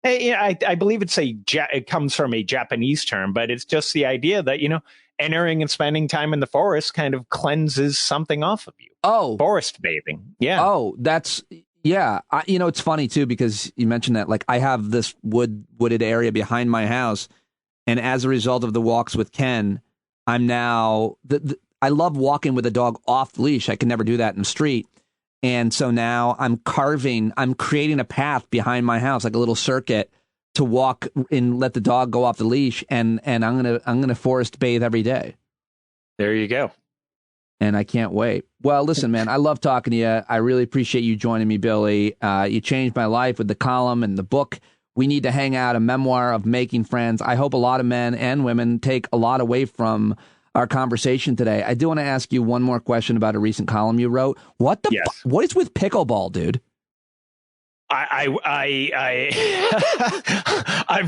I believe it comes from a Japanese term, but it's just the idea that, entering and spending time in the forest kind of cleanses something off of you. Oh, forest bathing. Yeah. Oh, that's. Yeah, it's funny, too, because you mentioned that, like, I have this wooded area behind my house. And as a result of the walks with Ken, I'm now I love walking with a dog off the leash. I can never do that in the street. And so now I'm creating a path behind my house, like a little circuit to walk and let the dog go off the leash. And I'm going to forest bathe every day. There you go. And I can't wait. Well, listen, man, I love talking to you. I really appreciate you joining me, Billy. You changed my life with the column and the book. We Need to Hang Out, a memoir of making friends. I hope a lot of men and women take a lot away from our conversation today. I do want to ask you one more question about a recent column you wrote. What is with pickleball, dude? I've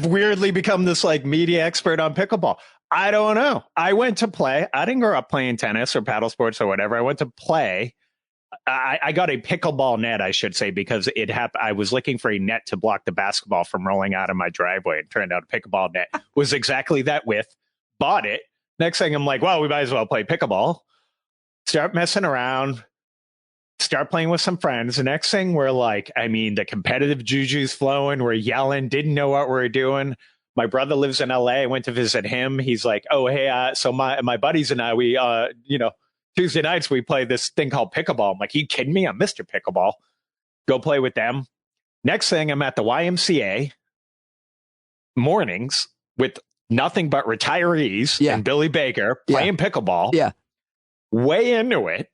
weirdly become this like media expert on pickleball. I don't know. I went to play. I didn't grow up playing tennis or paddle sports or whatever. I went to play. I got a pickleball net, I should say, because I was looking for a net to block the basketball from rolling out of my driveway. It turned out a pickleball net was exactly that width. Bought it. Next thing I'm like, well, we might as well play pickleball. Start messing around. Start playing with some friends. The next thing we're like, the competitive juju's flowing. We're yelling. Didn't know what we were doing. My brother lives in LA. I went to visit him. He's like, oh, hey, so my buddies and I, we, Tuesday nights we play this thing called pickleball. I'm like, you kidding me? I'm Mr. Pickleball. Go play with them. Next thing, I'm at the YMCA mornings with nothing but retirees and Billy Baker playing pickleball. Yeah. Way into it.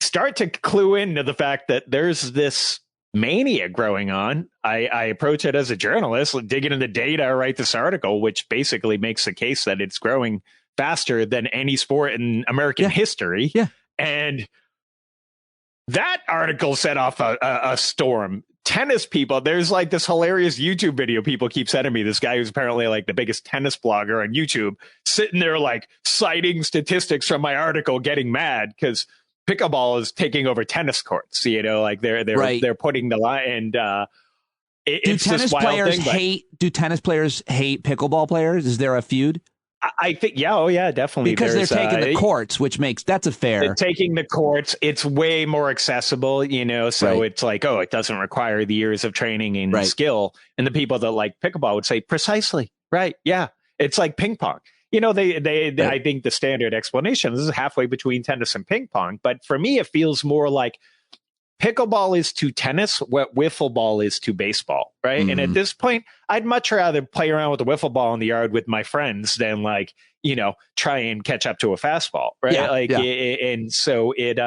Start to clue into the fact that there's this mania growing on. I approach it as a journalist, digging into data, I write this article, which basically makes the case that it's growing faster than any sport in American history. Yeah. And that article set off a storm. Tennis people, there's like this hilarious YouTube video people keep sending me. This guy who's apparently like the biggest tennis blogger on YouTube, sitting there like citing statistics from my article, getting mad because pickleball is taking over tennis courts. You know, like they're putting the line, and it's this wild thing. Do tennis players hate pickleball players? Is there a feud? I think, definitely. Because they're taking the courts, which that's a fair. They're taking the courts. It's way more accessible, you know, so it's like, it doesn't require the years of training and skill. And the people that like pickleball would say, precisely, right, yeah. It's like ping pong. You know, they I think the standard explanation, this is halfway between tennis and ping pong. But for me, it feels more like pickleball is to tennis what wiffle ball is to baseball, right? Mm-hmm. And at this point, I'd much rather play around with a wiffle ball in the yard with my friends than like, you know, try and catch up to a fastball, right? And so it,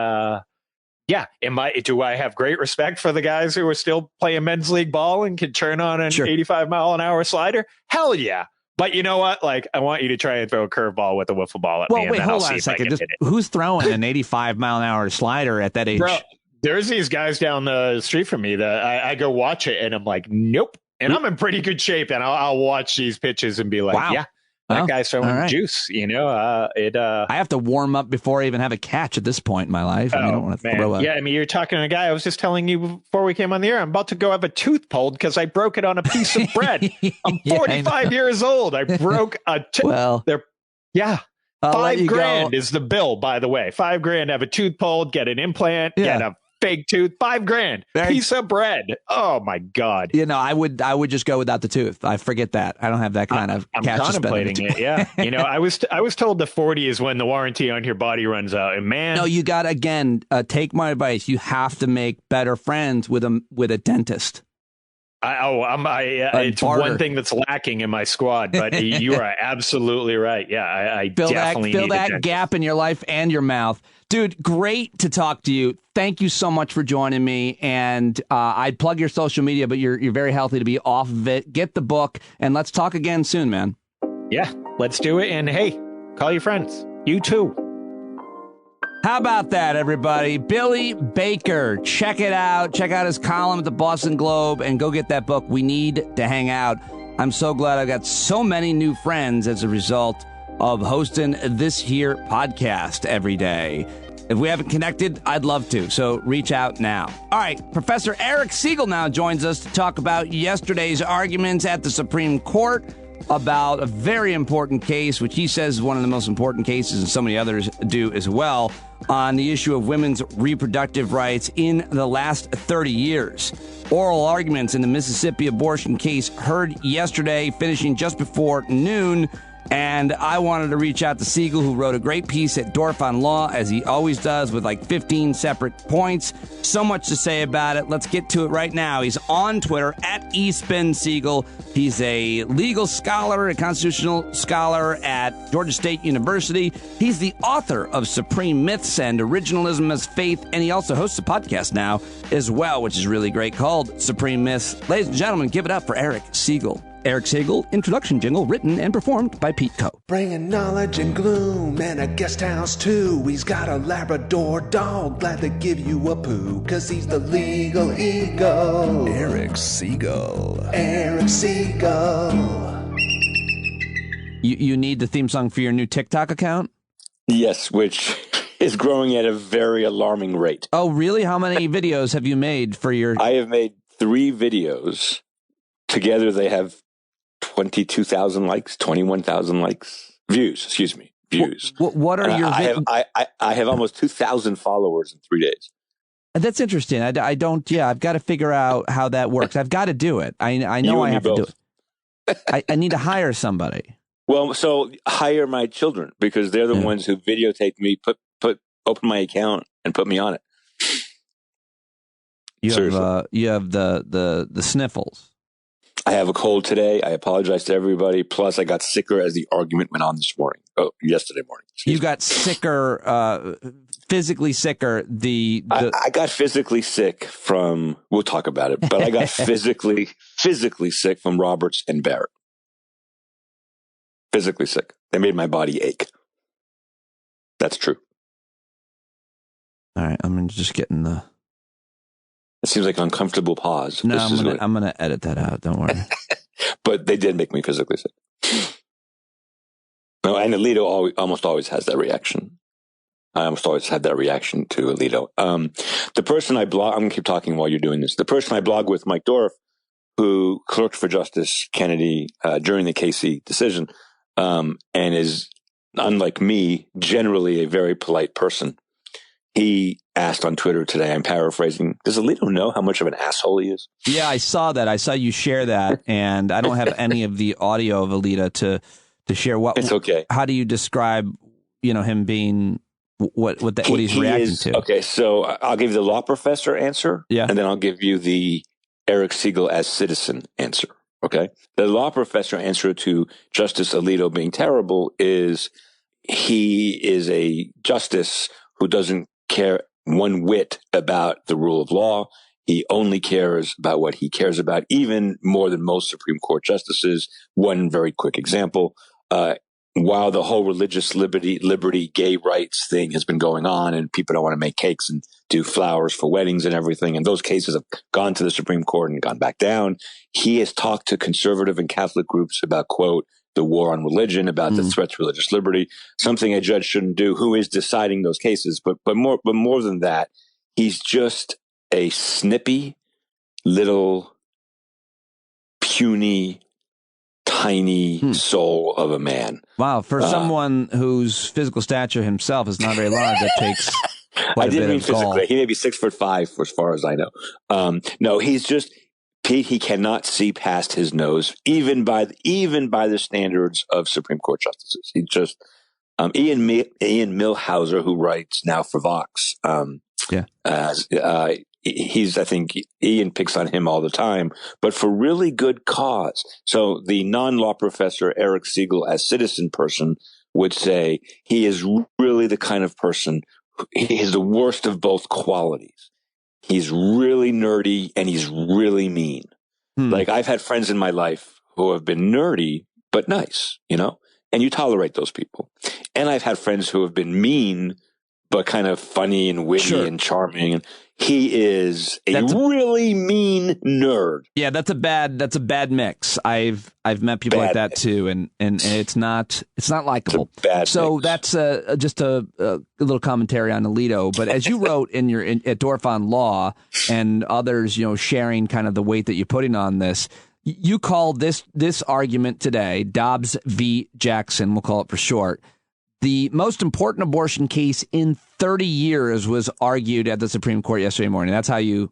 do I have great respect for the guys who are still playing men's league ball and can turn on an 85-mile-an-hour slider? Hell yeah. But you know what? Like, I want you to try and throw a curveball with a wiffle ball at me. Well, wait, hold on a second. Who's throwing an 85-mile-an-hour slider at that age? Bro, there's these guys down the street from me that I go watch it and I'm like, nope. And I'm in pretty good shape. And I'll watch these pitches and be like, that guy's throwing juice. You know, I have to warm up before I even have a catch at this point in my life. I don't want to throw up. Yeah, I mean, you're talking to a guy. I was just telling you before we came on the air, I'm about to go have a tooth pulled because I broke it on a piece of bread. I'm 45 years old. I broke a tooth. Well, $5,000 is the bill, by the way. $5,000, have a tooth pulled, get an implant, get a fake tooth, $5,000, piece of bread. Oh my God! You know, I would just go without the tooth. I forget that. I don't have that kind of. I'm contemplating it. Yeah, you know, I was told the 40 is when the warranty on your body runs out. And man, no, you got take my advice. You have to make better friends with a dentist. It's one thing that's lacking in my squad, but you are absolutely right. Yeah, I definitely fill that gap in your life and your mouth. Dude, great to talk to you. Thank you so much for joining me. And I'd plug your social media, but you're very healthy to be off of it. Get the book, and let's talk again soon, man. Yeah, let's do it. And hey, call your friends. You too. How about that, everybody? Billy Baker. Check it out. Check out his column at the Boston Globe and go get that book. We need to hang out. I'm so glad I've got so many new friends as a result of hosting this here podcast every day. If we haven't connected, I'd love to, so reach out now. All right, Professor Eric Segall now joins us to talk about yesterday's arguments at the Supreme Court about a very important case, which he says is one of the most important cases, and so many others do as well, on the issue of women's reproductive rights in the last 30 years. Oral arguments in the Mississippi abortion case heard yesterday, finishing just before noon. And I wanted to reach out to Segall, who wrote a great piece at Dorf on Law, as he always does, with like 15 separate points. So much to say about it. Let's get to it right now. He's on Twitter at eSpinSegall. He's a legal scholar, a constitutional scholar at Georgia State University. He's the author of Supreme Myths and Originalism as Faith, and he also hosts a podcast now as well, which is really great, called Supreme Myths. Ladies and gentlemen, give it up for Eric Segall. Eric Segall, introduction jingle written and performed by Pete Coe. Bringing knowledge and gloom and a guest house too. He's got a Labrador dog, glad to give you a poo, cause he's the legal eagle. Eric Segall. Eric Segall. You need the theme song for your new TikTok account? Yes, which is growing at a very alarming rate. Oh, really? How many videos have you made for your... I have made 3 videos. Together they have 22,000 likes, 21,000 likes, views. What are your? I have almost 2,000 followers in 3 days. That's interesting. I don't. Yeah, I've got to figure out how that works. I've got to do it. I know I have to do it. I need to hire somebody. Well, so hire my children, because they're the ones who videotape me, open my account and put me on it. You have the sniffles. I have a cold today. I apologize to everybody. Plus, I got sicker as the argument went on this morning. yesterday morning. You got sicker, physically sicker. I got physically sick from, we'll talk about it, but I got physically sick from Roberts and Barrett. Physically sick. They made my body ache. That's true. All right, I'm just getting the... It seems like an uncomfortable pause. No, I'm gonna edit that out. Don't worry. But they did make me physically sick. No, and Alito almost always has that reaction. I almost always had that reaction to Alito. The person I blog, I'm going to keep talking while you're doing this. The person I blog with, Mike Dorff, who clerked for Justice Kennedy during the Casey decision, and is, unlike me, generally a very polite person. He asked on Twitter today, I'm paraphrasing, does Alito know how much of an asshole he is? Yeah, I saw that. I saw you share that, and I don't have any of the audio of Alito to share. It's okay. How do you describe, him being what he's reacting to? Okay, so I'll give you the law professor answer, and then I'll give you the Eric Segall as citizen answer. Okay, the law professor answer to Justice Alito being terrible is he is a justice who doesn't care one whit about the rule of law. He only cares about what he cares about, even more than most Supreme Court justices. One very quick example. While the whole religious liberty, gay rights thing has been going on and people don't want to make cakes and do flowers for weddings and everything, and those cases have gone to the Supreme Court and gone back down, he has talked to conservative and Catholic groups about, quote, the war on religion, about the threat to religious liberty, something a judge shouldn't do, who is deciding those cases. But more than that, he's just a snippy, little, puny, tiny soul of a man. Wow, for someone whose physical stature himself is not very large, that takes quite I a didn't bit mean of physically. gall. He may be 6'5" as far as I know. No, he's just Pete. He cannot see past his nose, even by the standards of Supreme Court justices. He just Ian Millhauser, who writes now for Vox. I think Ian picks on him all the time, but for really good cause. So the non-law professor, Eric Segall, as citizen person, would say he is really the kind of person, he is the worst of both qualities. He's really nerdy and he's really mean. Like, I've had friends in my life who have been nerdy, but nice, and you tolerate those people. And I've had friends who have been mean, but kind of funny and witty and charming. And he is a really mean nerd. Yeah, that's a bad mix. I've met people like that too, and it's not likable. So that's just a little commentary on Alito. But as you wrote at Dorff on Law and others, sharing kind of the weight that you're putting on this, you called this argument today, Dobbs v. Jackson, we'll call it for short, the most important abortion case in 30 years was argued at the Supreme Court yesterday morning. That's how you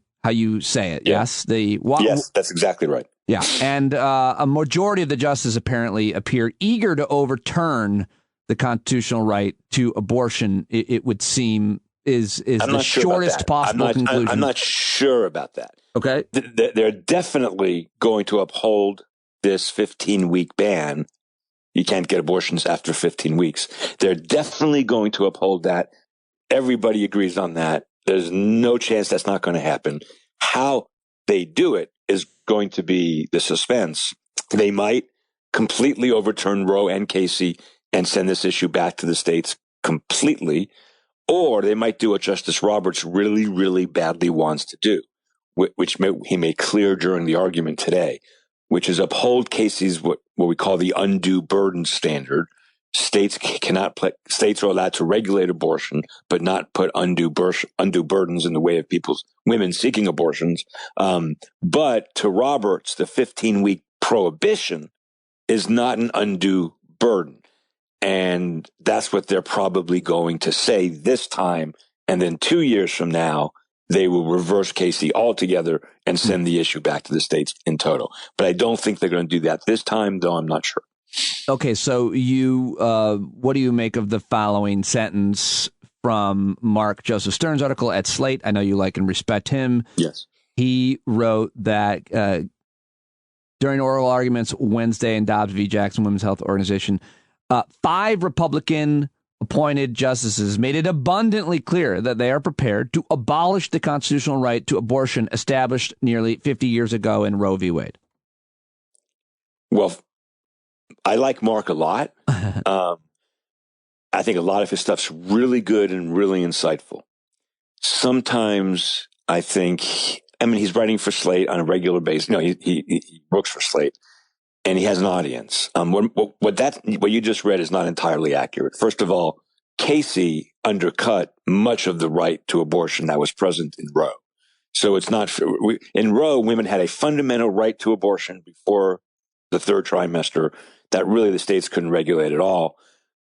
say it. Yeah. Yes. Yes, that's exactly right. Yeah. And a majority of the justices apparently appeared eager to overturn the constitutional right to abortion. It would seem is the shortest possible conclusion. I'm not sure about that. Okay. They're definitely going to uphold this 15-week ban. You can't get abortions after 15 weeks. They're definitely going to uphold that. Everybody agrees on that. There's no chance that's not going to happen. How they do it is going to be the suspense. They might completely overturn Roe and Casey and send this issue back to the states completely, or they might do what Justice Roberts really, really badly wants to do, which he made clear during the argument today, which is uphold Casey's what we call the undue burden standard. States are allowed to regulate abortion, but not put undue burdens in the way of women seeking abortions. But to Roberts, the 15-week prohibition is not an undue burden. And that's what they're probably going to say this time. And then 2 years from now, they will reverse Casey altogether and send the issue back to the states in total. But I don't think they're going to do that this time, though I'm not sure. Okay, so what do you make of the following sentence from Mark Joseph Stern's article at Slate? I know you like and respect him. Yes. He wrote that during oral arguments Wednesday in Dobbs v. Jackson Women's Health Organization, 5 Republican appointed justices made it abundantly clear that they are prepared to abolish the constitutional right to abortion established nearly 50 years ago in Roe v. Wade. Well, I like Mark a lot. I think a lot of his stuff's really good and really insightful. Sometimes I think, he's writing for Slate on a regular basis. No, he works for Slate, and he has an audience. What you just read is not entirely accurate. First of all, Casey undercut much of the right to abortion that was present in Roe. So it's not in Roe, women had a fundamental right to abortion before the third trimester that really the states couldn't regulate at all.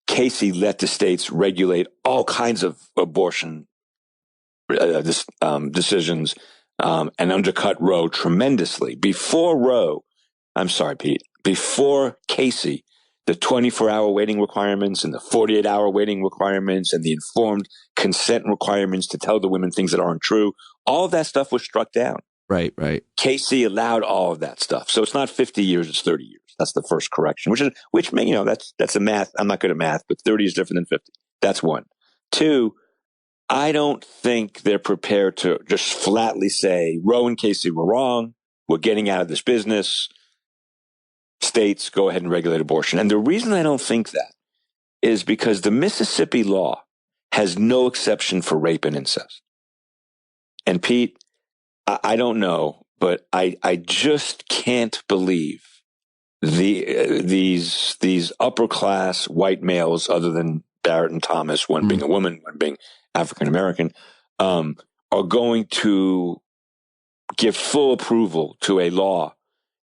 Casey let the states regulate all kinds of abortion decisions and undercut Roe tremendously. Before Casey, the 24-hour waiting requirements and the 48-hour waiting requirements and the informed consent requirements to tell the women things that aren't true, all of that stuff was struck down. Right. Casey allowed all of that stuff. So it's not 50 years, it's 30 years. That's the first correction, that's a math. I'm not good at math, but 30 is different than 50. That's one. 2, I don't think they're prepared to just flatly say, Roe and Casey were wrong. We're getting out of this business. States, go ahead and regulate abortion. And the reason I don't think that is because the Mississippi law has no exception for rape and incest. And Pete, I don't know, but I just can't believe these upper class white males, other than Barrett and Thomas, one being a woman, one being African American, are going to give full approval to a law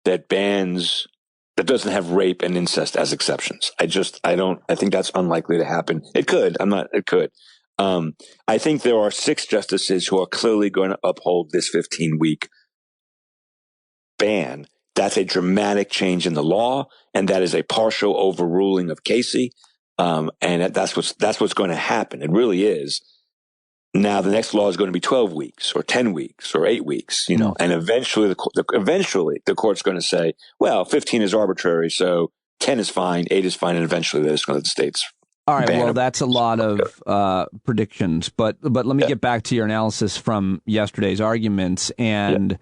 that doesn't have rape and incest as exceptions. I think that's unlikely to happen. It could. It could. I think there are 6 justices who are clearly going to uphold this 15-week ban. That's a dramatic change in the law, and that is a partial overruling of Casey. And that's what's going to happen. It really is. Now the next law is going to be 12 weeks or 10 weeks or 8 weeks, and eventually the court's going to say, well, 15 is arbitrary, so 10 is fine, 8 is fine, and eventually they're just going to let the states. All right. Well, that's a lot of predictions, but let me get back to your analysis from yesterday's arguments and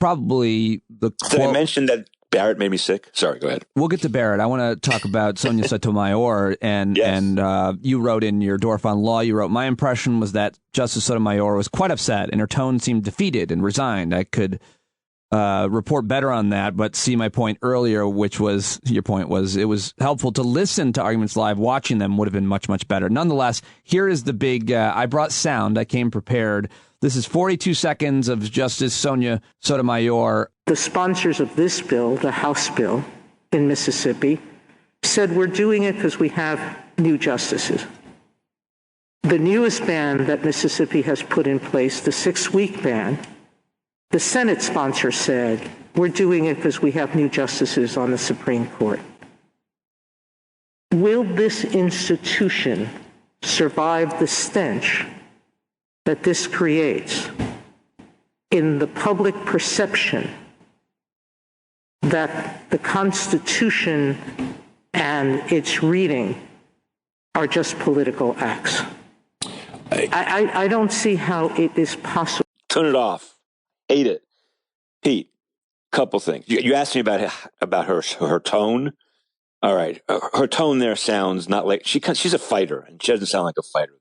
probably the. Did I mention that Barrett made me sick? Sorry, go ahead. We'll get to Barrett. I want to talk about Sonia Sotomayor, and you wrote in your Dorf on Law. You wrote, my impression was that Justice Sotomayor was quite upset, and her tone seemed defeated and resigned. I could report better on that, but see my point earlier, which was your point was it was helpful to listen to arguments live. Watching them would have been much, much better. Nonetheless, here is the big, I brought sound. I came prepared. This is 42 seconds of Justice Sonia Sotomayor. The sponsors of this bill, the House bill in Mississippi, said we're doing it because we have new justices. The newest ban that Mississippi has put in place, the 6-week ban, the Senate sponsor said, we're doing it because we have new justices on the Supreme Court. Will this institution survive the stench that this creates in the public perception that the Constitution and its reading are just political acts? I don't see how it is possible. Turn it off. Hate it. Pete, couple things. You asked me about her tone. All right. Her tone there sounds not like she's a fighter, and she doesn't sound like a fighter.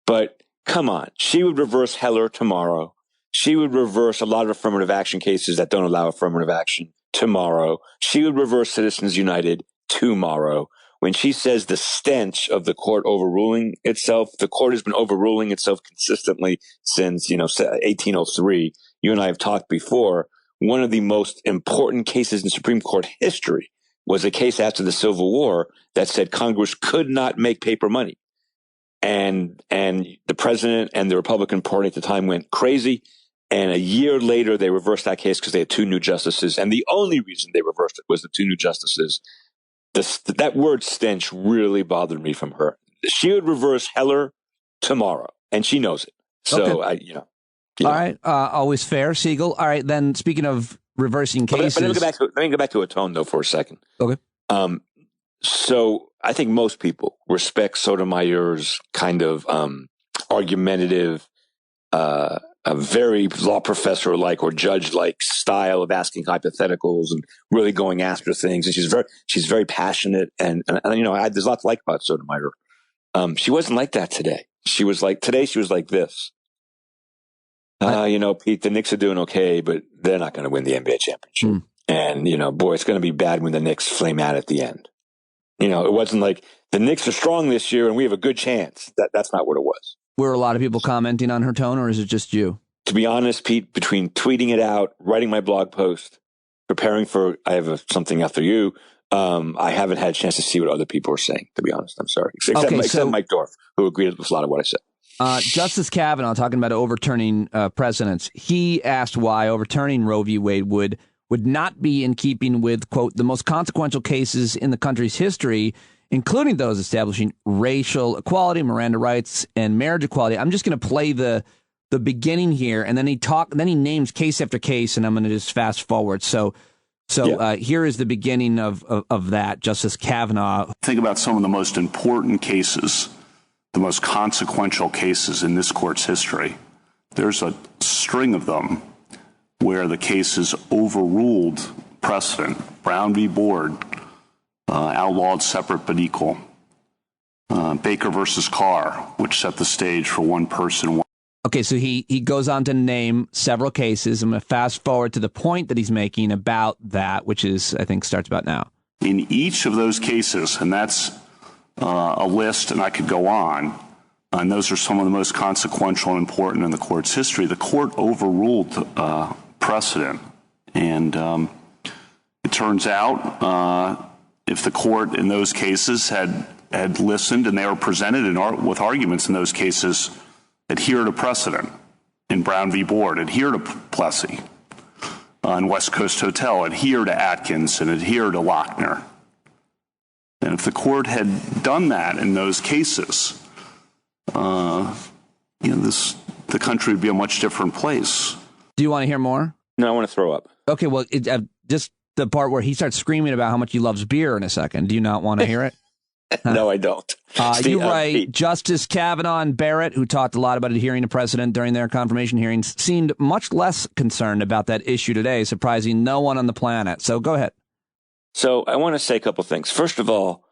But come on. She would reverse Heller tomorrow. She would reverse a lot of affirmative action cases that don't allow affirmative action tomorrow. She would reverse Citizens United tomorrow. When she says the stench of the court overruling itself, the court has been overruling itself consistently since, 1803. You and I have talked before. One of the most important cases in Supreme Court history was a case after the Civil War that said Congress could not make paper money. And the president and the Republican Party at the time went crazy. And a year later, they reversed that case because they had 2 new justices. And the only reason they reversed it was the 2 new justices. That word stench really bothered me from her. She would reverse Heller tomorrow, and she knows it. So, okay. All right. Always fair, Segall. All right. Then speaking of reversing cases. But let me go back to her tone, though, for a second. Okay. So I think most people respect Sotomayor's kind of argumentative, a very law professor-like or judge-like style of asking hypotheticals and really going after things. And she's very passionate. And there's a lot to like about Sotomayor. She wasn't like that today. She was like this. Pete, the Knicks are doing okay, but they're not going to win the NBA championship. And, it's going to be bad when the Knicks flame out at the end. It wasn't like the Knicks are strong this year and we have a good chance. That's not what it was. Were a lot of people commenting on her tone, or is it just you? To be honest, Pete, between tweeting it out, writing my blog post, preparing for I have something after you, I haven't had a chance to see what other people are saying, to be honest. I'm sorry. Except Mike Dorf, who agreed with a lot of what I said. Justice Kavanaugh, talking about overturning precedents, he asked why overturning Roe v. Wade would not be in keeping with, quote, the most consequential cases in the country's history, including those establishing racial equality, Miranda rights, and marriage equality. I'm just going to play the beginning here, and then he names case after case, and I'm going to just fast forward. So here is the beginning of that, Justice Kavanaugh. Think about some of the most important cases, the most consequential cases in this court's history. There's a string of them where the cases overruled precedent. Brown v. Board, outlawed separate but equal. Baker versus Carr, which set the stage for one person. Okay, so he goes on to name several cases. I'm going to fast forward to the point that he's making about that, which is, I think, starts about now. In each of those cases, and that's a list, and I could go on, and those are some of the most consequential and important in the court's history, the court overruled precedent. And it turns out if the court in those cases had listened and they were presented with arguments in those cases, adhere to precedent. In Brown v. Board, adhere to Plessy. On West Coast Hotel, adhere to Atkins and adhere to Lochner. And if the court had done that in those cases, the country would be a much different place. Do you want to hear more? No, I want to throw up. Okay, well, just the part where he starts screaming about how much he loves beer in a second. Do you not want to hear it? No, I don't. You write, Justice Kavanaugh and Barrett, who talked a lot about adhering to precedent during their confirmation hearings, seemed much less concerned about that issue today, surprising no one on the planet. So go ahead. So I want to say a couple things. First of all,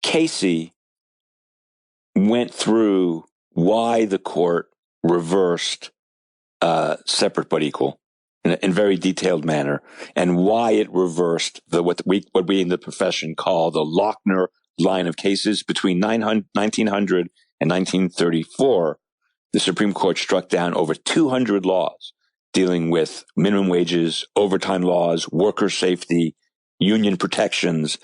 Casey went through why the court reversed separate but equal in a very detailed manner, and why it reversed what we in the profession call the Lochner line of cases. Between 1900 and 1934, the Supreme Court struck down over 200 laws dealing with minimum wages, overtime laws, worker safety, union protections.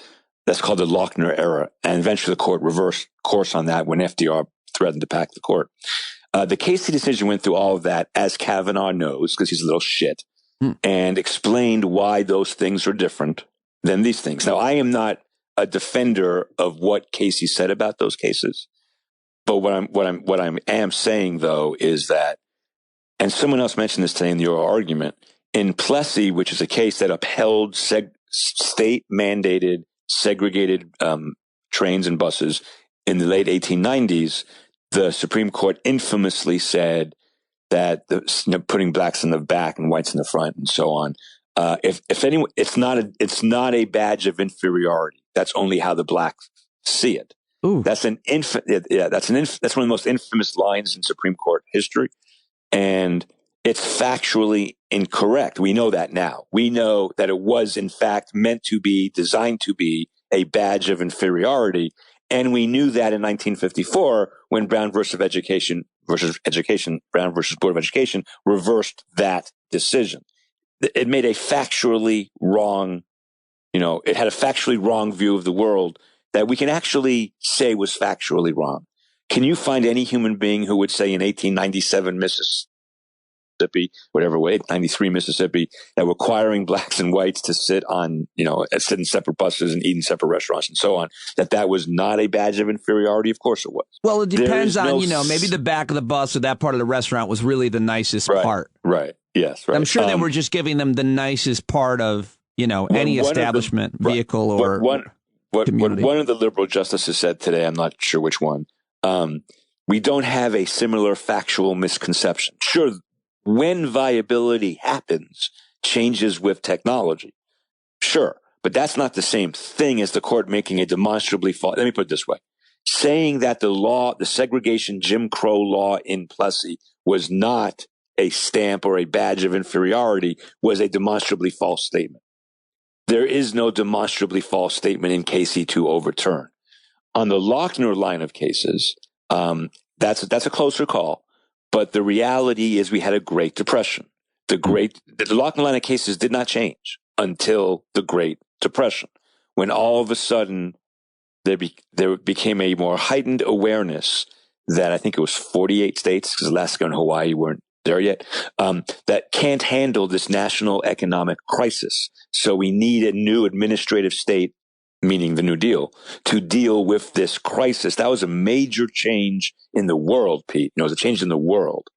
That's called the Lochner era. And eventually the court reversed course on that when FDR threatened to pack the court. The Casey decision went through all of that, as Kavanaugh knows, because he's a little shit, and explained why those things are different than these things. Now, I am not a defender of what Casey said about those cases, but what I am saying though is that, and someone else mentioned this today in your argument, in Plessy, which is a case that upheld state mandated segregated trains and buses in the late 1890s, the Supreme Court infamously said that putting blacks in the back and whites in the front and so on. If anyone, it's not a badge of inferiority. That's only how the blacks see it. Ooh. That's one of the most infamous lines in Supreme Court history, and it's factually incorrect. We know that now. We know that it was in fact designed to be a badge of inferiority, and we knew that in 1954 when Brown versus Board of Education reversed that decision. It made a factually wrong, it had a factually wrong view of the world that we can actually say was factually wrong. Can you find any human being who would say in 1897 Mississippi, whatever way, 93 Mississippi, that requiring blacks and whites to sit in separate buses and eat in separate restaurants and so on, that was not a badge of inferiority? Of course it was. Well, it depends on, maybe the back of the bus or that part of the restaurant was really the nicest part. Right. Yes. Right. I'm sure they were just giving them the nicest part of, any establishment, vehicle or. what community. One of the liberal justices said today, I'm not sure which one, we don't have a similar factual misconception. Sure, when viability happens, changes with technology. Sure, but that's not the same thing as the court making a demonstrably false. Let me put it this way. Saying that the segregation Jim Crow law in Plessy was not a stamp or a badge of inferiority was a demonstrably false statement. There is no demonstrably false statement in Casey to overturn. On the Lochner line of cases, that's a closer call, but the reality is we had a Great Depression. The Lochner line of cases did not change until the Great Depression, when all of a sudden there became a more heightened awareness that I think it was 48 states, because Alaska and Hawaii weren't there yet, that can't handle this national economic crisis. So we need a new administrative state, meaning the New Deal, to deal with this crisis. That was a major change in the world, Pete. It was a change in the world.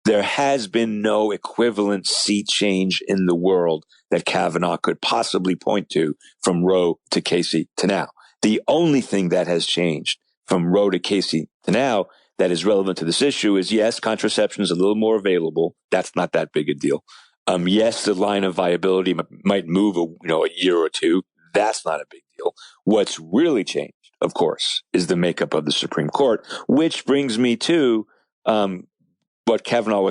There has been no equivalent sea change in the world that Kavanaugh could possibly point to from Roe to Casey to now. The only thing that has changed from Roe to Casey to now that is relevant to this issue is, yes, contraception is a little more available. That's not that big a deal. Yes, the line of viability might move a year or two. That's not a big deal. What's really changed, of course, is the makeup of the Supreme Court, which brings me to what Kavanaugh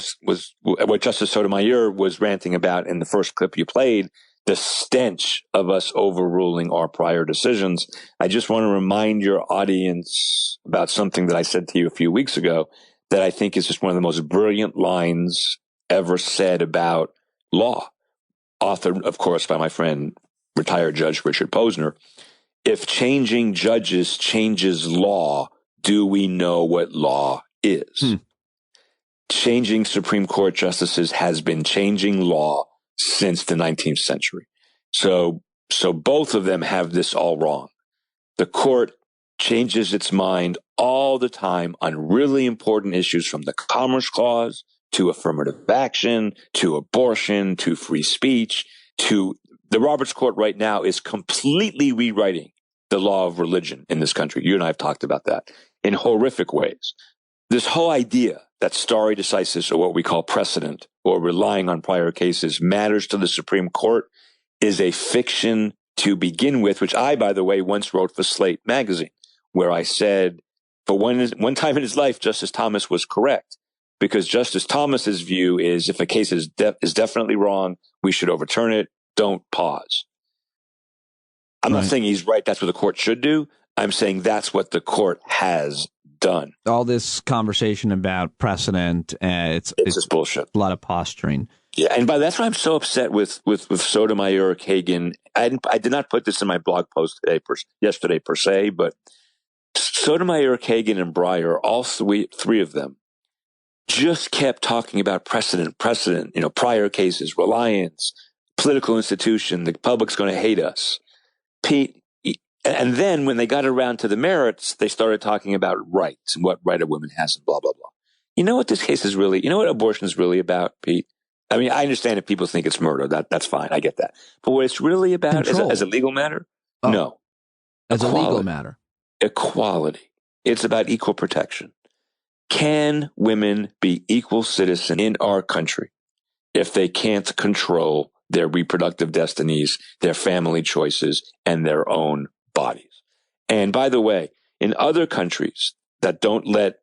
what Justice Sotomayor was ranting about in the first clip you played, the stench of us overruling our prior decisions. I just want to remind your audience about something that I said to you a few weeks ago that I think is just one of the most brilliant lines ever said about law, authored, of course, by my friend, retired Judge Richard Posner. If changing judges changes law, do we know what law is? Changing Supreme Court justices has been changing law since the 19th century. So both of them have this all wrong. The court changes its mind all the time on really important issues, from the Commerce Clause to affirmative action, to abortion, to free speech, to the Roberts Court right now is completely rewriting the law of religion in this country. You and I have talked about that in horrific ways. This whole idea that stare decisis, or what we call precedent, or relying on prior cases, matters to the Supreme Court is a fiction to begin with, which I, by the way, once wrote for Slate magazine, where I said, for one time in his life, Justice Thomas was correct, because Justice Thomas's view is if a case is definitely wrong, we should overturn it. Don't pause. I'm not saying he's right. That's what the court should do. I'm saying that's what the court has done. All this conversation about precedent, it's just bullshit. A lot of posturing. Yeah, and that's why I'm so upset with Sotomayor, Kagan. I did not put this in my blog post yesterday per se, but Sotomayor, Kagan, and Breyer, all three of them, just kept talking about precedent, prior cases, reliance, political institution, the public's going to hate us. Pete, and then when they got around to the merits, they started talking about rights and what right a woman has and blah, blah, blah. You know what this case is really, what abortion is really about, Pete? I mean, I understand if people think it's murder, that's fine. I get that. But what it's really about as a legal matter? Oh. No. As a legal matter? Equality. It's about equal protection. Can women be equal citizens in our country if they can't control their reproductive destinies, their family choices, and their own bodies? And by the way, in other countries that don't let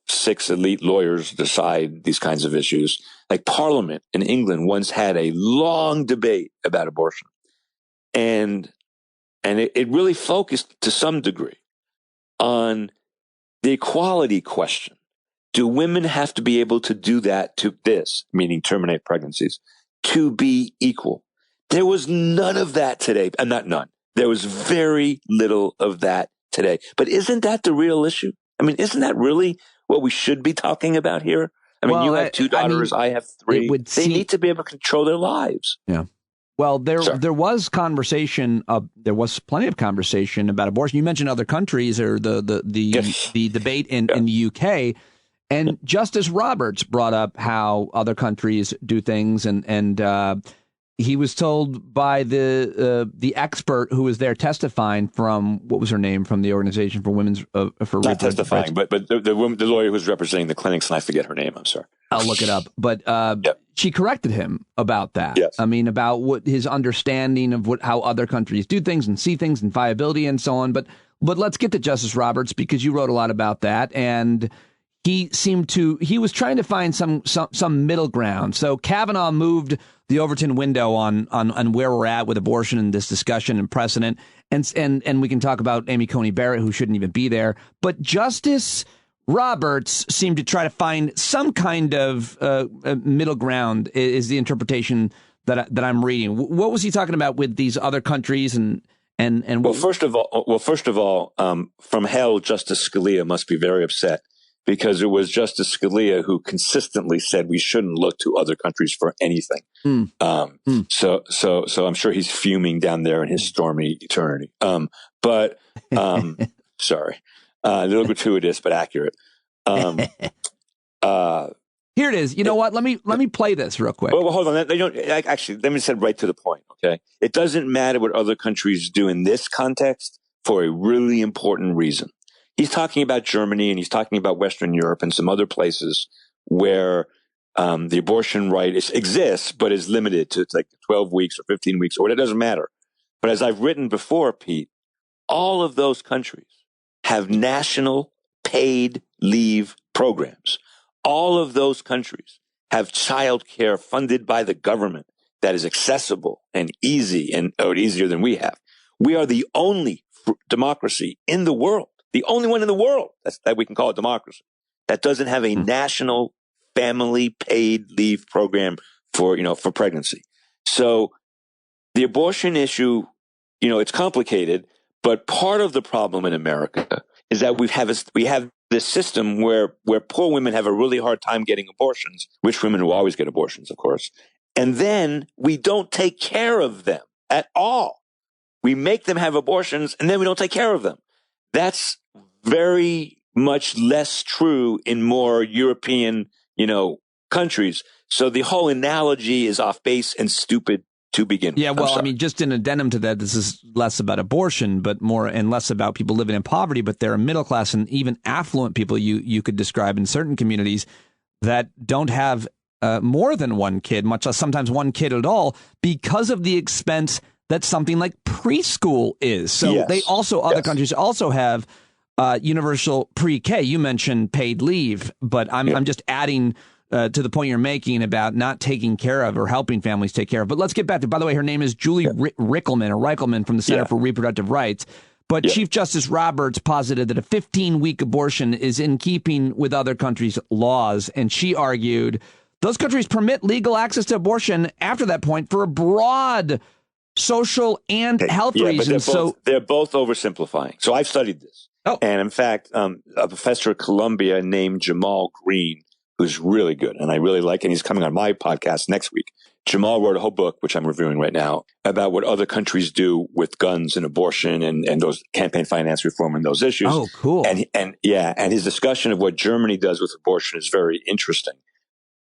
6 elite lawyers decide these kinds of issues, like Parliament in England once had a long debate about abortion. And it really focused to some degree on the equality question. Do women have to be able to do that to this, meaning terminate pregnancies, to be equal? There was none of that today. Not none. There was very little of that today. But isn't that the real issue? I mean, isn't that really what we should be talking about here? I mean, you have 2 daughters, I have 3. They need to be able to control their lives. Yeah. Well, there was conversation. There was plenty of conversation about abortion. You mentioned other countries, or the debate in the UK, and Justice Roberts brought up how other countries do things, and he was told by the expert who was there testifying from, what was her name, from the Organization for Women's for not testifying, but the lawyer who was representing the clinics, and I forget her name. I'm sorry. I'll look it up. But she corrected him about that. Yes. I mean, about what his understanding of how other countries do things and see things and viability and so on. But let's get to Justice Roberts, because you wrote a lot about that, and he was trying to find some middle ground. So Kavanaugh moved the Overton window on where we're at with abortion and this discussion and precedent. And we can talk about Amy Coney Barrett, who shouldn't even be there. But Justice Roberts seemed to try to find some kind of middle ground, is the interpretation that I'm reading. What was he talking about with these other countries and Well, first of all, from hell, Justice Scalia must be very upset, because it was Justice Scalia who consistently said we shouldn't look to other countries for anything. So I'm sure he's fuming down there in his stormy eternity. Sorry, a little gratuitous but accurate. Here it is. You know what? Let me play this real quick. Well, hold on. Actually, let me say right to the point. Okay, it doesn't matter what other countries do in this context for a really important reason. He's talking about Germany, and he's talking about Western Europe and some other places where the abortion right exists, but is limited to like 12 weeks or 15 weeks, or it doesn't matter. But as I've written before, Pete, all of those countries have national paid leave programs. All of those countries have child care funded by the government that is accessible and easy, or easier than we have. We are the only democracy in the world, the only one in the world that we can call a democracy, that doesn't have a national family paid leave program for pregnancy. So the abortion issue, it's complicated, but part of the problem in America is that we have this system where poor women have a really hard time getting abortions, rich women will always get abortions, of course. And then we don't take care of them at all. We make them have abortions, and then we don't take care of them. That's very much less true in more European, countries. So the whole analogy is off base and stupid to begin with. Yeah, well, I mean, just in addendum to that, this is less about abortion, but more and less about people living in poverty, but there are middle class and even affluent people you could describe in certain communities that don't have more than one kid, much less sometimes one kid at all, because of the expense that something like preschool is. So yes. They also, other countries also have universal pre-K. You mentioned paid leave, but I'm just adding to the point you're making about not taking care of or helping families take care of. But let's get back to, by the way, her name is Julie Rickleman from the Center for Reproductive Rights. But Chief Justice Roberts posited that a 15-week abortion is in keeping with other countries' laws. And she argued those countries permit legal access to abortion after that point for a broad social and health reasons. They're both oversimplifying. So I've studied this. And in fact, a professor at Columbia named Jamal Green, who's really good, and I really like, and he's coming on my podcast next week. Jamal wrote a whole book, which I'm reviewing right now, about what other countries do with guns and abortion and those campaign finance reform and those issues. Oh, cool. And his discussion of what Germany does with abortion is very interesting.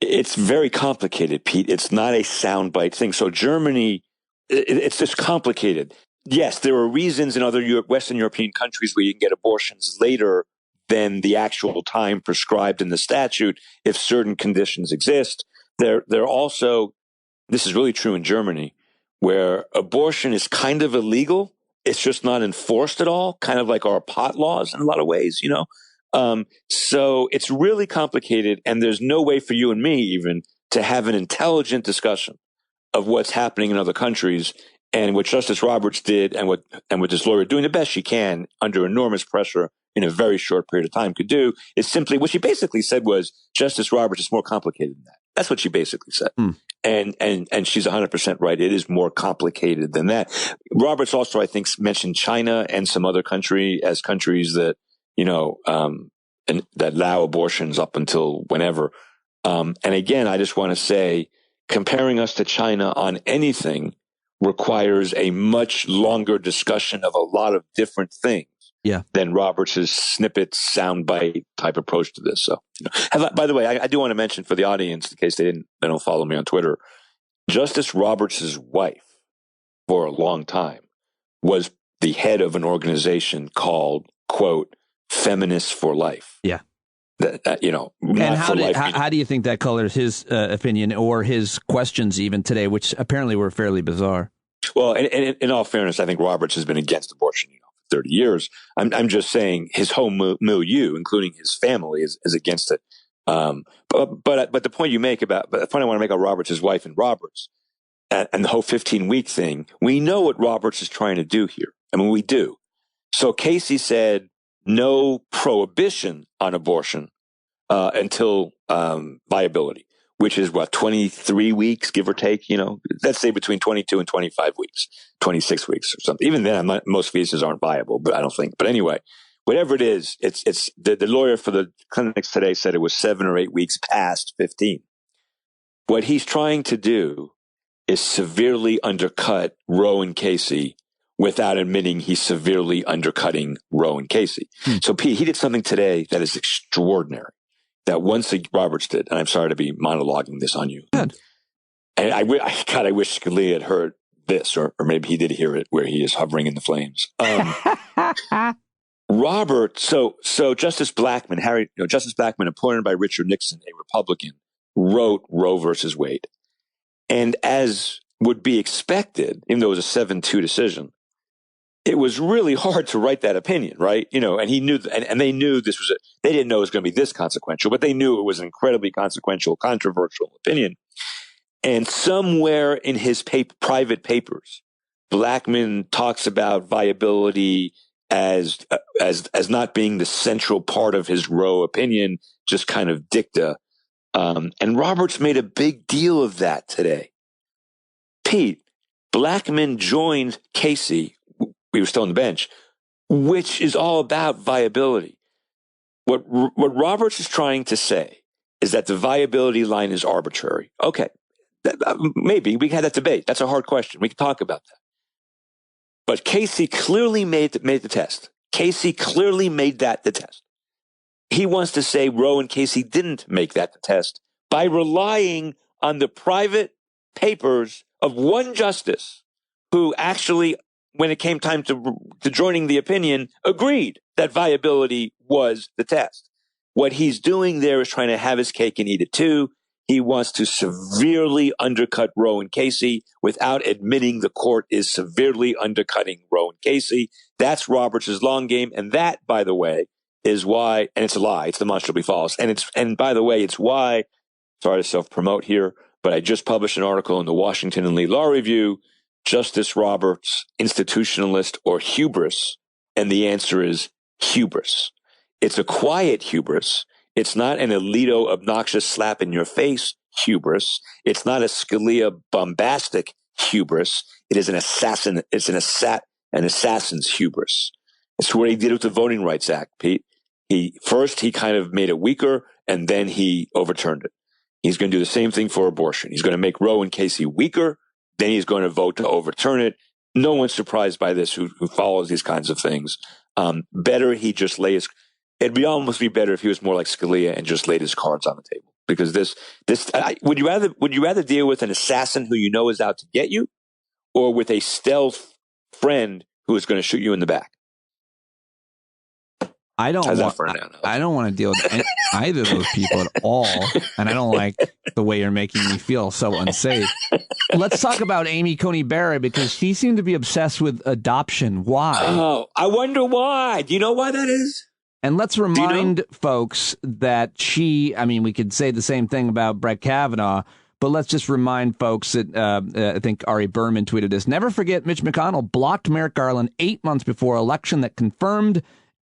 It's very complicated, Pete. It's not a soundbite thing. So Germany, it's just complicated. Yes, there are reasons in other Western European countries where you can get abortions later than the actual time prescribed in the statute if certain conditions exist. There also, this is really true in Germany, where abortion is kind of illegal. It's just not enforced at all, kind of like our pot laws in a lot of ways, So it's really complicated, and there's no way for you and me even to have an intelligent discussion of what's happening in other countries. And what Justice Roberts did and what this lawyer doing the best she can under enormous pressure in a very short period of time could do is simply what she basically said was Justice Roberts is more complicated than that. That's what she basically said. And she's 100% right. It is more complicated than that. Roberts also, I think, mentioned China and some other countries that, and that allow abortions up until whenever. And again, I just want to say comparing us to China on anything requires a much longer discussion of a lot of different things than Roberts' snippet soundbite type approach to this. So, by the way, I do want to mention for the audience, in case they don't follow me on Twitter, Justice Roberts' wife, for a long time, was the head of an organization called, quote, Feminists for Life. Yeah. And how do you think that colors his opinion or his questions even today, which apparently were fairly bizarre? Well, in all fairness, I think Roberts has been against abortion for 30 years. I'm just saying his whole milieu, including his family, is against it. But the point you make the point I want to make about Roberts, his wife and Roberts, and the whole 15-week thing, we know what Roberts is trying to do here. I mean, we do. So Casey said no prohibition on abortion until viability, which is 23 weeks, give or take, let's say between 22 and 25 weeks, 26 weeks or something. Even then, most fetuses aren't viable, but I don't think. But anyway, whatever it is, it's the lawyer for the clinics today said it was 7 or 8 weeks past 15. What he's trying to do is severely undercut Roe and Casey without admitting he's severely undercutting Roe and Casey. So, Pete, he did something today that is extraordinary, that once Roberts did, and I'm sorry to be monologuing this on you. Good. And I wish Scalia had heard this, or maybe he did hear it, where he is hovering in the flames. Robert, so Justice Blackmun, Justice Blackmun, appointed by Richard Nixon, a Republican, wrote Roe versus Wade. And as would be expected, even though it was a 7-2 decision, it was really hard to write that opinion, right? And he knew, and they knew this was they didn't know it was going to be this consequential, but they knew it was an incredibly consequential, controversial opinion. And somewhere in his private papers, Blackmun talks about viability as not being the central part of his Roe opinion, just kind of dicta. And Roberts made a big deal of that today. Pete, Blackmun joined Casey. We were still on the bench, which is all about viability. What Roberts is trying to say is that the viability line is arbitrary. Okay, maybe we had that debate. That's a hard question. We can talk about that. But Casey clearly made the test. Casey clearly made that the test. He wants to say Roe and Casey didn't make that the test by relying on the private papers of one justice who actually, when it came time to joining the opinion, agreed that viability was the test. What he's doing there is trying to have his cake and eat it too. He wants to severely undercut Roe and Casey without admitting the court is severely undercutting Roe and Casey. That's Roberts' long game. And that, by the way, is why, and it's a lie, it's demonstrably false. And by the way, it's why, sorry to self-promote here, but I just published an article in the Washington and Lee Law Review, Justice Roberts, institutionalist or hubris? And the answer is hubris. It's a quiet hubris. It's not an Alito obnoxious slap in your face hubris. It's not a Scalia bombastic hubris. It is an assassin. It's an assassin's hubris. It's what he did with the Voting Rights Act, Pete. He kind of made it weaker, and then he overturned it. He's going to do the same thing for abortion. He's going to make Roe and Casey weaker. Then he's going to vote to overturn it. No one's surprised by this who follows these kinds of things. Better he just it'd almost be better if he was more like Scalia and just laid his cards on the table. Because would you rather deal with an assassin who you know is out to get you, or with a stealth friend who is going to shoot you in the back? I don't want to deal with either of those people at all, and I don't like the way you're making me feel so unsafe. Let's talk about Amy Coney Barrett, because she seemed to be obsessed with adoption. Why? Oh, I wonder why. Do you know why that is? And let's remind folks that we could say the same thing about Brett Kavanaugh, but let's just remind folks that I think Ari Berman tweeted this. Never forget Mitch McConnell blocked Merrick Garland 8 months before election that confirmed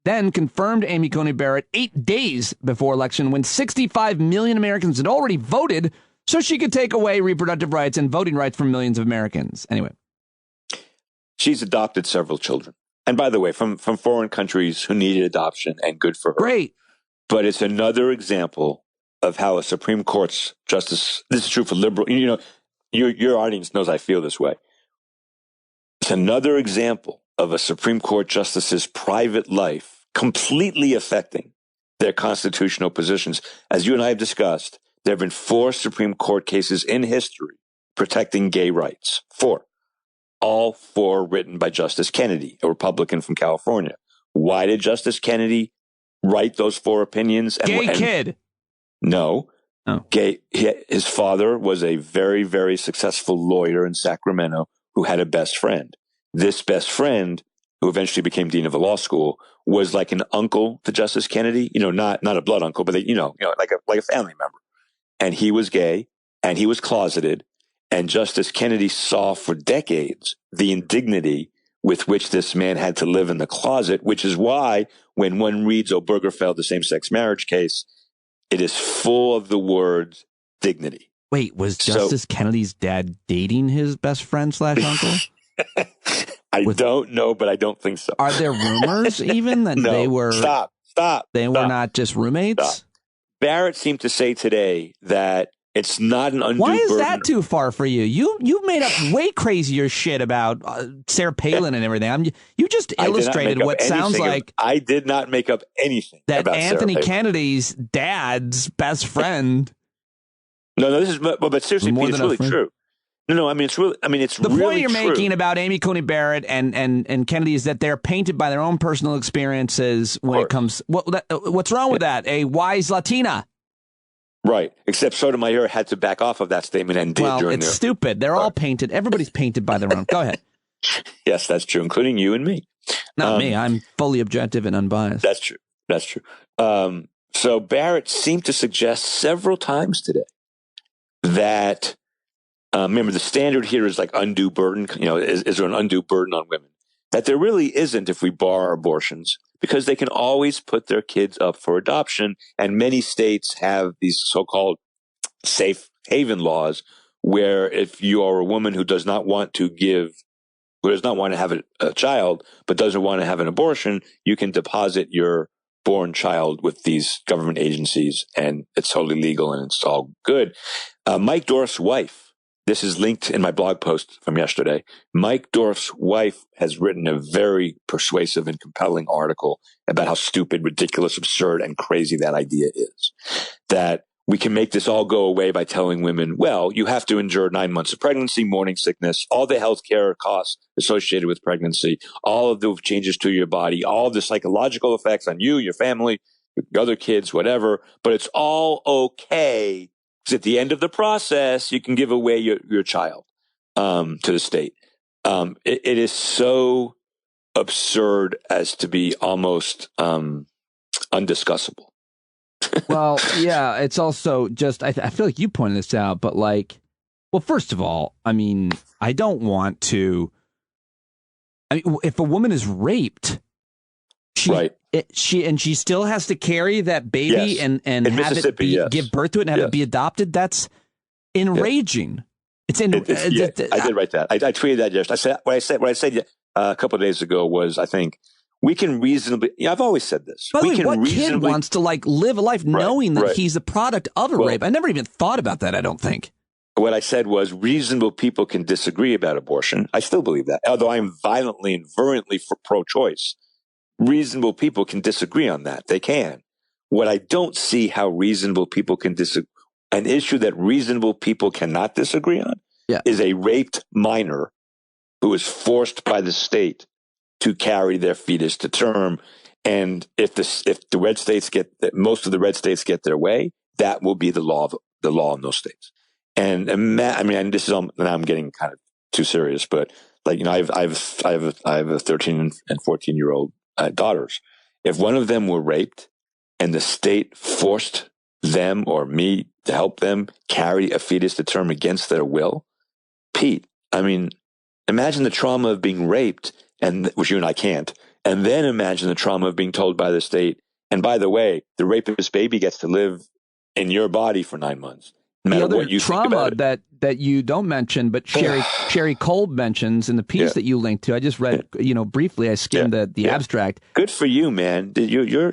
Amy Coney Barrett 8 days before election, when 65 million Americans had already voted so she could take away reproductive rights and voting rights from millions of Americans. Anyway. She's adopted several children. And by the way, from foreign countries who needed adoption, and good for her. Great. But it's another example of how a Supreme Court's justice, this is true for liberal, your audience knows I feel this way. It's another example of a Supreme Court justice's private life completely affecting their constitutional positions. As you and I have discussed, there have been 4 Supreme Court cases in history protecting gay rights. 4. All 4 written by Justice Kennedy, a Republican from California. Why did Justice Kennedy write those 4 opinions? Kid. No. Oh. His father was a very, very successful lawyer in Sacramento who had a best friend. This best friend, who eventually became dean of the law school, was like an uncle to Justice Kennedy. Not a blood uncle, but like a family member. And he was gay, and he was closeted. And Justice Kennedy saw for decades the indignity with which this man had to live in the closet, which is why when one reads Obergefell, the same-sex marriage case, it is full of the words dignity. Wait, was Justice Kennedy's dad dating his best friend / uncle? I don't know, but I don't think so. Are there rumors even that they were... Stop. They were not just roommates? Stop. Barrett seemed to say today that it's not an undue Why is burden. that too far for you? You made up way crazier shit about Sarah Palin and everything. You just illustrated what sounds like... I did not make up anything that about Anthony Sarah Palin. Kennedy's dad's best friend... No, this is... But seriously, Pete, it's really true. No, I mean, it's really... it's the really point you're true. making about Amy Coney Barrett and Kennedy is that they're painted by their own personal experiences when it comes... What's wrong with that? A wise Latina... Right. Except Sotomayor had to back off of that statement and did during it's stupid. They're all painted. Everybody's painted by their own. Go ahead. Yes, that's true, including you and me. Not me. I'm fully objective and unbiased. That's true. That's true. So Barrett seemed to suggest several times today that, remember, the standard here is like undue burden. Is there an undue burden on women? That there really isn't if we bar abortions, because they can always put their kids up for adoption. And many states have these so-called safe haven laws where if you are a woman who does not want to have a child, but doesn't want to have an abortion, you can deposit your born child with these government agencies, and it's totally legal and it's all good. Mike Dorf's wife, this is linked in my blog post from yesterday. Mike Dorf's wife has written a very persuasive and compelling article about how stupid, ridiculous, absurd, and crazy that idea is. That we can make this all go away by telling women, well, you have to endure 9 months of pregnancy, morning sickness, all the health care costs associated with pregnancy, all of the changes to your body, all of the psychological effects on you, your family, your other kids, whatever. But it's all okay. Because at the end of the process, you can give away your child to the state. It is so absurd as to be almost undiscussable. Well, yeah, it's also just, I feel like you pointed this out, but first of all, I don't want to, if a woman is raped, she still has to carry that baby and have it give birth to it and have it be adopted. That's enraging. It's I did write that. I tweeted that yesterday. What I said a couple of days ago was, I think we can reasonably. I've always said this. By the way, what kid wants to live a life knowing that he's a product of a rape? I never even thought about that. I don't think. What I said was reasonable people can disagree about abortion. I still believe that, although I am violently and virulently for pro-choice. Reasonable people can disagree on that. They can. What I don't see how reasonable people can disagree, an issue that reasonable people cannot disagree on, is a raped minor who is forced by the state to carry their fetus to term. And if the red states most of the red states get their way, that will be the law in those states. And this is now I'm getting kind of too serious, but I have a 13 and 14-year-old daughters. If one of them were raped and the state forced them or me to help them carry a fetus to term against their will, Pete, imagine the trauma of being raped, which you and I can't, and then imagine the trauma of being told by the state, and by the way, the rapist baby gets to live in your body for 9 months. No matter what you think about it. that you don't mention, but Sherry Kolb mentions in the piece that you linked to. I just read, briefly. I skimmed the abstract. Good for you, man. You're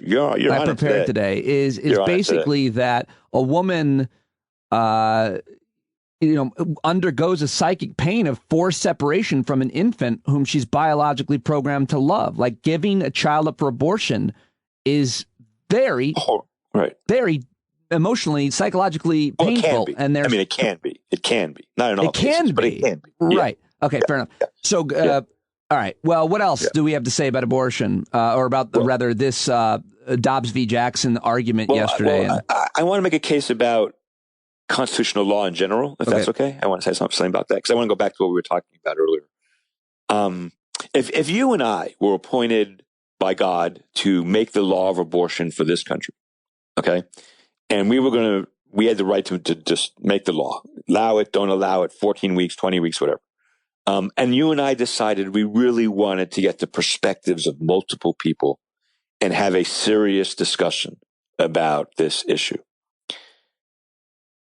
I prepared today. Is basically that a woman, undergoes a psychic pain of forced separation from an infant whom she's biologically programmed to love. Like giving a child up for abortion is very, very emotionally, psychologically painful. It can be. It can be. It can be. Not in all cases, but it can be. Right. Okay, fair enough. Yeah. So, all right. Well, what else do we have to say about abortion or about rather this Dobbs v. Jackson argument yesterday? I want to make a case about constitutional law in general, if that's okay. I want to say something about that because I want to go back to what we were talking about earlier. If you and I were appointed by God to make the law of abortion for this country, okay, and we had the right to just make the law, allow it, don't allow it, 14 weeks, 20 weeks, whatever. And you and I decided we really wanted to get the perspectives of multiple people and have a serious discussion about this issue.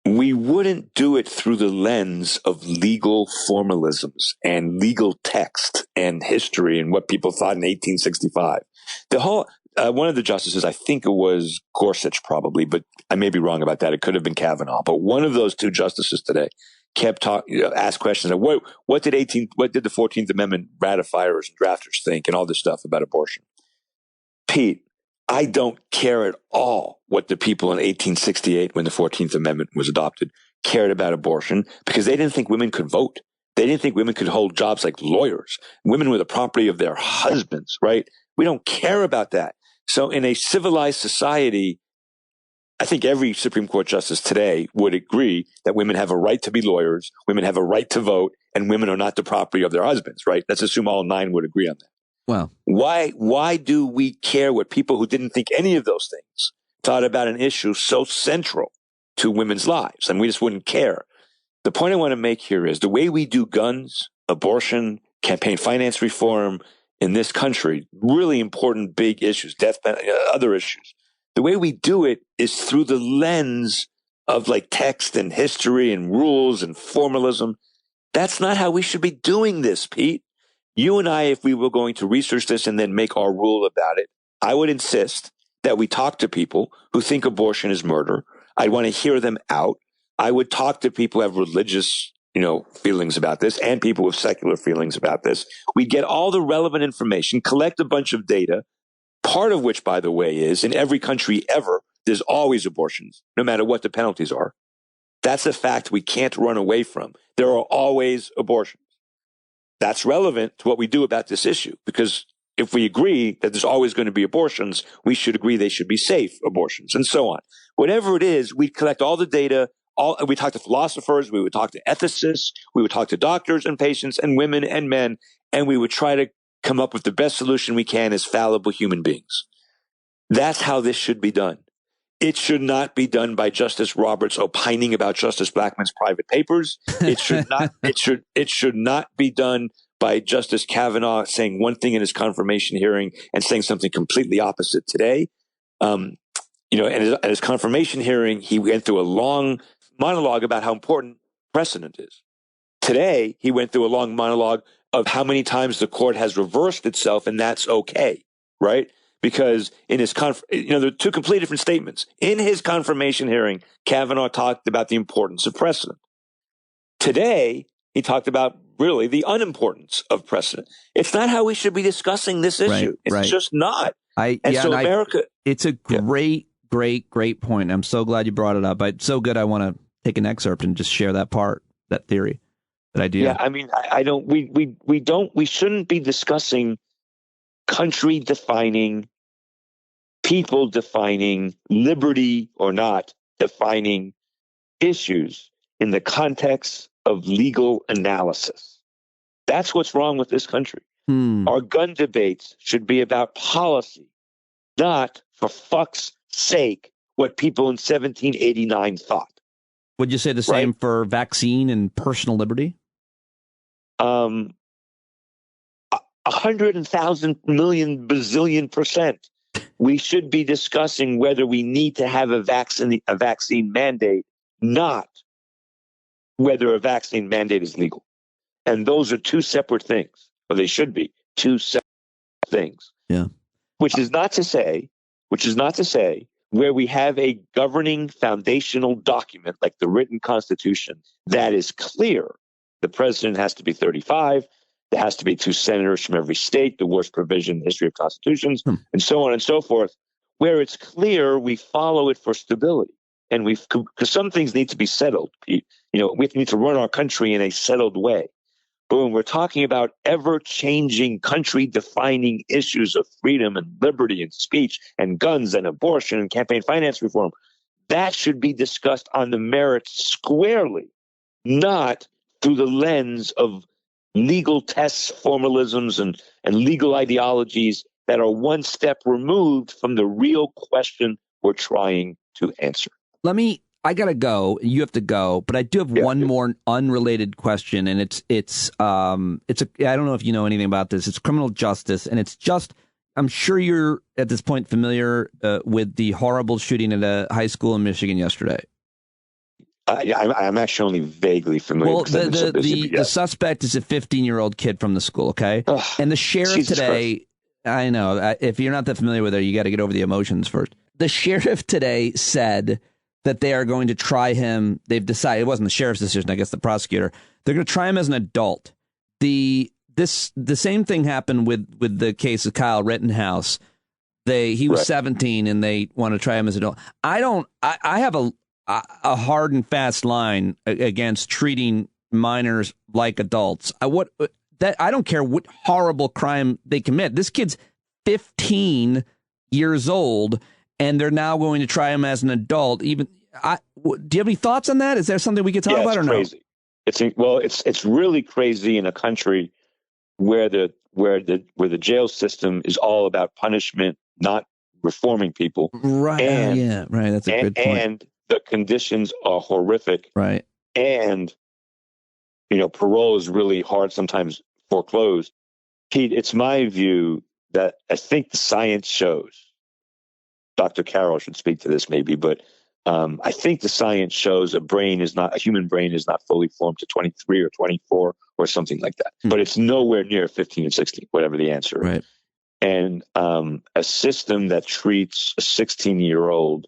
We wouldn't do it through the lens of legal formalisms and legal text and history and what people thought in 1865. The whole one of the justices, I think it was Gorsuch probably, but I may be wrong about that. It could have been Kavanaugh. But one of those two justices today kept asked questions of what did the 14th Amendment ratifiers and drafters think and all this stuff about abortion. Pete, I don't care at all what the people in 1868, when the 14th Amendment was adopted, cared about abortion because they didn't think women could vote. They didn't think women could hold jobs like lawyers. Women were the property of their husbands, right? We don't care about that. So in a civilized society, I think every Supreme Court justice today would agree that women have a right to be lawyers, women have a right to vote, and women are not the property of their husbands, right? Let's assume all 9 would agree on that. Well, why do we care what people who didn't think any of those things thought about an issue so central to women's lives? And we just wouldn't care. The point I want to make here is the way we do guns, abortion, campaign finance reform in this country, really important big issues, death penalty, other issues. The way we do it is through the lens of like text and history and rules and formalism. That's not how we should be doing this, Pete. You and I, if we were going to research this and then make our rule about it, I would insist that we talk to people who think abortion is murder. I'd want to hear them out. I would talk to people who have religious, feelings about this and people with secular feelings about this. We'd get all the relevant information, collect a bunch of data, part of which, by the way, is in every country ever, there's always abortions, no matter what the penalties are. That's a fact we can't run away from. There are always abortions. That's relevant to what we do about this issue, because if we agree that there's always going to be abortions, we should agree they should be safe abortions and so on. Whatever it is, we collect all the data. We talk to philosophers. We would talk to ethicists. We would talk to doctors and patients and women and men, and we would try to come up with the best solution we can as fallible human beings. That's how this should be done. It should not be done by Justice Roberts opining about Justice Blackmun's private papers. It should not. It should not be done by Justice Kavanaugh saying one thing in his confirmation hearing and saying something completely opposite today. At his confirmation hearing, he went through a long monologue about how important precedent is. Today, he went through a long monologue of how many times the court has reversed itself, and that's okay, right? Because in his there are two completely different statements. In his confirmation hearing, Kavanaugh talked about the importance of precedent. Today, he talked about really the unimportance of precedent. It's not how we should be discussing this issue. It's just not. America. It's a great point. I'm so glad you brought it up. It's so good. I want to take an excerpt and just share that theory, that idea. Yeah, I mean, we shouldn't be discussing country defining, people defining, liberty or not defining issues in the context of legal analysis. That's what's wrong with this country. Our gun debates should be about policy, not, for fuck's sake, what people in 1789 thought. Would you say the same for vaccine and personal liberty? 100,000 million bazillion %. We should be discussing whether we need to have a vaccine mandate, not whether a vaccine mandate is legal. And those are two separate things, or they should be two separate things. Yeah. Which is not to say where we have a governing foundational document like the written Constitution that is clear. The president has to be 35. There has to be 2 senators from every state, the worst provision in the history of constitutions, and so on and so forth. Where it's clear, we follow it for stability. and because some things need to be settled. We need to run our country in a settled way. But when we're talking about ever-changing, country-defining issues of freedom and liberty and speech and guns and abortion and campaign finance reform, that should be discussed on the merits squarely, not through the lens of legal tests, formalisms, and legal ideologies that are one step removed from the real question we're trying to answer. I gotta go. You have to go, but I do have one more unrelated question, and it's I don't know if you know anything about this. It's criminal justice, and it's just, I'm sure you're at this point familiar with the horrible shooting at a high school in Michigan yesterday. I'm actually only vaguely familiar. Well, the suspect is a 15-year-old kid from the school, okay? Ugh, and the sheriff Jesus today, Christ. I know, if you're not that familiar with her, you got to get over the emotions first. The sheriff today said that they are going to try him. They've decided, it wasn't the sheriff's decision, I guess the prosecutor. They're going to try him as an adult. The same thing happened with the case of Kyle Rittenhouse. He was 17 and they want to try him as an adult. I have a hard and fast line against treating minors like adults. I don't care what horrible crime they commit. This kid's 15 years old, and they're now going to try him as an adult. Do you have any thoughts on that? Is there something we could talk about or crazy. No? It's really crazy in a country where the jail system is all about punishment, not reforming people. Right. Right. That's a good point. And the conditions are horrific. Right. And, parole is really hard, sometimes foreclosed. Pete, it's my view that I think the science shows, Dr. Carroll should speak to this maybe, but I think the science shows a human brain is not fully formed to 23 or 24 or something like that. But it's nowhere near 15 and 16, whatever the answer. Right. And a system that treats a 16-year-old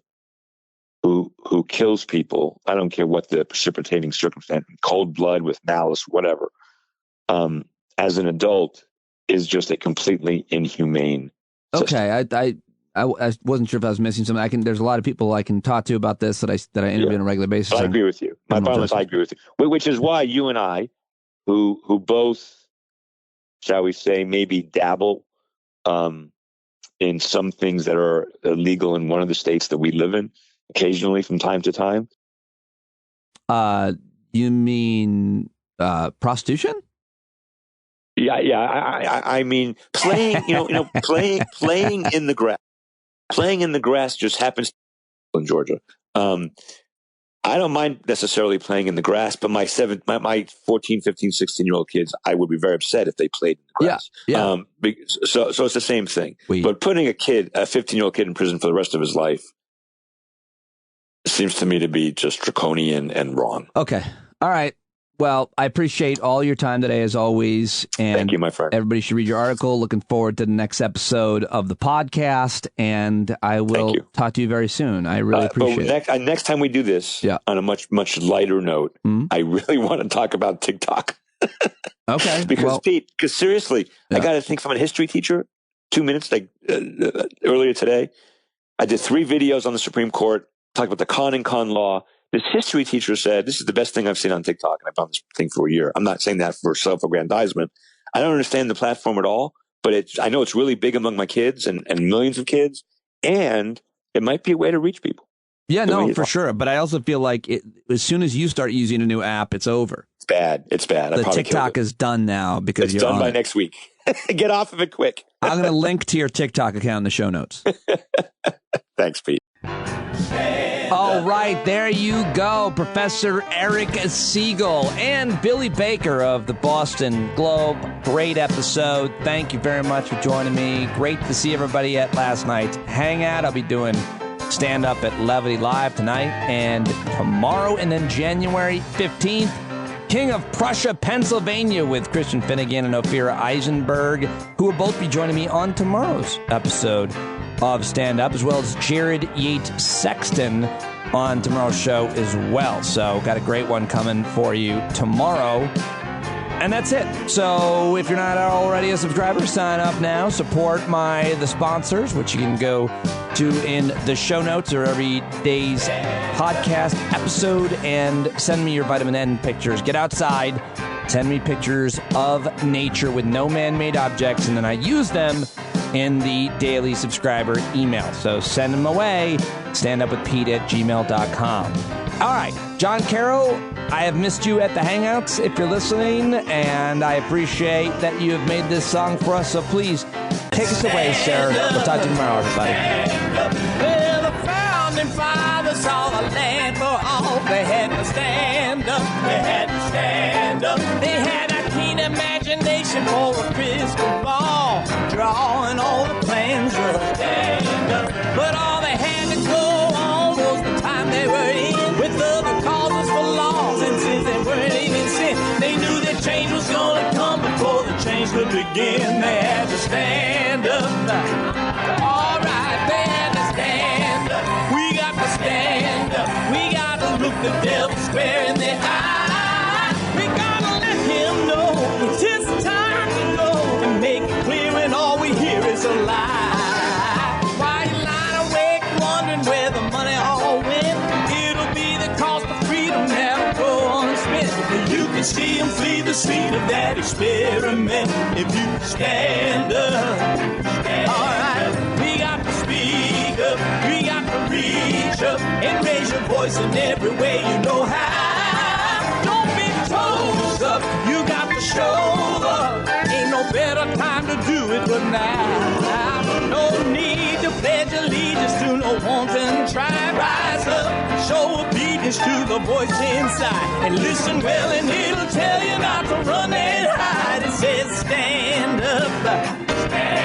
who kills people, I don't care what the precipitating circumstance, cold blood with malice, whatever, as an adult is just a completely inhumane system. Okay, I wasn't sure if I was missing something. There's a lot of people I can talk to about this that I interview on a regular basis. I agree with you. My problem is I agree with you, which is why you and I, who both, shall we say, maybe dabble in some things that are illegal in one of the states that we live in, occasionally from time to time. You mean prostitution? Yeah. I mean, playing, playing in the grass. Playing in the grass just happens in Georgia. I don't mind necessarily playing in the grass, but my 14, 15, 16-year-old kids, I would be very upset if they played in the grass. Yeah. So it's the same thing. But putting a 15-year-old kid in prison for the rest of his life seems to me to be just draconian and wrong. Okay. All right. Well, I appreciate all your time today, as always. And thank you, my friend. Everybody should read your article. Looking forward to the next episode of the podcast, and I will talk to you very soon. I really appreciate it. Next time we do this, on a much, much lighter note, I really want to talk about TikTok. Okay. Because seriously, I got to think from a history teacher, 2 minutes, earlier today, I did 3 videos on the Supreme Court, talking about the con and con law. This history teacher said, this is the best thing I've seen on TikTok, and I've done this thing for a year. I'm not saying that for self-aggrandizement. I don't understand the platform at all, but I know it's really big among my kids and millions of kids, and it might be a way to reach people. Yeah, no, for sure. But I also feel like as soon as you start using a new app, it's over. It's bad. The TikTok is done now because it's done by next week. Get off of it quick. I'm going to link to your TikTok account in the show notes. Thanks, Pete. All right, there you go. Professor Eric Segall and Billy Baker of the Boston Globe. Great episode. Thank you very much for joining me. Great to see everybody at last night's Hangout. I'll be doing stand-up at Levity Live tonight and tomorrow, and then January 15th, King of Prussia, Pennsylvania, with Christian Finnegan and Ophira Eisenberg, who will both be joining me on tomorrow's episode of stand-up, as well as Jared Yates Sexton on tomorrow's show as well. So got a great one coming for you tomorrow. And that's it. So if you're not already a subscriber, sign up now. Support the sponsors, which you can go to in the show notes or every day's podcast episode, and send me your vitamin N pictures. Get outside. Send me pictures of nature with no man-made objects, and then I use them in the daily subscriber email. So send them away. standupwithpete@gmail.com. All right, John Carroll, I have missed you at the Hangouts if you're listening, and I appreciate that you have made this song for us. So please take us away, sir. We'll talk to you tomorrow, everybody. Well, the founding fathers saw the land for all. They had to stand up. They had to stand up. They had a keen imagination for a crystal ball, drawing all the plans of stand up. But all they had to go on was the time they were in, with other causes for laws, and since they weren't even sin, they knew that change was gonna come before the change could begin. They had to stand up. All right, they had to stand up. We got to stand up. We got to look the devil square in the eye. We gotta let him know it's his time to go, and make it clear when all we hear is a lie. Why you lying awake wondering where the money all went? It'll be the cost of freedom that'll go unspent. You can see him flee the scene of that experiment if you stand up. All right, we got to speak up. We got to reach up and raise your voice in every way you know how. Don't be toes up. You got to show up. Ain't no better time to do it but now. No need to pledge allegiance to no wanton tribe. Rise up, show obedience to the voice inside, and listen well, and it'll tell you not to run and hide. It says stand up. Stand